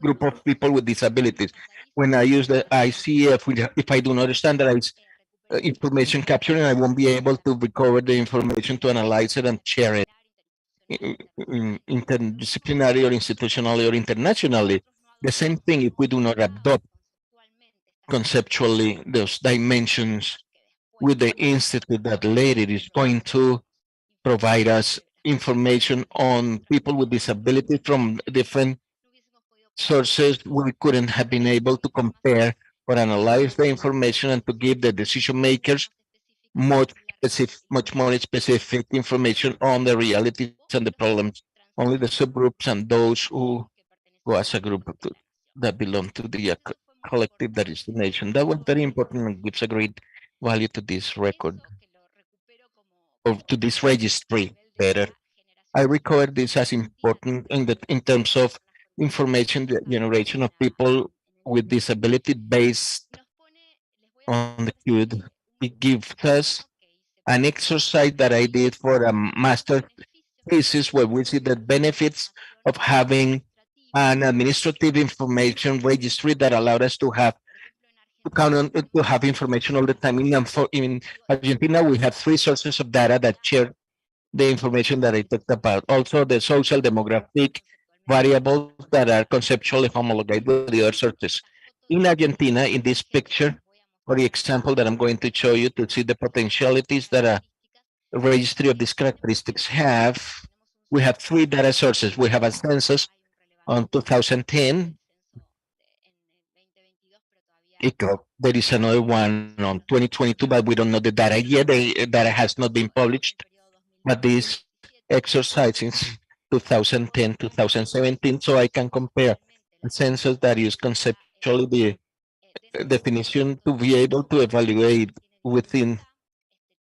group of people with disabilities. When I use the ICF, if I do not standardize information capturing, I won't be able to recover the information to analyze it and share it interdisciplinary or institutionally or internationally. The same thing if we do not adopt conceptually those dimensions with the institute that later is going to provide us information on people with disabilities from different sources. We couldn't have been able to compare or analyze the information and to give the decision makers much more specific information on the realities and the problems. Only the subgroups and those who go as a group that belong to the collective that is the nation. That was very important and gives a great value to this record, or to this registry better. I record this as important in terms of information generation of people with disability based on the code. It gives us an exercise that I did for a master thesis, where we see the benefits of having an administrative information registry that allowed us to have to count on to have information all the time. In Argentina, we have three sources of data that share the information that I talked about. Also, the social demographic variables that are conceptually homologous with the other sources. In Argentina, in this picture, or the example that I'm going to show you to see the potentialities that a registry of these characteristics have, we have three data sources. We have a census on 2010. There is another one on 2022, but we don't know the data yet. The data has not been published. But this exercise is 2010, 2017, so I can compare a census that is conceptually the definition to be able to evaluate within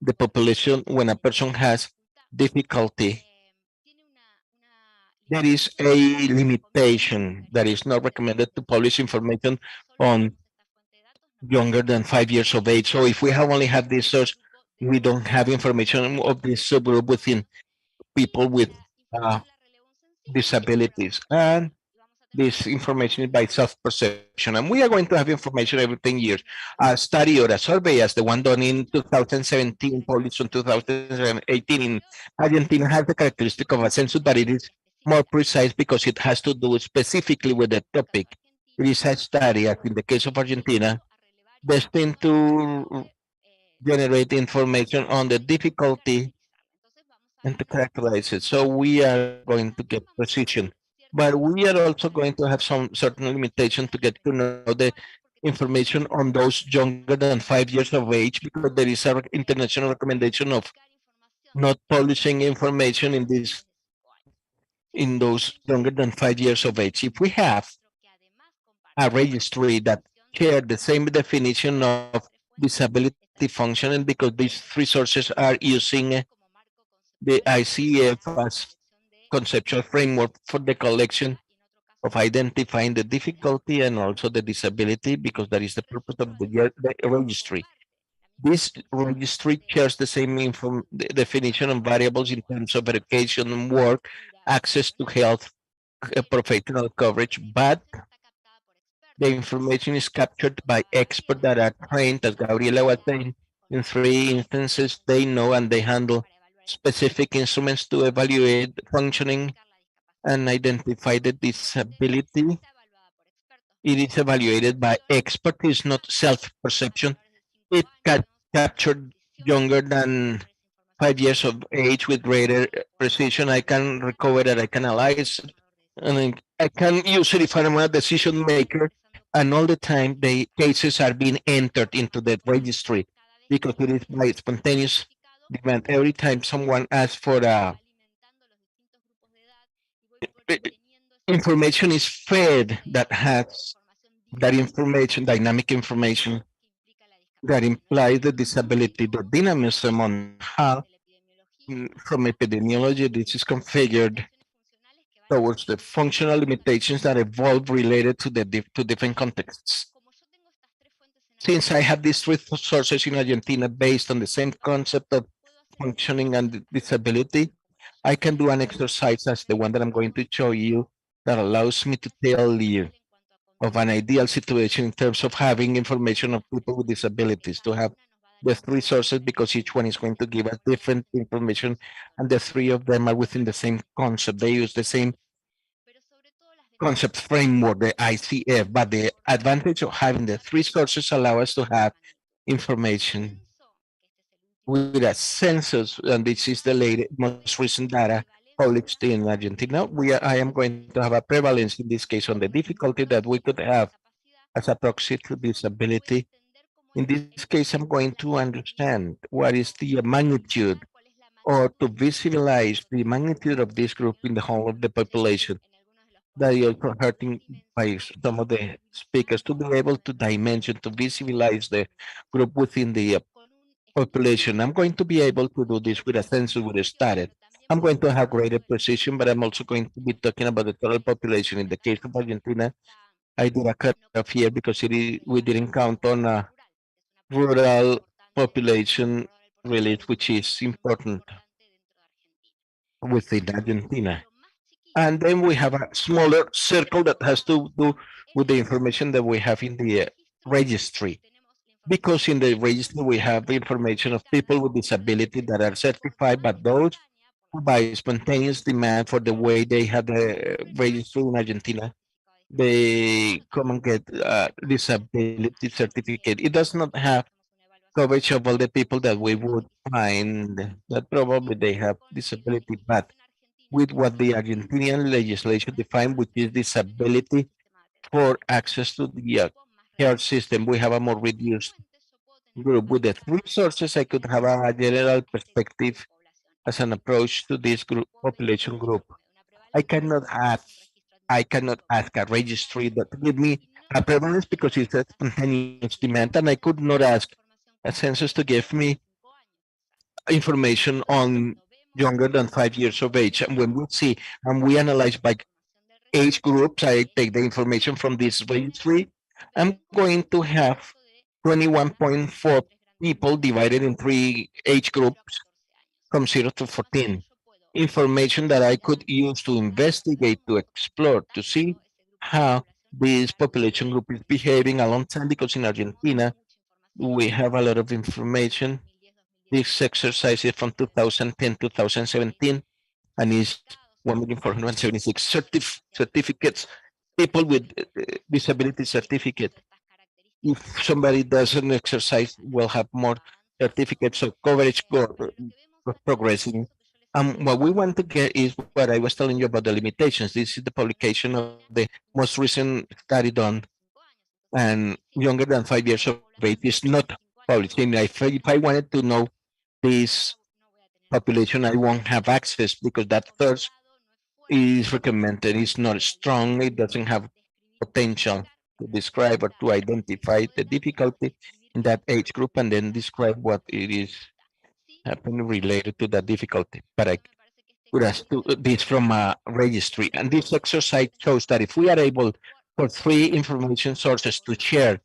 the population when a person has difficulty. There is a limitation that is not recommended to publish information on younger than 5 years of age. So if we have only have this source, we don't have information of this subgroup within people with uh, disabilities. And this information is by self-perception. And we are going to have information every 10 years. A study or a survey as the one done in 2017, published in 2018 in Argentina has the characteristic of a census, but it is more precise because it has to do specifically with the topic. It is a study, as in the case of Argentina, destined to generate information on the difficulty and to characterize it. So we are going to get precision, but we are also going to have some certain limitation to get to know the information on those younger than 5 years of age, because there is an international recommendation of not publishing information in those younger than 5 years of age. If we have a registry that share the same definition of disability functioning, because these three sources are using the ICF as conceptual framework for the collection of identifying the difficulty and also the disability, because that is the purpose of the registry. This registry shares the same definition of variables in terms of education and work, access to health, professional coverage, but the information is captured by experts that are trained, as Gabriela was saying, in three instances. They know and they handle specific instruments to evaluate functioning and identify the disability. It is evaluated by expert. It's not self-perception. It captured younger than 5 years of age with greater precision. I can recover it, I can analyze it, and I can use it if I'm a decision maker. And all the time, the cases are being entered into the registry because it is by spontaneous demand. Every time someone asks for information is fed that has that information, dynamic information that implies the disability, the dynamism on how from epidemiology this is configured towards the functional limitations that evolve related to the to different contexts. Since I have these three sources in Argentina based on the same concept of functioning and disability, I can do an exercise as the one that I'm going to show you that allows me to tell you of an ideal situation in terms of having information of people with disabilities, to have the three sources, because each one is going to give us different information, and the three of them are within the same concept. They use the same concept framework, the ICF, but the advantage of having the three sources allow us to have information with a census, and this is the most recent data published in Argentina. I am going to have a prevalence in this case on the difficulty that we could have as a proxy to disability. In this case, I'm going to understand what is the magnitude, or to visualize the magnitude of this group in the whole of the population. That is also hurting by some of the speakers, to be able to dimension, to visualize the group within the population. I'm going to be able to do this with a census with a started. I'm going to have greater precision, but I'm also going to be talking about the total population. In the case of Argentina, I did a cutoff here because we didn't count on a rural population release, which is important within Argentina. And then we have a smaller circle that has to do with the information that we have in the registry. because in the registry we have information of people with disability that are certified, but those who by spontaneous demand for the way they have the registry in Argentina, they come and get a disability certificate. It does not have coverage of all the people that we would find that probably they have disability, but with what the Argentinian legislation define, which is disability for access to the health system, we have a more reduced group. With the three sources, I could have a general perspective as an approach to this group population group. I cannot ask I cannot ask a registry that to give me a prevalence because it's a spontaneous demand, and I could not ask a census to give me information on younger than 5 years of age. And when we see and we analyze by age groups, I take the information from this registry, I'm going to have 21.4 people divided in three age groups from 0 to 14. Information that I could use to investigate, to explore, to see how this population group is behaving a long time, because in Argentina, we have a lot of information. This exercise is from 2010, 2017, and is 1,476 certificates, people with disability certificate. If somebody does an exercise, will have more certificates of coverage progressing. What we want to get is what I was telling you about the limitations. This is the publication of the most recent study done, and younger than 5 years of age is not published. And if I wanted to know this population, I won't have access because that source is recommended. It's not strong. It doesn't have potential to describe or to identify the difficulty in that age group and then describe what it is happening related to that difficulty. But I could ask this from a registry. And this exercise shows that if we are able for three information sources to share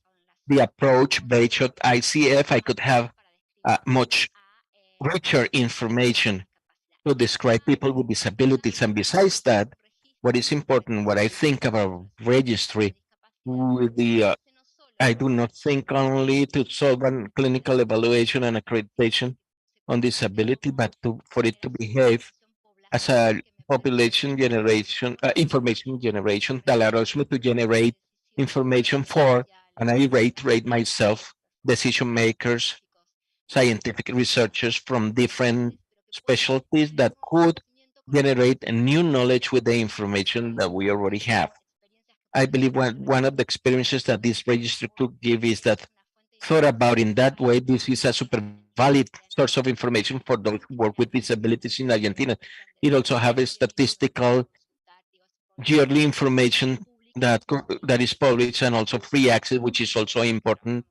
the approach based on ICF, I could have much richer information to describe people with disabilities. And besides that, what is important, what I think about registry, with the I do not think only to solve a clinical evaluation and accreditation on disability, but for it to behave as a population generation, information generation that allows me to generate information for, and I rate myself, decision makers, scientific researchers from different specialties that could generate a new knowledge with the information that we already have. I believe one of the experiences that this registry could give is that thought about in that way, this is a super valid source of information for those who work with disabilities in Argentina. It also have a statistical yearly information that is published, and also free access, which is also important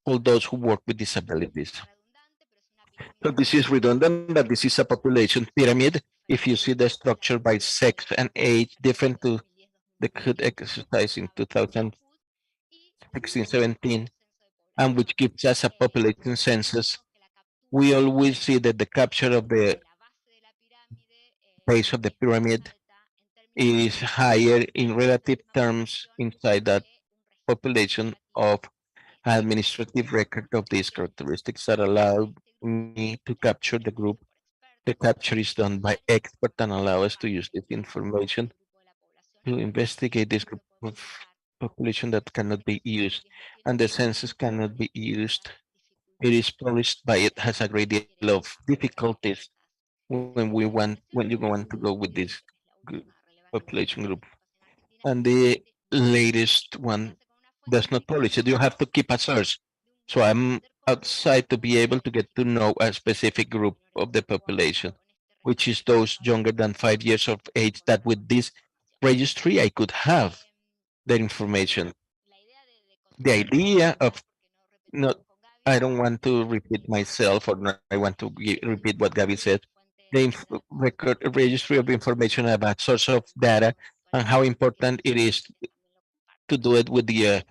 for those who work with disabilities. So this is redundant, but this is a population pyramid. If you see the structure by sex and age, different to the CUT exercise in 2016, 17, and which gives us a population census, we always see that the capture of the base of the pyramid is higher in relative terms inside that population of administrative record of these characteristics that allow me to capture the group. The capture is done by experts and allow us to use this information to investigate this group of population that cannot be used, and the census cannot be used. It is published, but it has a great deal of difficulties when you want to go with this population group. And the latest one does not publish it. You have to keep a source. So I'm outside to be able to get to know a specific group of the population, which is those younger than 5 years of age, that with this registry I could have the information. The idea of not, I don't want to repeat myself, or I want to repeat what Gabby said. The record registry of information about source of data and how important it is to do it with the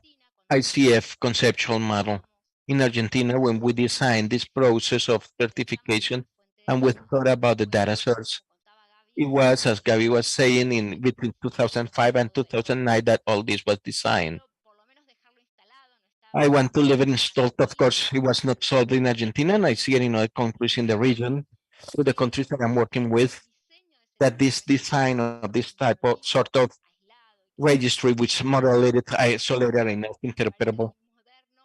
ICF conceptual model. In Argentina, when we designed this process of certification and we thought about the data source, it was, as Gabby was saying, in between 2005 and 2009 that all this was designed. I want to live in Stolt. Of course, it was not solved in Argentina, and I see it in other countries in the region, with the countries that I'm working with, that this design of this type of sort of registry, which is more related, isolated, and interoperable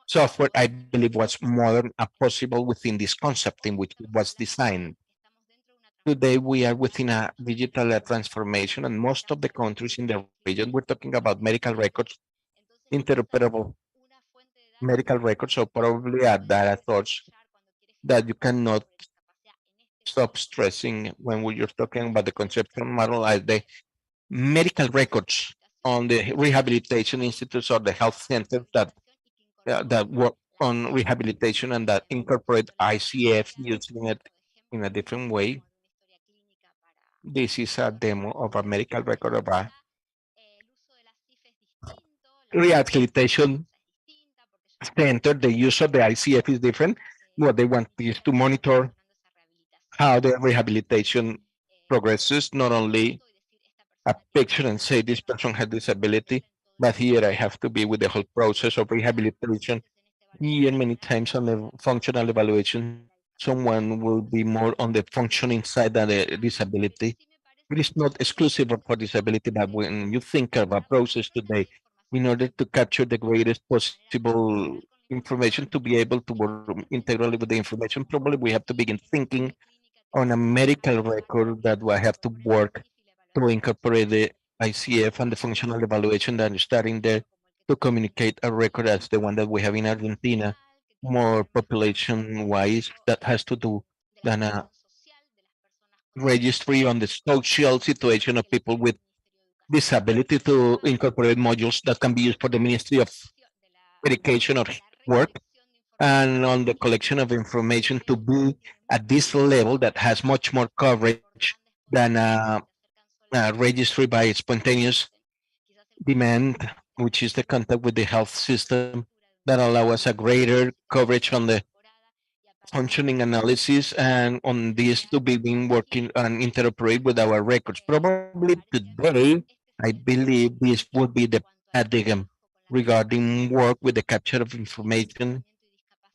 software, I believe was modern and possible within this concept in which it was designed. Today, we are within a digital transformation, and most of the countries in the region, we're talking about medical records, interoperable medical records, so probably a data source that you cannot stop stressing when you're talking about the conceptual model as the medical records on the rehabilitation institutes or the health centers that work on rehabilitation and that incorporate ICF using it in a different way. This is a demo of a medical record of a rehabilitation center. The use of the ICF is different. What they want is to monitor how the rehabilitation progresses, not only a picture and say this person had disability, but here I have to be with the whole process of rehabilitation. Here, many times on the functional evaluation, someone will be more on the functioning side than the disability. It is not exclusive for disability, but when you think of a process today, in order to capture the greatest possible information to be able to work integrally with the information, probably we have to begin thinking on a medical record that will have to work to incorporate the ICF and the functional evaluation that is starting there to communicate a record as the one that we have in Argentina, more population-wise, that has to do than a registry on the social situation of people with disability to incorporate modules that can be used for the Ministry of Education or Work and on the collection of information to be at this level that has much more coverage than a registry by spontaneous demand, which is the contact with the health system that allow us a greater coverage on the functioning analysis and on this to begin working and interoperate with our records. Probably today, I believe this would be the paradigm regarding work with the capture of information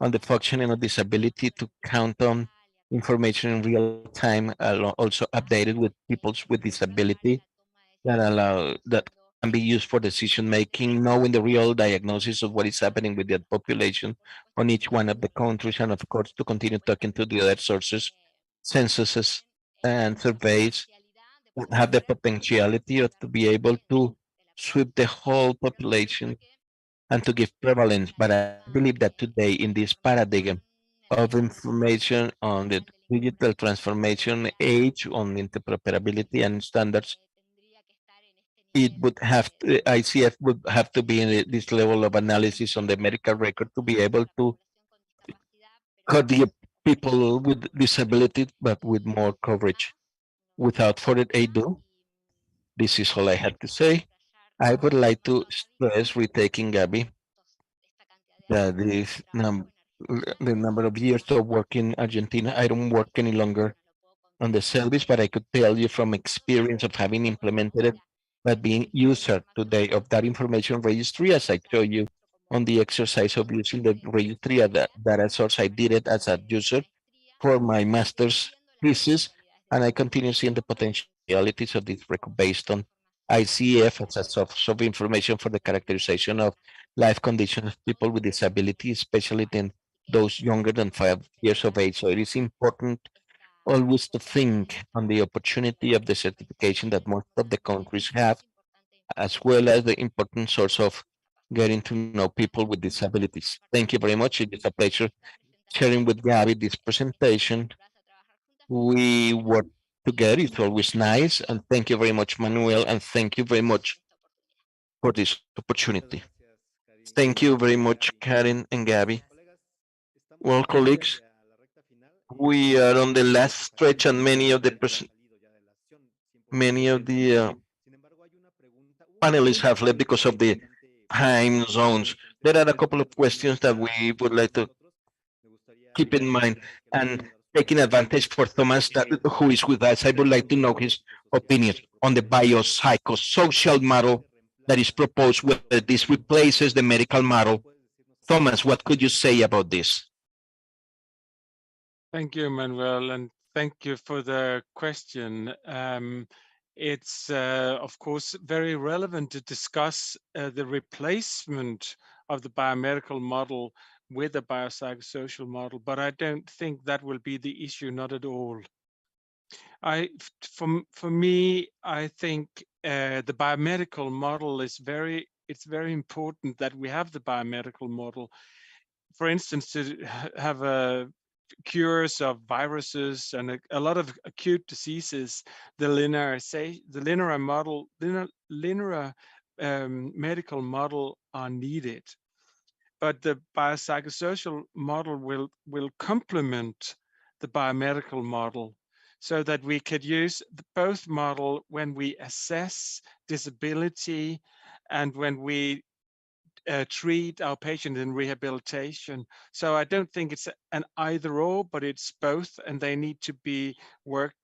on the functioning of disability to count on information in real time, also updated with people with disability that can be used for decision making, knowing the real diagnosis of what is happening with that population on each one of the countries, and of course to continue talking to the other sources, censuses and surveys that have the potentiality of to be able to sweep the whole population and to give prevalence. But I believe that today in this paradigm of information on the digital transformation age, on interoperability and standards, it would have to, ICF would have to be in this level of analysis on the medical record to be able to cut the people with disability, but with more coverage. Without further ado, this is all I have to say. I would like to stress, retaking Gabby, that the number of years of work in Argentina, I don't work any longer on the service, but I could tell you from experience of having implemented it, but being user today of that information registry, as I show you on the exercise of using the registry as a data source, I did it as a user for my master's thesis, and I continue seeing the potentialities of this record based on ICF as a source of information for the characterization of life conditions of people with disability, especially in those younger than 5 years of age. So it is important always to think on the opportunity of the certification that most of the countries have, as well as the important source of getting to know people with disabilities. Thank you very much. It is a pleasure sharing with Gabby this presentation. We work together. It's always nice. And thank you very much, Manuel. And thank you very much for this opportunity. Thank you very much, Karen and Gabby. Well, colleagues, we are on the last stretch and many of the panelists have left because of the time zones. There are a couple of questions that we would like to keep in mind, and taking advantage for Thomas, who is with us, I would like to know his opinion on the biopsychosocial model that is proposed, whether this replaces the medical model Thomas, what could you say about this? Thank you, Manuel, and thank you for the question. It's, of course, very relevant to discuss the replacement of the biomedical model with a biopsychosocial model, but I don't think that will be the issue, not at all. For me, I think the biomedical model is it's very important that we have the biomedical model. For instance, to have cures of viruses and a lot of acute diseases, the linear medical model are needed. But the biopsychosocial model will complement the biomedical model so that we could use both model when we assess disability and when we treat our patient in rehabilitation. So I don't think it's an either or, but it's both, and they need to be worked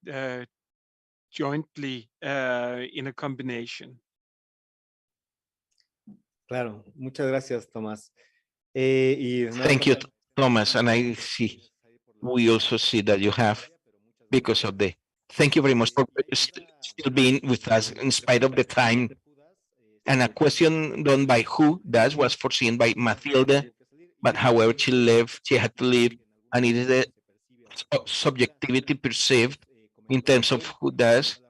jointly in a combination. Claro, muchas gracias, Tomás. Thank you, Thomas. And I see, we also see that you have, because of the, thank you very much for still being with us in spite of the time. And a question done by who that was foreseen by Matilda, but however she left, she had to leave, and it is the subjectivity perceived in terms of who does.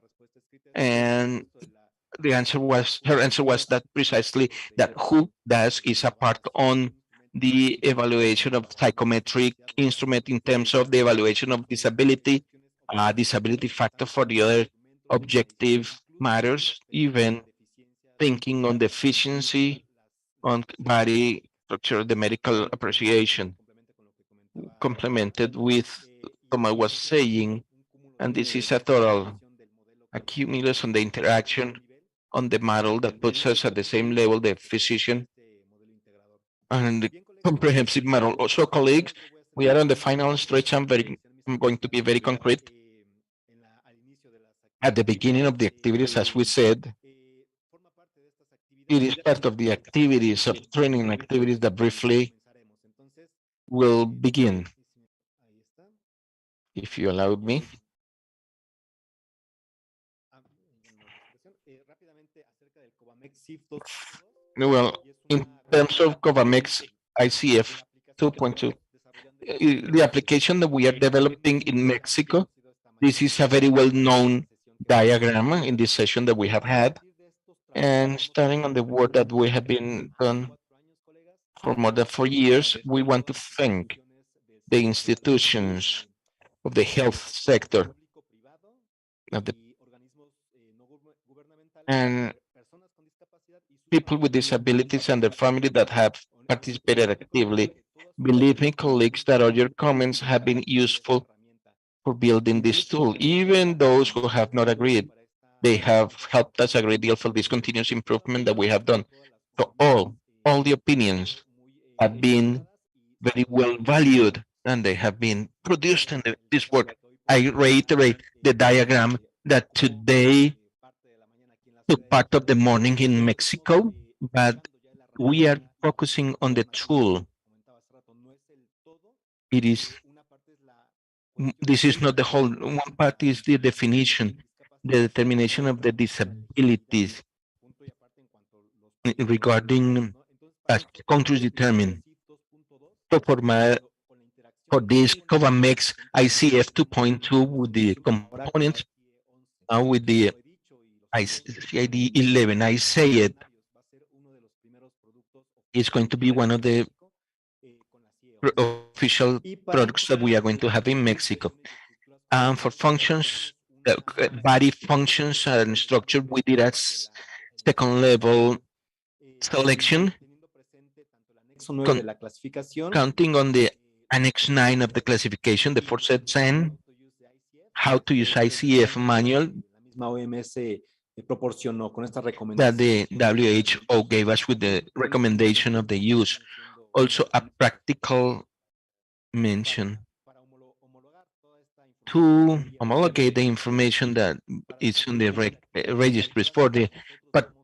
And the answer was, her answer was that precisely that who does is a part on the evaluation of psychometric instrument in terms of the evaluation of disability, disability factor for the other objective matters, even thinking on the efficiency, on body structure, the medical appreciation, complemented with Thomas was saying, and this is a total accumulus on the interaction on the model that puts us at the same level, the physician and the comprehensive model. Also, colleagues, we are on the final stretch. I'm going to be very concrete. At the beginning of the activities, as we said, it is part of the activities of training activities that briefly will begin. If you allow me. Well, in terms of COVAMEX ICF 2.2, the application that we are developing in Mexico, this is a very well-known diagram in this session that we have had. And starting on the work that we have been done for more than 4 years, we want to thank the institutions of the health sector and people with disabilities and their family that have participated actively. Believe me, colleagues, that all your comments have been useful for building this tool. Even those who have not agreed, they have helped us a great deal for this continuous improvement that we have done. So all the opinions have been very well valued, and they have been produced in this work. I reiterate the diagram that today took part of the morning in Mexico, but we are focusing on the tool. It is, this is not the whole, one part is the definition, the determination of the disabilities regarding as countries determine. So for this COVAMEX ICF 2.2 with the components, with the CID 11, I say it, is going to be one of the official products that we are going to have in Mexico. And for functions, body functions and structure, we did a second level selection, counting on the Annex 9 of the classification, the 410, how to use ICF manual that the WHO gave us with the recommendation of the use. Also a practical mention to homologate the information that is in the registries for the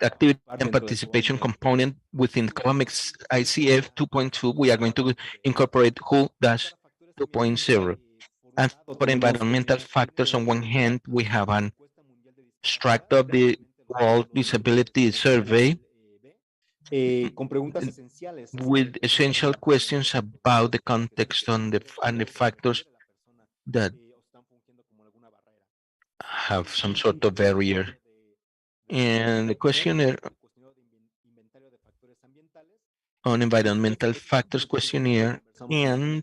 activity and participation component within COMEX ICF 2.2. We are going to incorporate WHO-2.0. And for environmental factors, on one hand, we have an extract of the World Disability Survey with essential questions about the context and the factors that have some sort of barrier. And the questionnaire on environmental factors questionnaire, and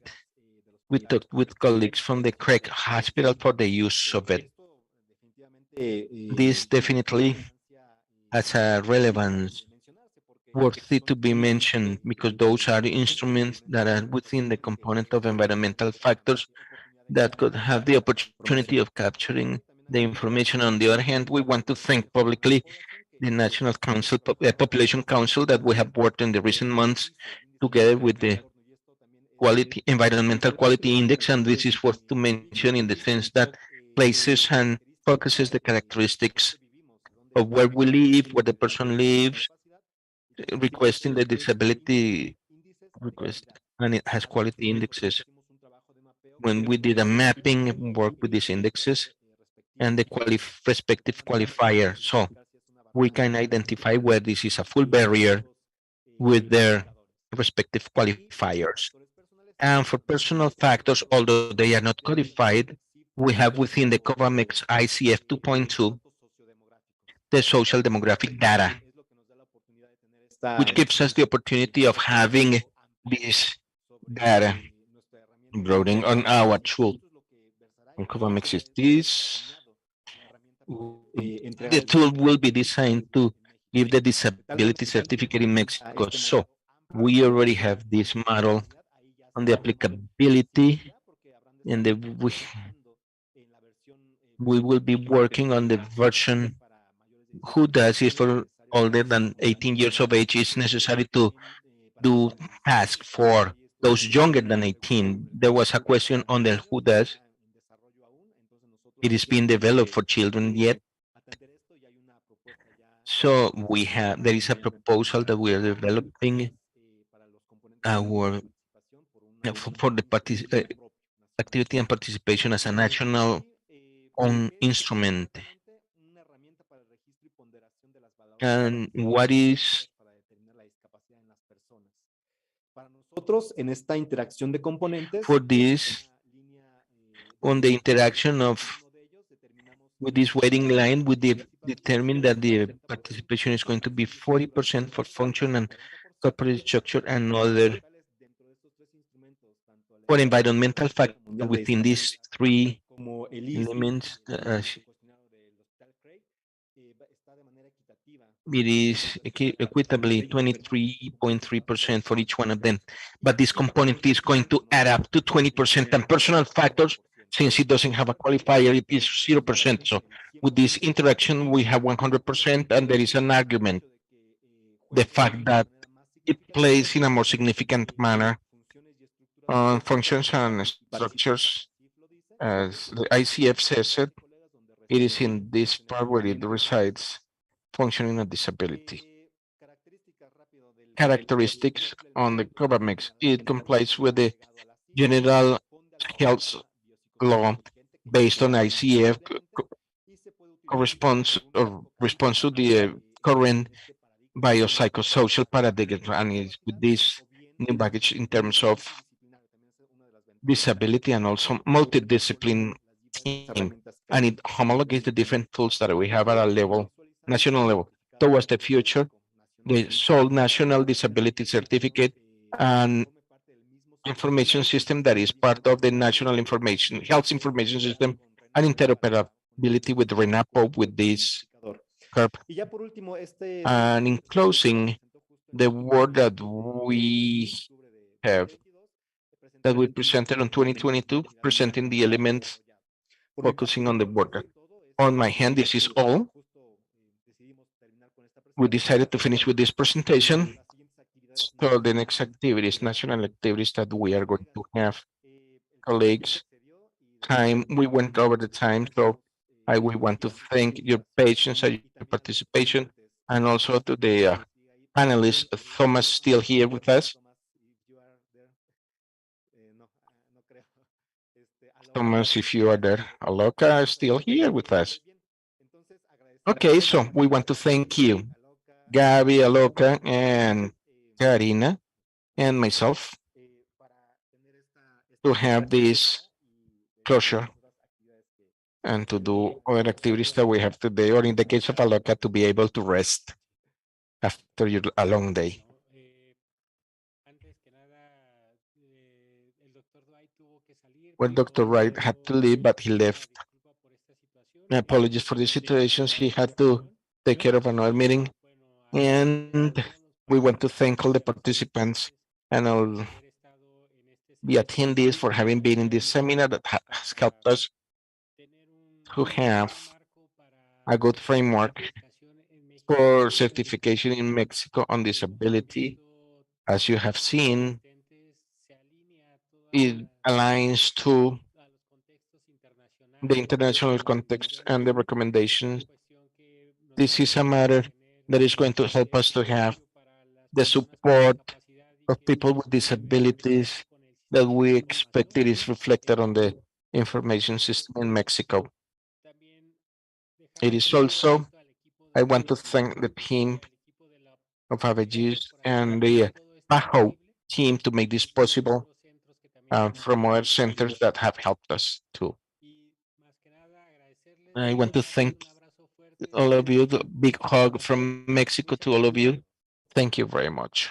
we talked with colleagues from the Craig Hospital for the use of it. This definitely has a relevance worthy to be mentioned because those are the instruments that are within the component of environmental factors that could have the opportunity of capturing the information. On the other hand, we want to thank publicly the National Council, Population Council, that we have worked in the recent months together with the environmental quality index, and this is worth to mention in the sense that places and focuses the characteristics of where we live, where the person lives, requesting the disability request, and it has quality indexes. When we did a mapping, work with these indexes and the respective qualifier, so we can identify where this is a full barrier with their respective qualifiers. And for personal factors, although they are not codified, we have within the COVAMEX ICF 2.2 the social demographic data, which gives us the opportunity of having this data loading on our tool. And COVAMEX is this. The tool will be designed to give the disability certificate in Mexico. So we already have this model on the applicability, and we will be working on the version who does it for older than 18 years of age. It's necessary to do task for those younger than 18. There was a question on the who does. It is being developed for children yet. So there is a proposal that we are developing for the activity and participation as a national own instrument. And what is for this, on the interaction of with this waiting line, we determined that the participation is going to be 40% for function and corporate structure, and other for environmental factors within these three elements. It is equitably 23.3% for each one of them, but this component is going to add up to 20%, and personal factors, since it doesn't have a qualifier, it is 0%. So with this interaction, we have 100%, and there is an argument. The fact that it plays in a more significant manner on functions and structures, as the ICF says it, it is in this part where it resides, functioning and disability. Characteristics on the COVAMEX, it complies with the general health law based on ICF, response to the current biopsychosocial paradigm, and it's with this new baggage in terms of disability and also multidiscipline team, and it homologates the different tools that we have at a national level towards the future. The sole national disability certificate and information system that is part of the national health information system, and interoperability with RENAPO with this curve. And in closing, the work that we have that we presented on 2022, presenting the elements, focusing on the border. On my hand, this is all. We decided to finish with this presentation. So the next activities, national activities that we are going to have, colleagues time. We went over the time, so we want to thank your patience and your participation, and also to the panelists. Thomas still here with us. Thomas, if you are there, Aloka is still here with us. Okay, so we want to thank you, Gabby, Aloka, and Karina, and myself, to have this closure and to do other activities that we have today, or in the case of Aloka, to be able to rest after a long day. Well, Dr. Wright had to leave, but he left. Apologies for the situations. He had to take care of another meeting. And we want to thank all the participants and all the attendees for having been in this seminar that has helped us to have a good framework for certification in Mexico on disability. As you have seen, it aligns to the international context and the recommendations. This is a matter that is going to help us to have the support of people with disabilities that we expect it is reflected on the information system in Mexico. It is also, I want to thank the team of Avegis and the PAHO team to make this possible, from other centers that have helped us too. I want to thank all of you. The big hug from Mexico to all of you. Thank you very much.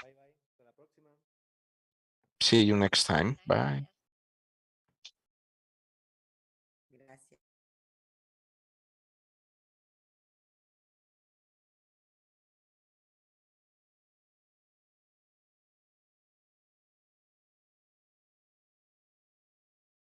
See you next time. Bye.